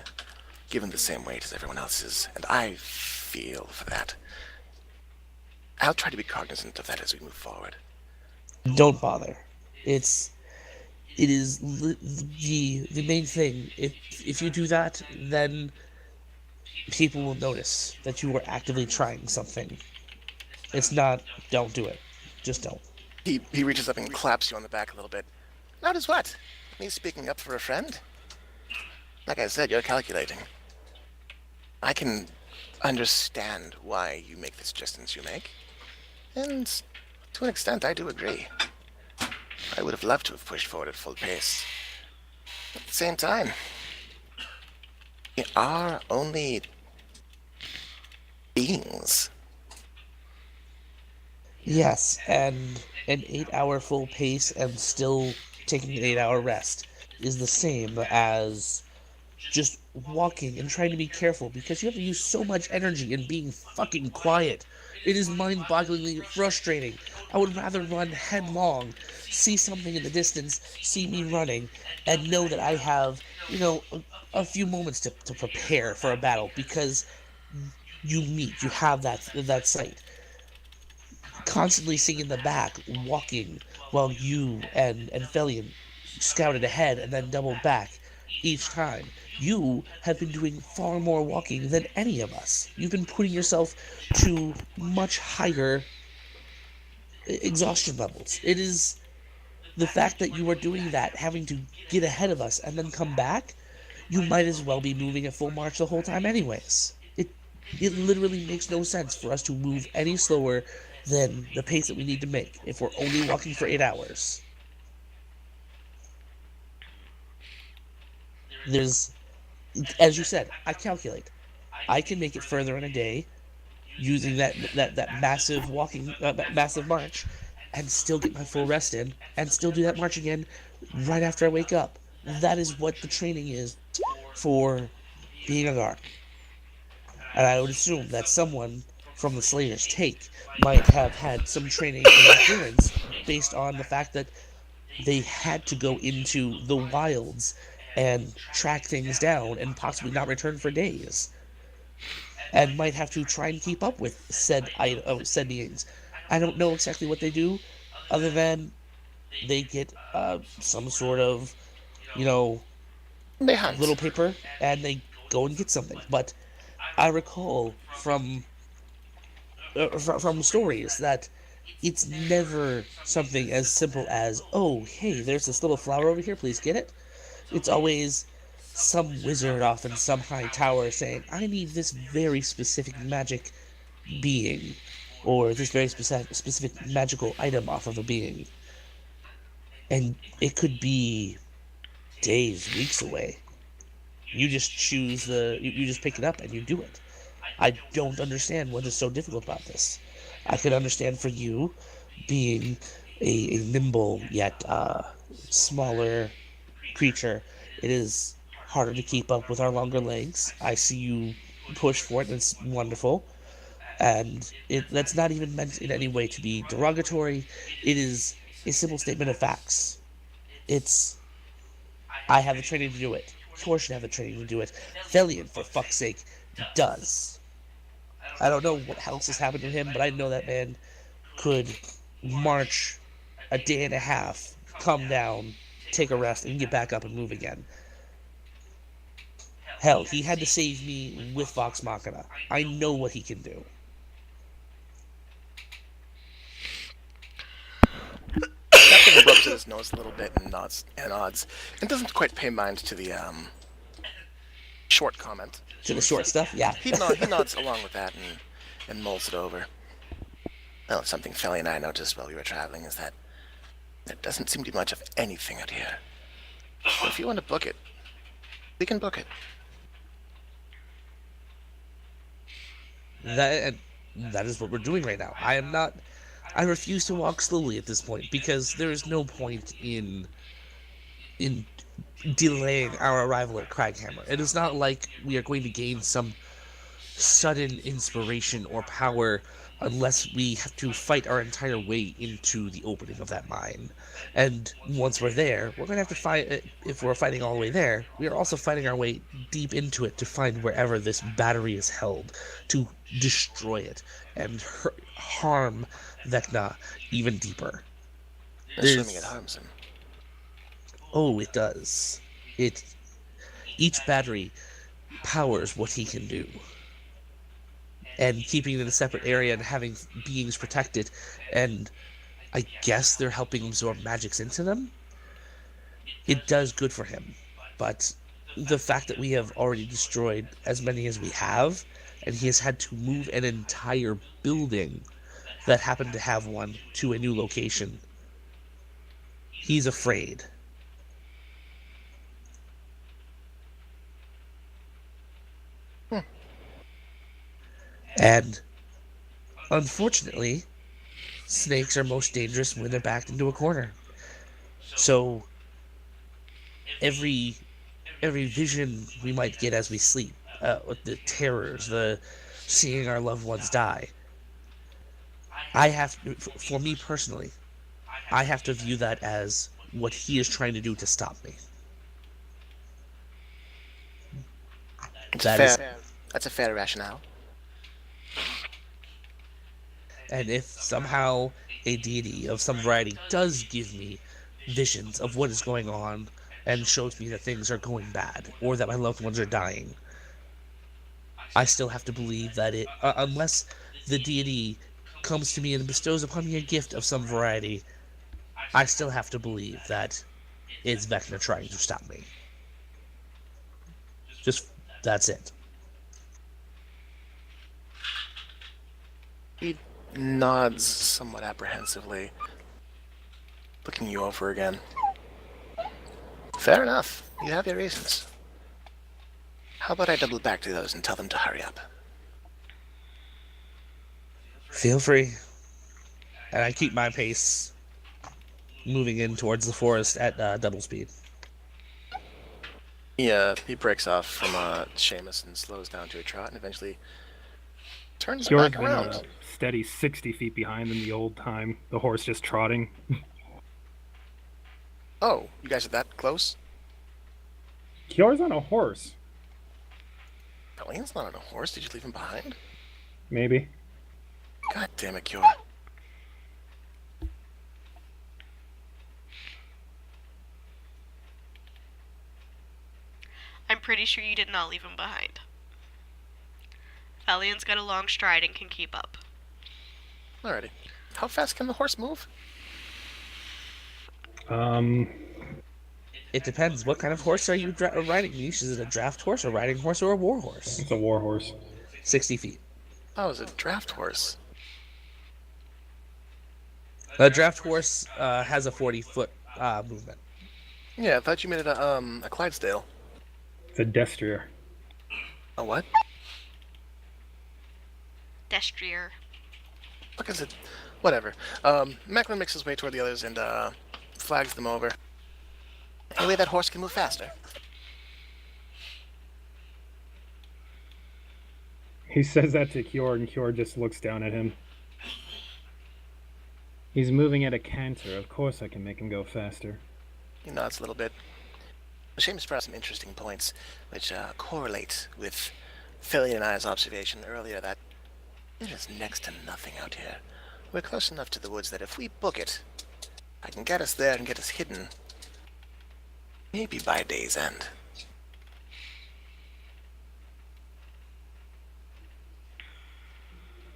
given the same weight as everyone else's, and I feel for that. I'll try to be cognizant of that as we move forward. Don't bother. It is the main thing. If you do that, then people will notice that you are actively trying something. It's not, don't do it. Just don't. He reaches up and claps you on the back a little bit. Notice what? Me speaking up for a friend? Like I said, you're calculating. I can understand why you make the suggestions you make. And to an extent, I do agree. I would have loved to have pushed forward at full pace. At the same time, we are only beings. Yes, and an 8-hour full pace and still taking an 8-hour rest is the same as just walking and trying to be careful, because you have to use so much energy in being fucking quiet. It is mind-bogglingly frustrating. I would rather run headlong, see something in the distance, see me running, and know that I have, a few moments to prepare for a battle, because you have that sight. Constantly seeing in the back, walking, while you and Felian scouted ahead and then doubled back each time. You have been doing far more walking than any of us. You've been putting yourself to much higher exhaustion levels. It is the fact that you are doing that, having to get ahead of us and then come back, you might as well be moving at full march the whole time anyways. It literally makes no sense for us to move any slower than the pace that we need to make if we're only walking for 8 hours. There's, as you said, I calculate. I can make it further in a day using that massive walking, massive march, and still get my full rest in, and still do that march again right after I wake up. That is what the training is for being a guard. And I would assume that someone from the Slayer's take might have had some training in endurance based on the fact that they had to go into the wilds and track things down and possibly not return for days, and might have to try and keep up with said beings. I don't know exactly what they do, other than they get some sort of, They hunt. little paper, and they go and get something. But I recall from stories that it's never something as simple as, oh, hey, there's this little flower over here, please get it. It's always some wizard off in some high tower saying, I need this very specific magic being, or this very specific magical item off of a being. And it could be days, weeks away. You just choose you just pick it up and you do it. I don't understand what is so difficult about this. I could understand for you being a nimble yet smaller creature. It is harder to keep up with our longer legs. I see you push for it, and it's wonderful. And that's not even meant in any way to be derogatory. It is a simple statement of facts. It's, I have the training to do it. Tor should have the training to do it. Thelian, for fuck's sake, does. I don't know what else has happened to him, but I know that man could march a day and a half, come down, take a rest, and get back up and move again. Hell, he had to save me with Vox Machina. I know what he can do. Captain rubs his nose a little bit and nods and doesn't quite pay mind to the short comment. To the short stuff, yeah. He nods along with that and mulls it over. Well, something Felly and I noticed while we were traveling is that there doesn't seem to be much of anything out here. So if you want to book it, we can book it. That is what we're doing right now. I refuse to walk slowly at this point because there is no point in delaying our arrival at Craghammer. It is not like we are going to gain some sudden inspiration or power unless we have to fight our entire way into the opening of that mine. And once we're there, we're going to have to fight. If we're fighting all the way there, we are also fighting our way deep into it to find wherever this battery is held, to destroy it and harm Vecna even deeper. Assuming it harms him. Oh, it does. Each battery powers what he can do. And keeping it in a separate area and having beings protected, and I guess they're helping absorb magics into them, it does good for him. But the fact that we have already destroyed as many as we have, and he has had to move an entire building that happened to have one to a new location, he's afraid. And unfortunately, snakes are most dangerous when they're backed into a corner. So every vision we might get as we sleep, the terrors, the seeing our loved ones die, for me personally, I have to view that as what he is trying to do to stop me. That's a fair rationale. And if somehow a deity of some variety does give me visions of what is going on and shows me that things are going bad or that my loved ones are dying, I still have to believe that unless the deity comes to me and bestows upon me a gift of some variety, I still have to believe that it's Vecna trying to stop me. That's it. He nods somewhat apprehensively, looking you over again. Fair enough. You have your reasons. How about I double back to those and tell them to hurry up? Feel free. And I keep my pace, moving in towards the forest at double speed. He breaks off from Seamus and slows down to a trot and eventually turns You're back around. a steady 60 feet behind in the old time, the horse just trotting. Oh, you guys are that close? Kior's on a horse. Pelian's not on a horse. Did you leave him behind? Maybe. God damn it, Kior. I'm pretty sure you did not leave him behind. Valiant's got a long stride and can keep up. Alrighty. How fast can the horse move? It depends. What kind of horse are you riding? Niche, is it a draft horse, a riding horse, or a war horse? It's a war horse. 60 feet. Oh, it's a draft horse. A draft horse has a 40-foot movement. Yeah, I thought you made it a Clydesdale. It's a destrier. A what? Destrier. What is it? Whatever. Macklin makes his way toward the others and flags them over. Anyway, that horse can move faster. He says that to Cure, and Cure just looks down at him. He's moving at a canter. Of course I can make him go faster. He nods a little bit. Seamus brought up some interesting points which correlate with Philly and I's observation earlier that there's next to nothing out here. We're close enough to the woods that if we book it, I can get us there and get us hidden. Maybe by day's end.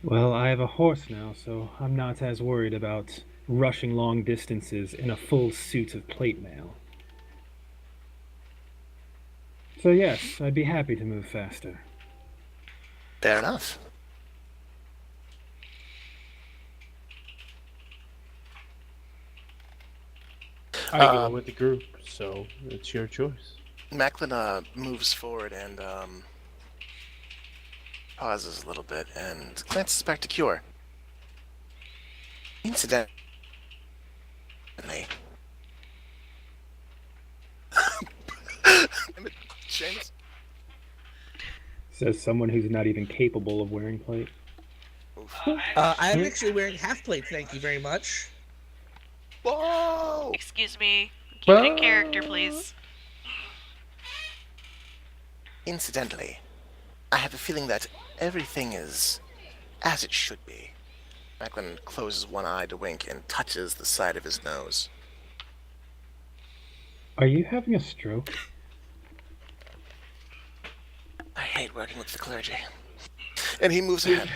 Well, I have a horse now, so I'm not as worried about rushing long distances in a full suit of plate mail. So yes, I'd be happy to move faster. Fair enough. I go with the group, so it's your choice. Macklin moves forward and pauses a little bit and glances back to Cure. Incidentally, Seamus? Says someone who's not even capable of wearing plate. I'm actually wearing half plate, thank you very much. Whoa! Excuse me. Keep it in character, please. Incidentally, I have a feeling that everything is as it should be. Macklin closes one eye to wink and touches the side of his nose. Are you having a stroke? I hate working with the clergy. And he moves ahead.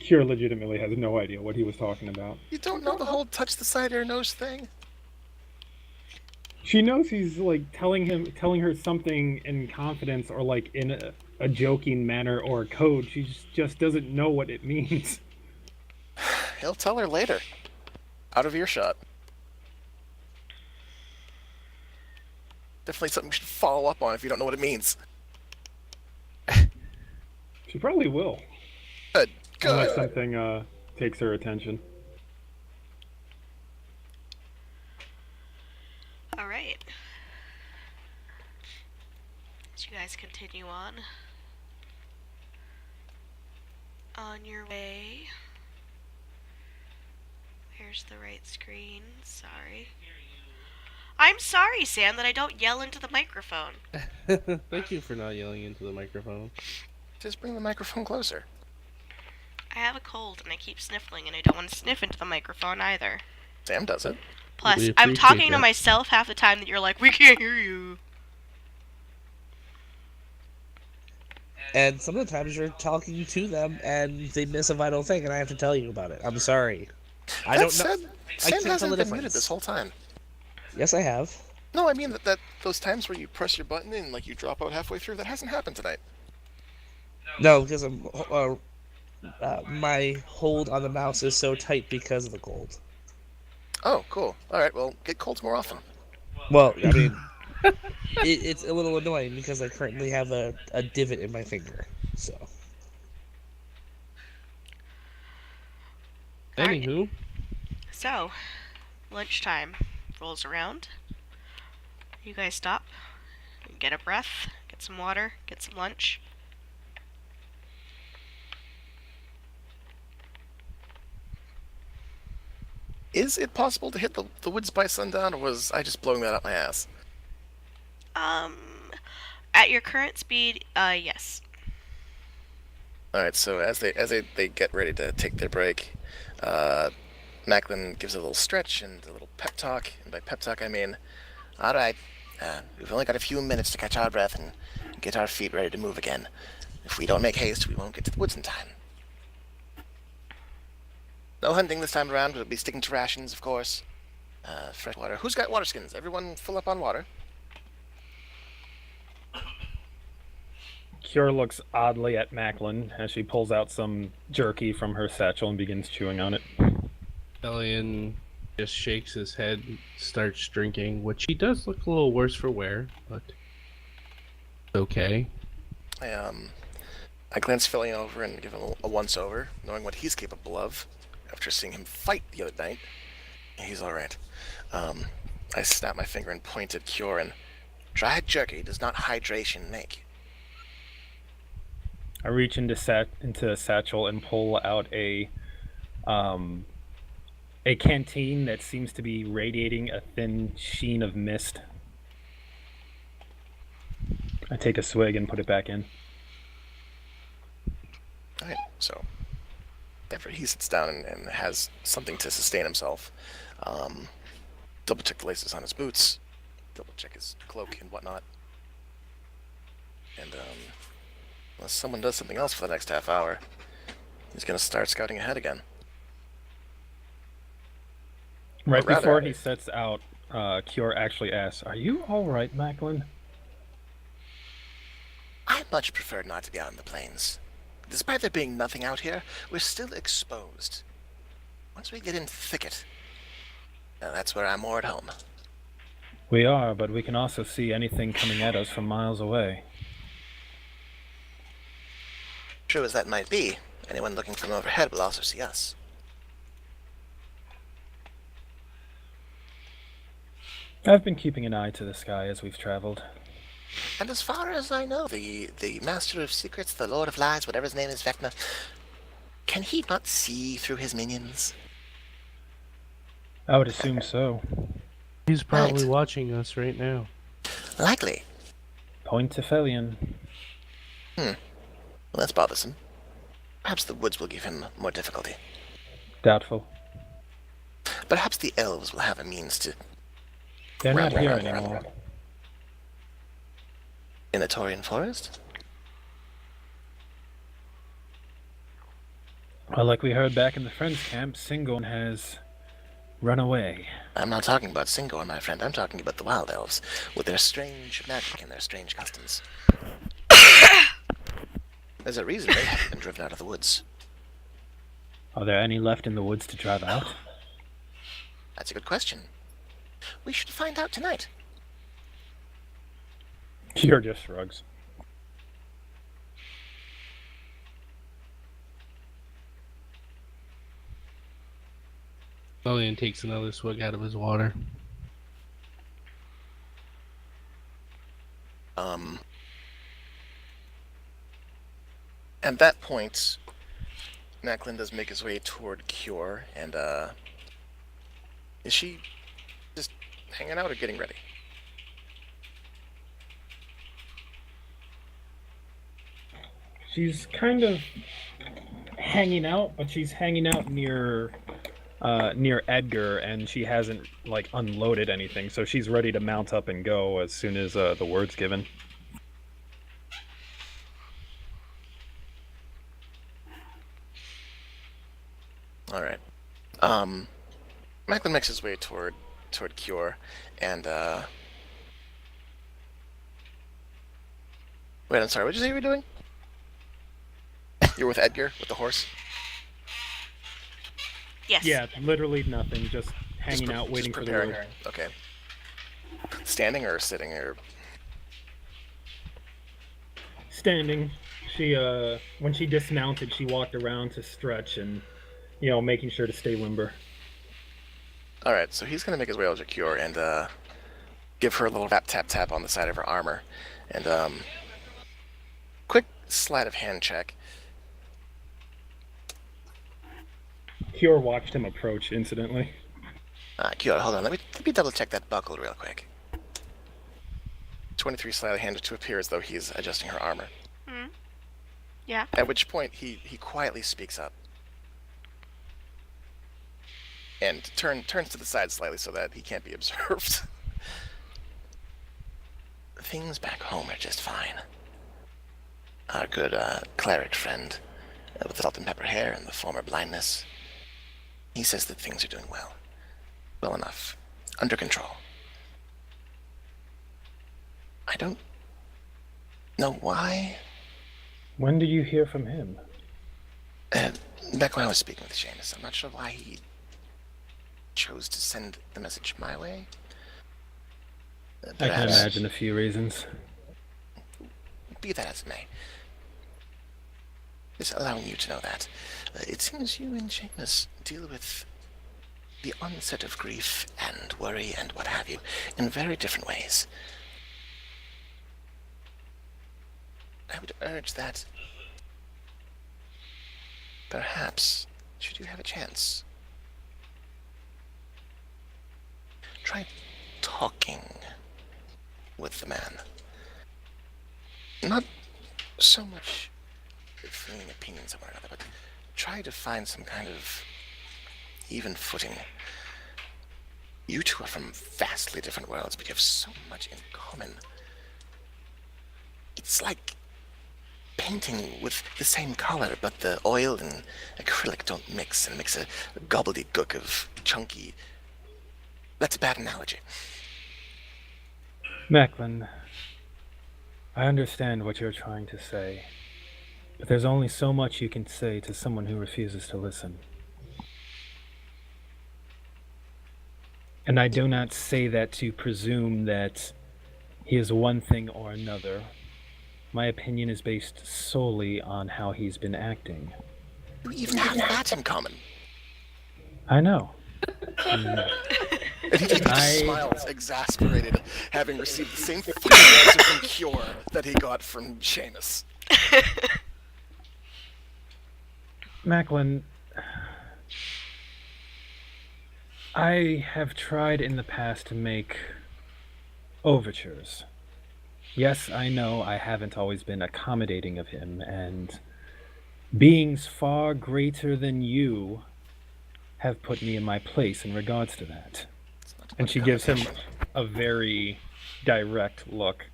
Cure legitimately has no idea what he was talking about. You don't know the whole touch the side of your nose thing? She knows he's like telling her something in confidence or like in a joking manner or a code. She just doesn't know what it means. He'll tell her later. Out of earshot. Definitely something you should follow up on if you don't know what it means. She probably will. Good. Unless something takes her attention. Alright. As you guys continue on your way. Where's the right screen? Sorry. I'm sorry, Sam, that I don't yell into the microphone. Thank you for not yelling into the microphone. Just bring the microphone closer. I have a cold and I keep sniffling and I don't want to sniff into the microphone either. Sam does it. Plus, We I'm appreciate talking to that. myself half the time that you're like, we can't hear you. And some of the times you're talking to them and they miss a vital thing and I have to tell you about it. I'm sorry. I That don't know. said, Sam can't tell hasn't the been difference. muted this whole time. Yes, I have. No, I mean that those times where you press your button and like you drop out halfway through, that hasn't happened tonight. No, because my hold on the mouse is so tight because of the cold. Oh, cool. All right, well, get colds more often. Well, I mean, it's a little annoying because I currently have a divot in my finger. So, Alright. Anywho, So, lunchtime rolls around. You guys stop, get a breath, get some water, get some lunch. Is it possible to hit the woods by sundown, or was I just blowing that up my ass? At your current speed, yes. All right, so as they get ready to take their break, Macklin gives a little stretch and a little pep talk. And by pep talk, I mean, all right, we've only got a few minutes to catch our breath and get our feet ready to move again. If we don't make haste, we won't get to the woods in time. No hunting this time around. We'll be sticking to rations, of course. Fresh water. Who's got water skins? Everyone fill up on water. Cure looks oddly at Macklin as she pulls out some jerky from her satchel and begins chewing on it. Elian just shakes his head, starts drinking, which he does look a little worse for wear, but okay. I glance Fillion over and give him a once-over, knowing what he's capable of. After seeing him fight the other night, he's all right. I snap my finger and point at Kioran. Dried jerky does not hydration make. I reach into a satchel and pull out a canteen that seems to be radiating a thin sheen of mist. I take a swig and put it back in. Alright, so after he sits down and has something to sustain himself, double check the laces on his boots, double check his cloak and whatnot, and unless someone does something else for the next half hour, he's gonna start scouting ahead again. Right Or rather- before he sets out, Kior actually asks, "Are you all right, Macklin?" I much prefer not to be out in the plains. Despite there being nothing out here, we're still exposed. Once we get in thicket, that's where I'm more at home. We are, but we can also see anything coming at us from miles away. True as that might be, anyone looking from overhead will also see us. I've been keeping an eye to the sky as we've traveled. And as far as I know, the Master of Secrets, the Lord of Lies, whatever his name is, Vecna, can he not see through his minions? I would assume so. He's probably Right. watching us right now. Likely. Point to Felion. Well, that's bothersome. Perhaps the woods will give him more difficulty. Doubtful. Perhaps the elves will have a means to... They're not Right, here right, right, anymore. right. In the Taurian forest? Well, like we heard back in the Friends camp, Singon has run away. I'm not talking about Singor, my friend. I'm talking about the wild elves, with their strange magic and their strange customs. There's a reason they haven't been driven out of the woods. Are there any left in the woods to drive out? That's a good question. We should find out tonight. Kior just shrugs. Lillian takes another swig out of his water. At that point, Macklin does make his way toward Cure, and, is she just hanging out or getting ready? She's kind of hanging out, but she's hanging out near Edgar, and she hasn't like unloaded anything, so she's ready to mount up and go as soon as the word's given. All right. Macklin makes his way toward Cure, and wait, I'm sorry. What did you say you were doing? You're with Edgar with the horse. Yes. Yeah, literally nothing, just hanging Just out, just waiting for the preparing. word. Okay. Standing or sitting or Standing. She when she dismounted, she walked around to stretch and, making sure to stay limber. all right. So he's gonna make his way over to Cure and give her a little tap on the side of her armor, and quick sleight of hand check. Kior watched him approach incidentally. Cure, hold on. Let me double check that buckle real quick. 23 sleight of hand to appear as though he's adjusting her armor. Yeah. At which point he quietly speaks up and turns to the side slightly so that he can't be observed. Things back home are just fine. Our good cleric friend with the salt and pepper hair and the former blindness, he says that things are doing well. Well enough. Under control. I don't know why. When did you hear from him? Back when I was speaking with Seamus, I'm not sure why he chose to send the message my way. I can Perhaps- imagine a few reasons. Be that as it may. Just allowing you to know that. It seems you and Seamus deal with the onset of grief and worry and what have you in very different ways. I would urge that perhaps, should you have a chance, try talking with the man. Not so much feeling opinions of one another, but try to find some kind of even footing. You two are from vastly different worlds, but you have so much in common. It's like painting with the same color, but the oil and acrylic don't mix and makes a gobbledygook of chunky. That's a bad analogy. Macklin, I understand what you're trying to say, but there's only so much you can say to someone who refuses to listen. And I do not say that to presume that he is one thing or another. My opinion is based solely on how he's been acting. You even have that in common. I know. And he just smiles, exasperated, having received the same fucking answer from Cure that he got from Seamus. Macklin, I have tried in the past to make overtures. Yes, I know I haven't always been accommodating of him, and beings far greater than you have put me in my place in regards to that. And she gives him a very direct look.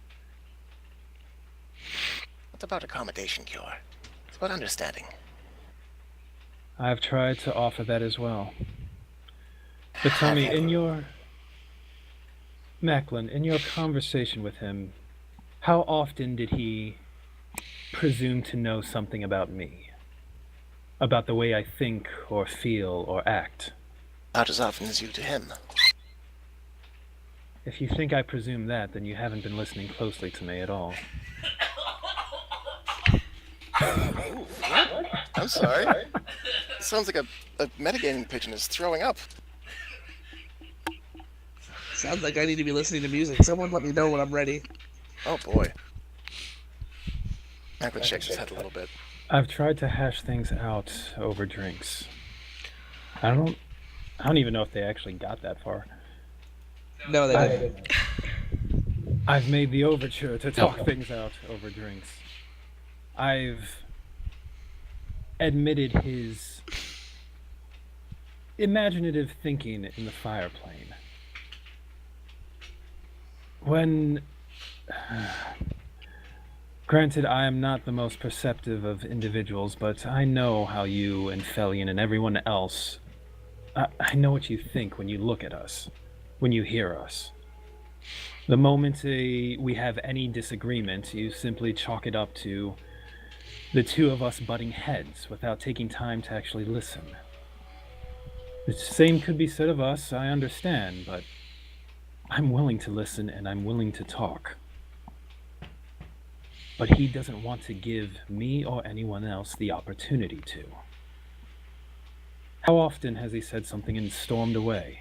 It's about accommodation, Cure. It's about understanding. I've tried to offer that as well. But tell me, Macklin, in your conversation with him, how often did he presume to know something about me? About the way I think or feel or act? Not as often as you to him. If you think I presume that, then you haven't been listening closely to me at all. I'm sorry. Sounds like a metagaming pigeon is throwing up. Sounds like I need to be listening to music. Someone let me know when I'm ready. Oh boy. Macklin shakes his head a little bit. I've tried to hash things out over drinks. I don't even know if they actually got that far. No, they didn't. I've made the overture to talk things out over drinks. I've admitted his imaginative thinking in the fire plane. When... Granted, I am not the most perceptive of individuals, but I know how you and Felion and everyone else... I know what you think when you look at us, when you hear us. The moment we have any disagreement, you simply chalk it up to the two of us butting heads without taking time to actually listen. The same could be said of us, I understand, but I'm willing to listen and I'm willing to talk. But he doesn't want to give me or anyone else the opportunity to. How often has he said something and stormed away?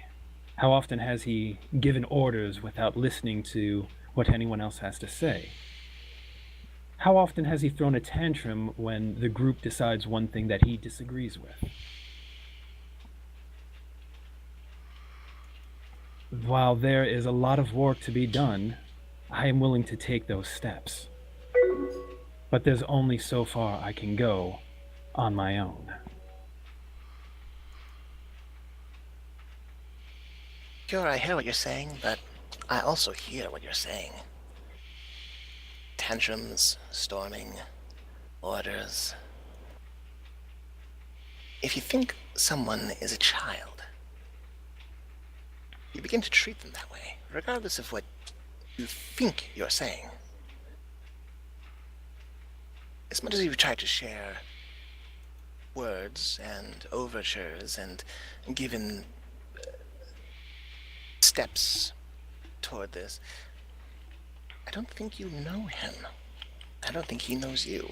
How often has he given orders without listening to what anyone else has to say? How often has he thrown a tantrum when the group decides one thing that he disagrees with? While there is a lot of work to be done, I am willing to take those steps. But there's only so far I can go on my own. Sure, I hear what you're saying, but I also hear what you're saying. Tantrums, storming, orders. If you think someone is a child, you begin to treat them that way, regardless of what you think you're saying. As much as you try to share words and overtures and given steps toward this, I don't think you know him. I don't think he knows you.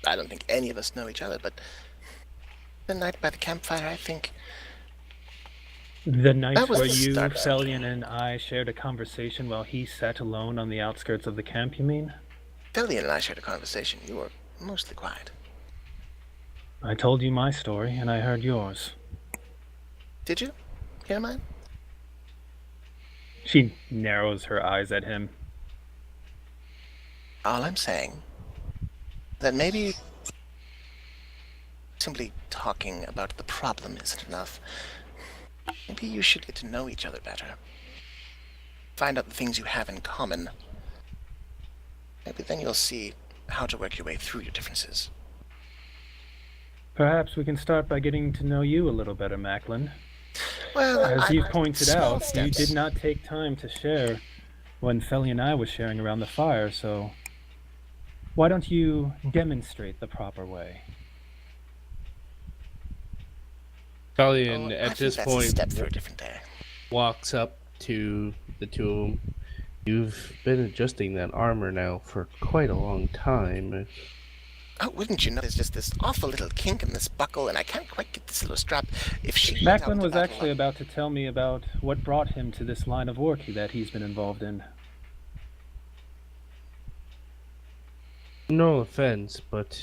I don't think any of us know each other, but the night by the campfire, I think The night That was where the you, start. Felion, and I shared a conversation while he sat alone on the outskirts of the camp, you mean? Felian and I shared a conversation. You were mostly quiet. I told you my story, and I heard yours. Did you hear mine? She narrows her eyes at him. All I'm saying, that maybe simply talking about the problem isn't enough. Maybe you should get to know each other better. Find out the things you have in common. Maybe then you'll see how to work your way through your differences. Perhaps we can start by getting to know you a little better, Macklin. Well, As I- you've pointed small out, you steps. did not take time to share when Feli and I was sharing around the fire, so why don't you demonstrate the proper way? Talion, I at think this that's a point, step for a different day. walks up to the two of them. You've been adjusting that armor now for quite a long time. Oh, wouldn't you know? There's just this awful little kink in this buckle, and I can't quite get this little strap. If she went out Macklin to was battle actually about to tell me about what brought him to this line of work that he's been involved in. No offense, but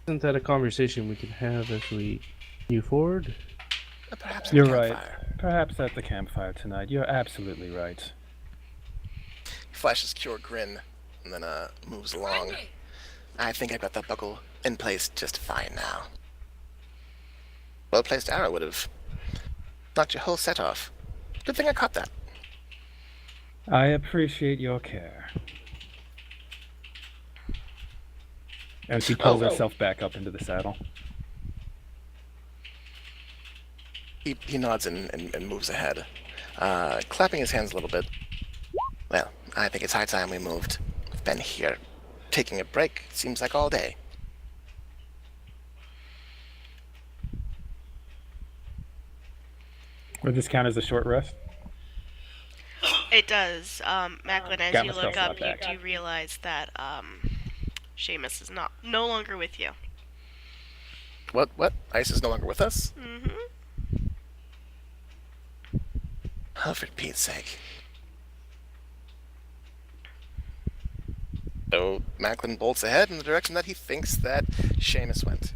isn't that a conversation we can have as we move forward? perhaps at You're the right. campfire. Perhaps at the campfire tonight. You're absolutely right. He flashes Cure grin, and then moves along. I think I got that buckle in place just fine now. Well-placed arrow would have knocked your whole set off. Good thing I caught that. I appreciate your care. And she pulls herself back up into the saddle. He nods and moves ahead, clapping his hands a little bit. Well, I think it's high time we moved. I've been here, taking a break, seems like all day. Would this count as a short rest? It does. Macklin, as Got you myself look up, brought you back. do realize that Seamus is no longer with you. What? Ice is no longer with us? Mm-hmm. Oh, for Pete's sake. So, Macklin bolts ahead in the direction that he thinks that Seamus went.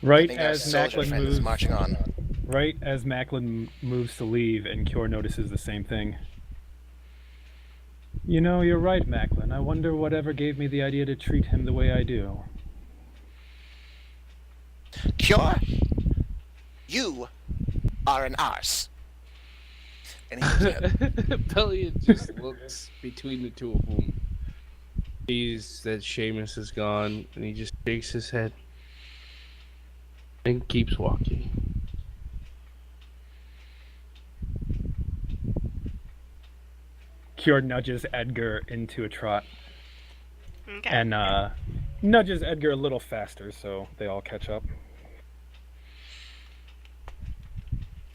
I Right think our as soldier Macklin friend is moves, marching on. right as Macklin moves to leave, and Cure notices the same thing. You know, you're right, Macklin. I wonder whatever gave me the idea to treat him the way I do. Cure, you are an arse. And he moves ahead. Bellion just looks between the two of them. Sees that Seamus is gone, and he just shakes his head and keeps walking. Cure nudges Edgar into a trot Okay. and nudges Edgar a little faster so they all catch up.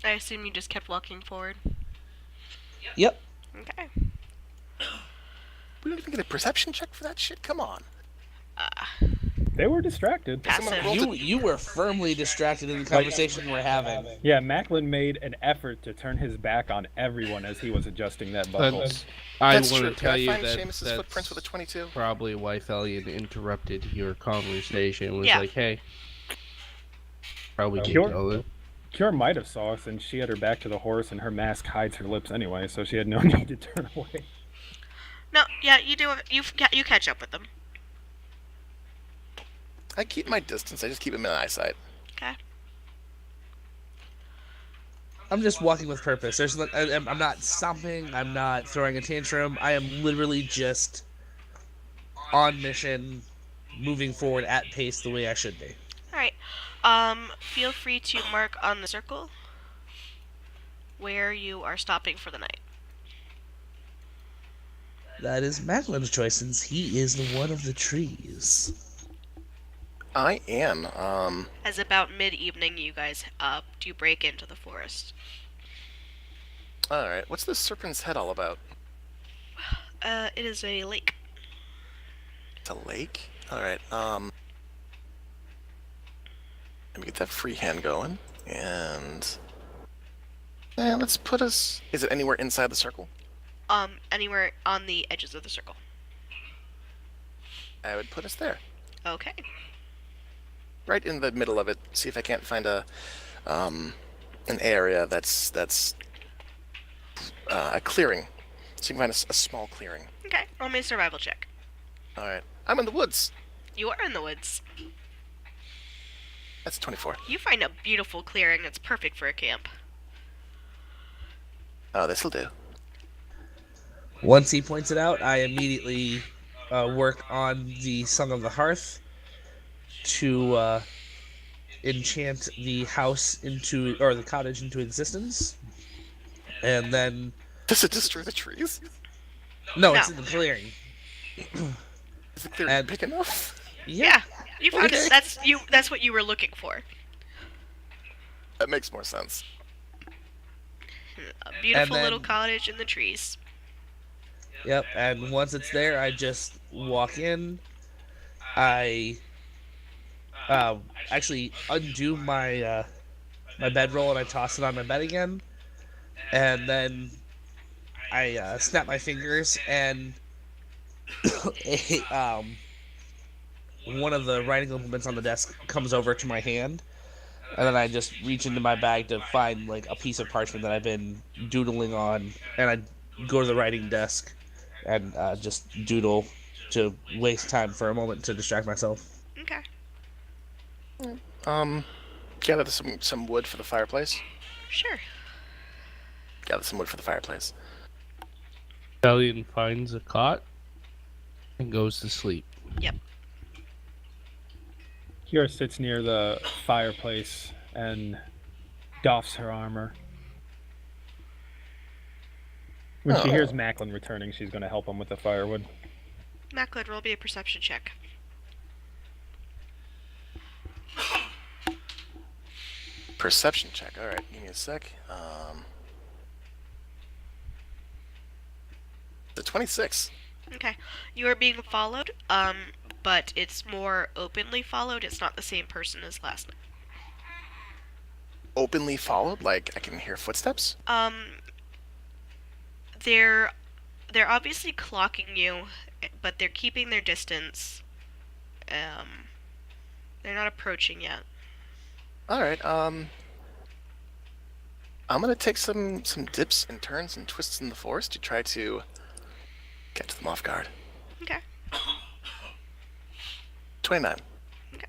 I assume you just kept walking forward. Yep. Okay. We don't even get a perception check for that shit? Come on. They were distracted. Passive. You were firmly distracted in the conversation we're having. Yeah, Macklin made an effort to turn his back on everyone as he was adjusting that buckle. I That's want true. to Can I tell you find that Seamus's footprints with a 22? probably why Felion interrupted your conversation. Was Yeah. like, hey, probably didn't Cure- know that. Cure might have saw us, and she had her back to the horse, and her mask hides her lips anyway, so she had no need to turn away. No, yeah, you do. You catch up with them. I keep my distance, I just keep him in eyesight. Okay. I'm just walking with purpose. I'm not stomping. I'm not throwing a tantrum. I am literally just on mission, moving forward at pace the way I should be. All right. Feel free to mark on the circle where you are stopping for the night. That is Macklin's choice, since he is the one of the trees. I am, As about mid-evening, you guys do break into the forest. alright. What's this serpent's head all about? It is a lake. It's a lake? Alright, let me get that free hand going, and Let's put us. Is it anywhere inside the circle? Anywhere on the edges of the circle. I would put us there, Okay. right in the middle of it. See if I can't find an area that's a clearing. So you can find a small clearing. Okay. Roll me a survival check. All right. I'm in the woods. You are in the woods. That's 24. You find a beautiful clearing that's perfect for a camp. Oh, this'll do. Once he points it out, I immediately work on the Song of the Hearth to enchant the house or the cottage into existence. And then... Does it destroy the trees? No, No. it's in the clearing. Is the clearing And- big enough? Yeah. You found Okay. it. That's what you were looking for. That makes more sense. A beautiful then- little cottage in the trees. Yep, and once it's there, I just walk in. I actually undo my my bedroll and I toss it on my bed again. And then I snap my fingers and one of the writing implements on the desk comes over to my hand. And then I just reach into my bag to find like a piece of parchment that I've been doodling on, and I go to the writing desk and just doodle to waste time for a moment to distract myself. Okay. Gather some wood for the fireplace. Sure. Gather some wood for the fireplace. Stallion finds a cot and goes to sleep. Yep. Kira sits near the fireplace and doffs her armor. When she Oh. hears Macklin returning, she's going to help him with the firewood. Macklin, roll me a perception check. Perception check. All right, give me a sec. The 26. Okay. You are being followed, but it's more openly followed. It's not the same person as last night. Openly followed, like I can hear footsteps. They're obviously clocking you, but they're keeping their distance. They're not approaching yet. All right. I'm gonna take some dips and turns and twists in the forest to try to catch them off guard. Okay. 29. Okay.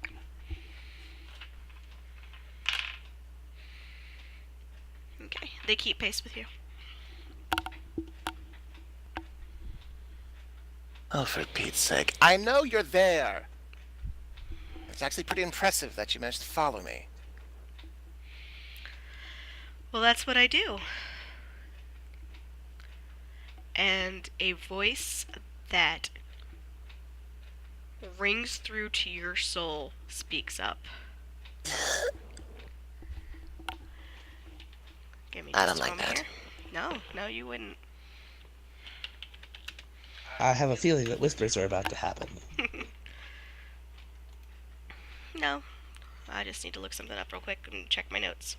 Okay. They keep pace with you. Oh, for Pete's sake! I know you're there. It's actually pretty impressive that you managed to follow me. Well, that's what I do. And a voice that rings through to your soul speaks up. Give me I just don't a like moment that. here. No, you wouldn't. I have a feeling that whispers are about to happen. No. I just need to look something up real quick and check my notes.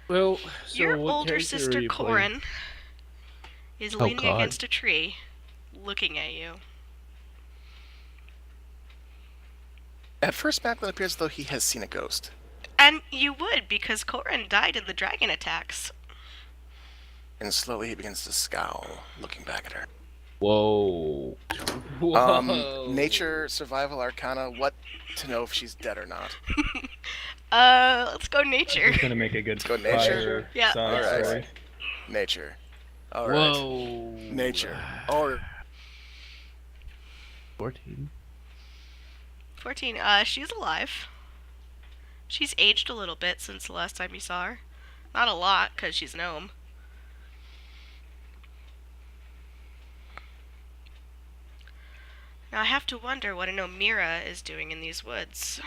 Well, so Your what older character are sister, you playing? Corin, is Oh, leaning God. against a tree, looking at you. At first, Macklin appears as though he has seen a ghost. And you would, because Corin died in the dragon attacks. And slowly he begins to scowl, looking back at her. Whoa. Whoa. Nature, survival, arcana, what to know if she's dead or not. Let's go nature. It's going to make a good Let's go nature. fire Yeah. side Alright. story. Nature. Alright. Whoa. Nature. Or 14. 14. She's alive. She's aged a little bit since the last time you saw her. Not a lot, because she's an gnome. Now I have to wonder what an Omira is doing in these woods.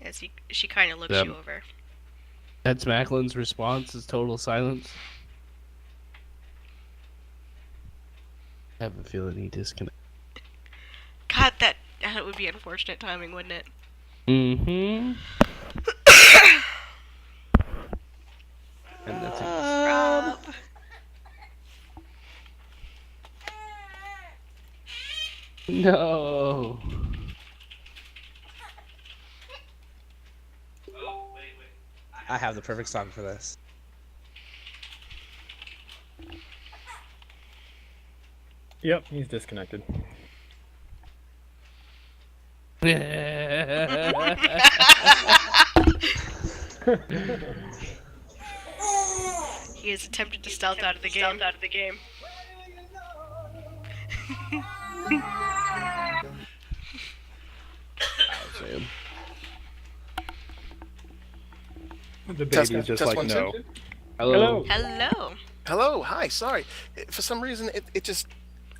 As she kind of looks Yep. you over. That's Macklin's response is total silence. I have a feeling he disconnected. God, that would be unfortunate timing, wouldn't it? Mm-hmm. And that's it. Rob. No. I have the perfect song for this. Yep, he's disconnected. He has attempted to stealth out of the game. Sam. The Test- baby's just test like, one, no. two. Hello. Hello. Hello, hi, sorry. For some reason, it just...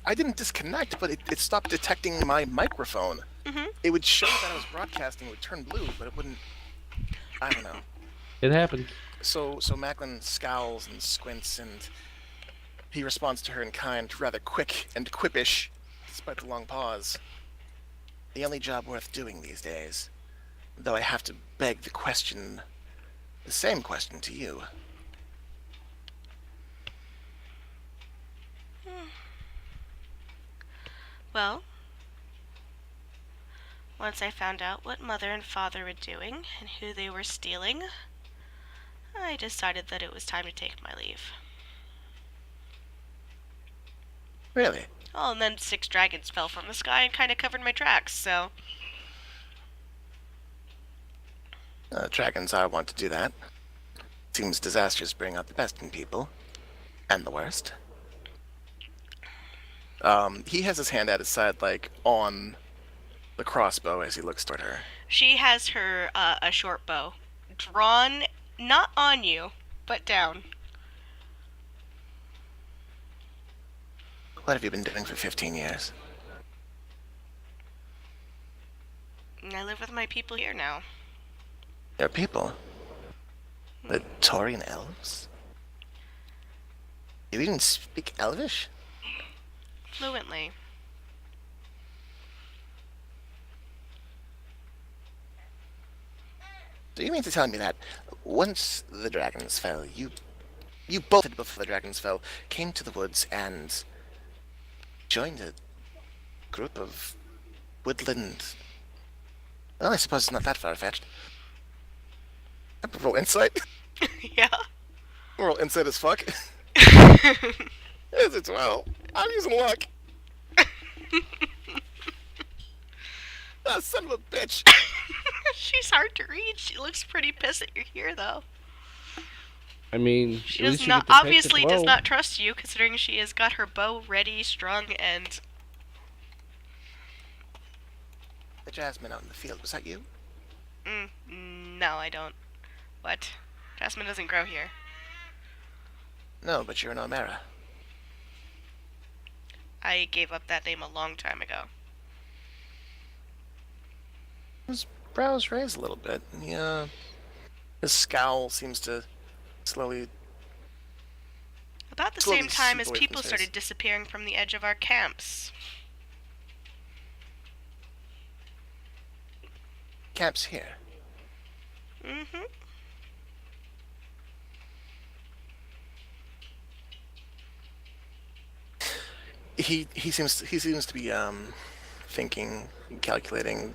I didn't disconnect, but it stopped detecting my microphone. Mhm. It would show that I was broadcasting, it would turn blue, but it wouldn't... I don't know. It happened. So Macklin scowls and squints, and he responds to her in kind, rather quick and quippish, despite the long pause. The only job worth doing these days. Though I have to beg the same question to you. Well, once I found out what Mother and Father were doing and who they were stealing, I decided that it was time to take my leave. Really? Oh, and then 6 dragons fell from the sky and kind of covered my tracks, so... Dragons are wont to do that. Seems disasters bring out the best in people. And the worst. He has his hand at his side, like, on the crossbow as he looks toward her. She has her, a short bow. Drawn, not on you, but down. What have you been doing for 15 years? And I live with my people here now. Your people? The Taurian elves? You even speak Elvish? Fluently. Do you mean to tell me that once the dragons fell, you bolted before the dragons fell, came to the woods and joined a group of woodland... Well, I suppose it's not that far-fetched. Roll insight. Yeah. Roll insight as fuck. It's a 12. I'm using luck. Ah, son of a bitch. She's hard to read. She looks pretty pissed that you're here, though. I mean, She at does least you not, get to pick obviously the does bow. not trust you, considering she has got her bow ready, strung, and... The Jasmine out in the field, was that you? No, I don't. What? Jasmine doesn't grow here. No, but you're an Omera. I gave up that name a long time ago. His brows raise a little bit. Yeah. His scowl seems to slowly... About the Slowly same time seep as away from people his face. started disappearing from the edge of our camps. Camps here. Mm-hmm. He seems to be thinking, calculating,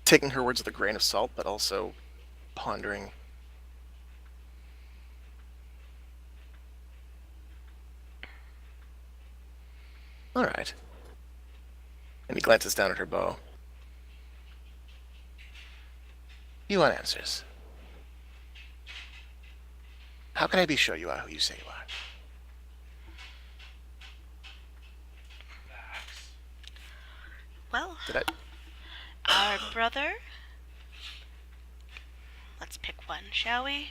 taking her words with a grain of salt, but also pondering. All right. And he glances down at her bow. You want answers? How can I be sure you are who you say you are? Well, Did I? our brother... Let's pick one, shall we?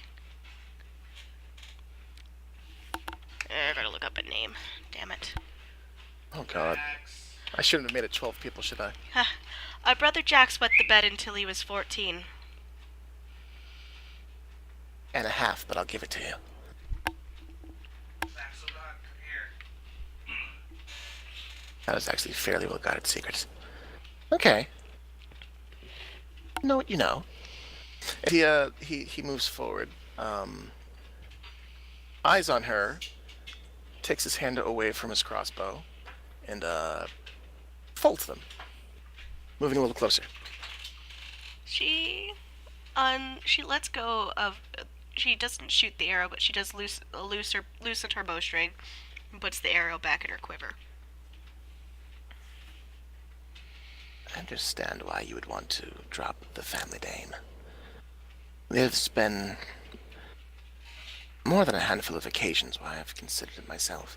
I gotta look up a name. Damn it. Oh God. I shouldn't have made it 12 people, should I? Our brother Jax wet the bed until he was 14. and a half, but I'll give it to you. Back so done. Come here. That was actually fairly well guarded secret. Okay. You know what you know. He moves forward. Eyes on her. Takes his hand away from his crossbow, and folds them, moving a little closer. She lets go of. She doesn't shoot the arrow, but she does loosen her bowstring and puts the arrow back in her quiver. I understand why you would want to drop the family name. There's been more than a handful of occasions where I've considered it myself.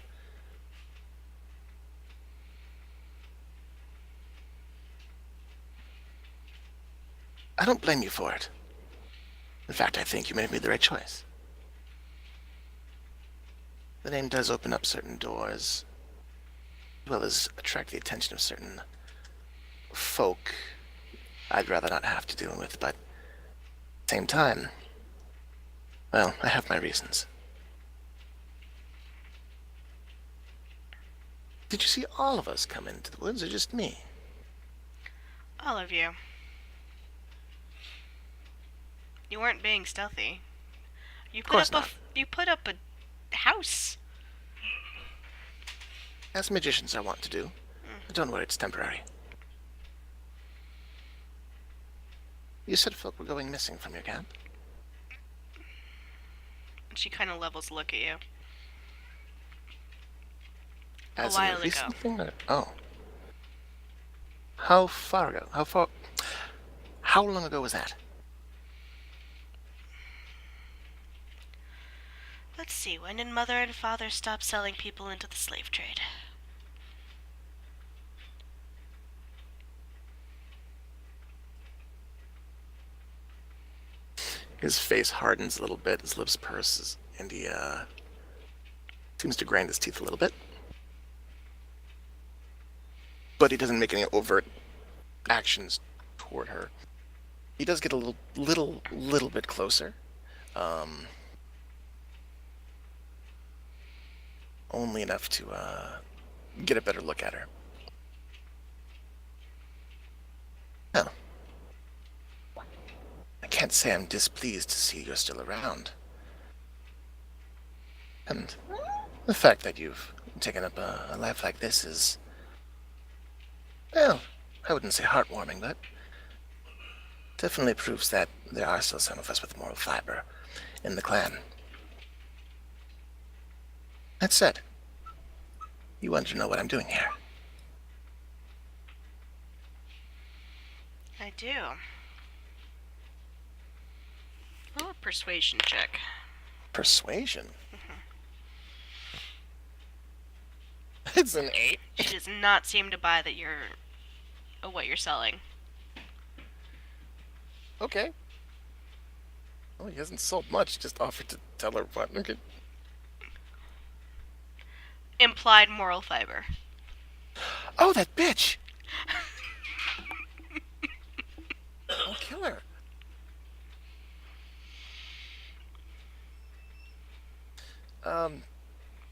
I don't blame you for it. In fact, I think you made the right choice. The name does open up certain doors, as well as attract the attention of certain folk I'd rather not have to deal with, but at the same time, well, I have my reasons. Did you see all of us come into the woods, or just me? All of you. You weren't being stealthy. You Of course put up not. you put up a house. As magicians I want to do. But don't worry, it's temporary. You said folk were going missing from your camp? And she kind of levels a look at you. As while in ago. recent thing, or- Oh. How far ago? How long ago was that? Let's see, when did Mother and Father stop selling people into the slave trade? His face hardens a little bit, his lips purses, and he seems to grind his teeth a little bit. But he doesn't make any overt actions toward her. He does get a little bit closer. Only enough to get a better look at her. Oh. I can't say I'm displeased to see you're still around. And the fact that you've taken up a life like this is, well, I wouldn't say heartwarming, but definitely proves that there are still some of us with moral fiber in the clan. That said, you want to know what I'm doing here. I do. Roll a persuasion check. Persuasion? It's an 8. She does not seem to buy that what you're selling. Okay. Well, he hasn't sold much, just offered to tell her what. Okay. Implied moral fiber. Oh, that bitch! I'll kill her.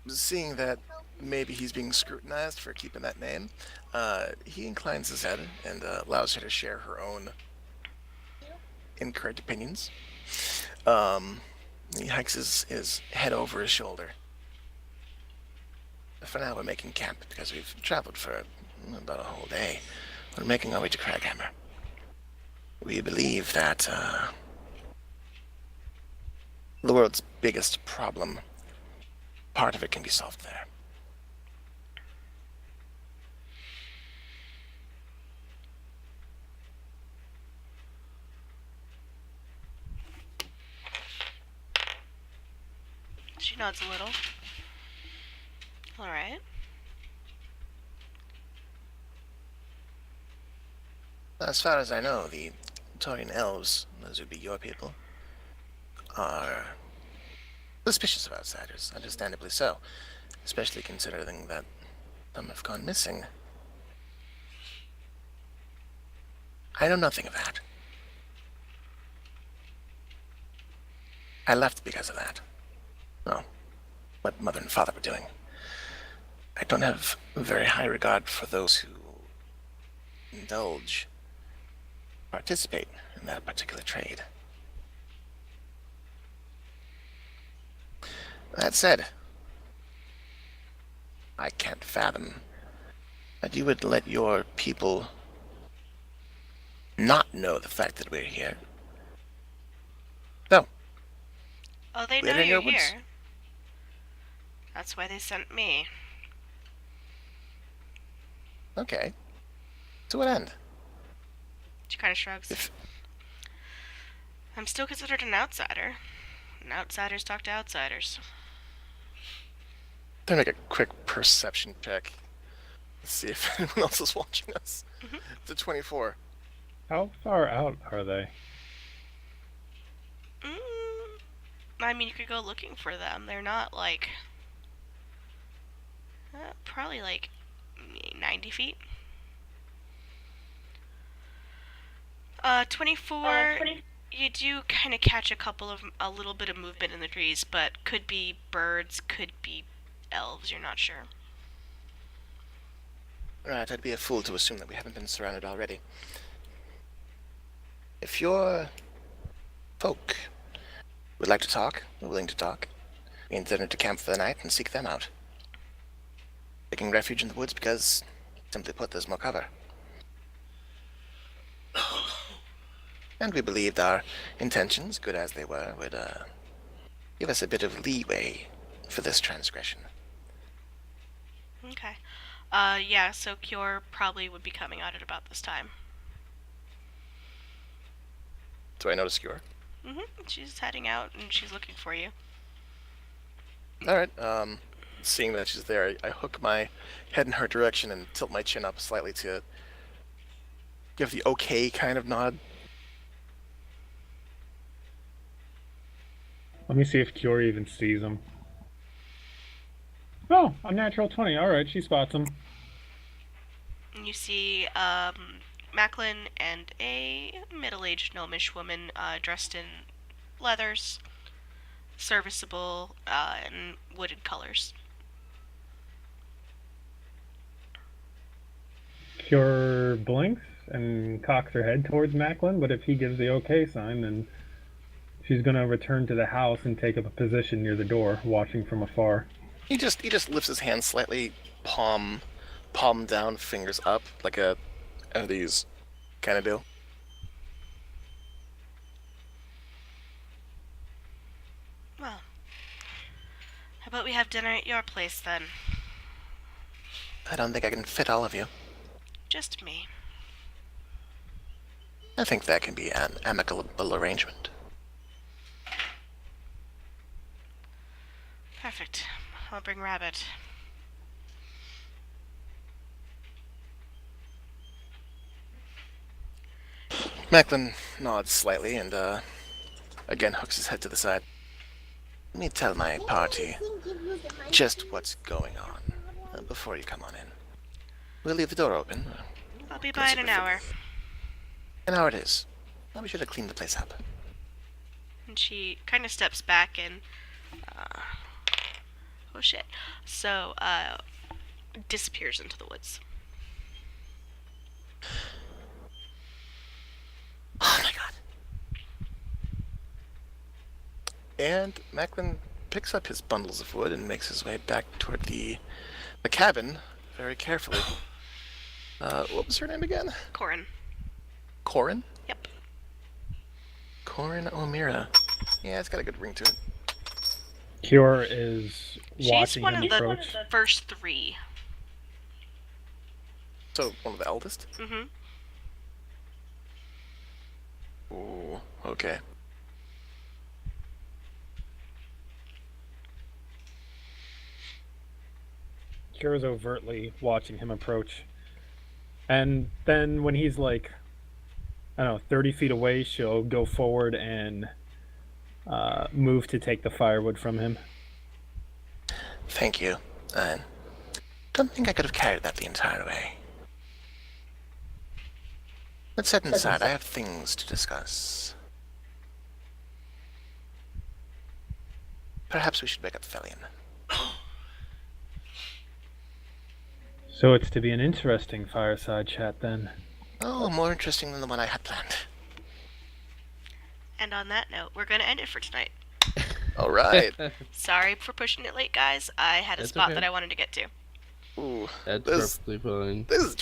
Seeing that maybe he's being scrutinized for keeping that name, he inclines his head and allows her to share her own incorrect opinions. He hikes his head over his shoulder. For now, we're making camp because we've traveled for about a whole day. We're making our way to Craghammer. We believe that the world's biggest problem, part of it can be solved there. She nods a little. Alright. As far as I know, the Taurian elves, those would be your people, are suspicious of outsiders, understandably so, especially considering that some have gone missing. I know nothing of that. I left because of that. No, what mother and father were doing. I don't have a very high regard for those who indulge, participate in that particular trade. That said, I can't fathom that you would let your people not know the fact that we're here. So, Oh, they We're know in you're your woods. here. That's why they sent me. okay. To what end? She kind of shrugs. If I'm still considered an outsider. And outsiders talk to outsiders. Then make a quick perception check. Let's see if anyone else is watching us. Mhm. It's a 24. How far out are they? I mean, you could go looking for them. They're not like... probably like 90 feet. 24... You do kind of catch a little bit of movement in the trees, but could be birds, could be elves, you're not sure. Right, I'd be a fool to assume that we haven't been surrounded already. If your folk would like to talk, or willing to talk, we intend to camp for the night and seek them out. Taking refuge in the woods because, simply put, there's more cover. And we believed our intentions, good as they were, would give us a bit of leeway for this transgression. Okay. Yeah, so Cure probably would be coming out at about this time. Do I notice Cure? She's heading out and she's looking for you. Alright, seeing that she's there, I hook my head in her direction and tilt my chin up slightly to give the okay kind of nod. Let me see if Cure even sees him. Oh, a natural 20. Alright, she spots him. And you see Macklin and a middle-aged gnomish woman dressed in leathers, serviceable, and wooded colors. Cure blinks and cocks her head towards Macklin, but if he gives the okay sign, then she's gonna return to the house and take up a position near the door, watching from afar. He just lifts his hand slightly, palm down, fingers up, like a one of these kind of deal. Well, how about we have dinner at your place then? I don't think I can fit all of you. Just me. I think that can be an amicable arrangement. Perfect. I'll bring Rabbit. Macklin nods slightly and, again hooks his head to the side. Let me tell my party just what's going on before you come on in. We'll leave the door open. I'll be by in an hour. An hour it is. I'll be sure to clean the place up. And she kind of steps back and... oh shit. So, disappears into the woods. Oh my god. And Macklin picks up his bundles of wood and makes his way back toward the cabin very carefully. What was her name again? Corin. Corin? Yep. Corin O'Meara. Yeah, it's got a good ring to it. Cure is She's watching one him of the approach. first three. So, one of the eldest? Mm-hmm. Ooh, okay. Cure is overtly watching him approach. And then when he's like, I don't know, 30 feet away, she'll go forward and move to take the firewood from him. Thank you. I don't think I could have carried that the entire way. Let's head inside. I have things to discuss. Perhaps we should wake up Felion. So it's to be an interesting fireside chat then. Oh, more interesting than the one I had planned. And on that note, we're gonna end it for tonight. All right. Sorry for pushing it late, guys. I had a That's spot okay. that I wanted to get to. Ooh, That's this perfectly fine. this is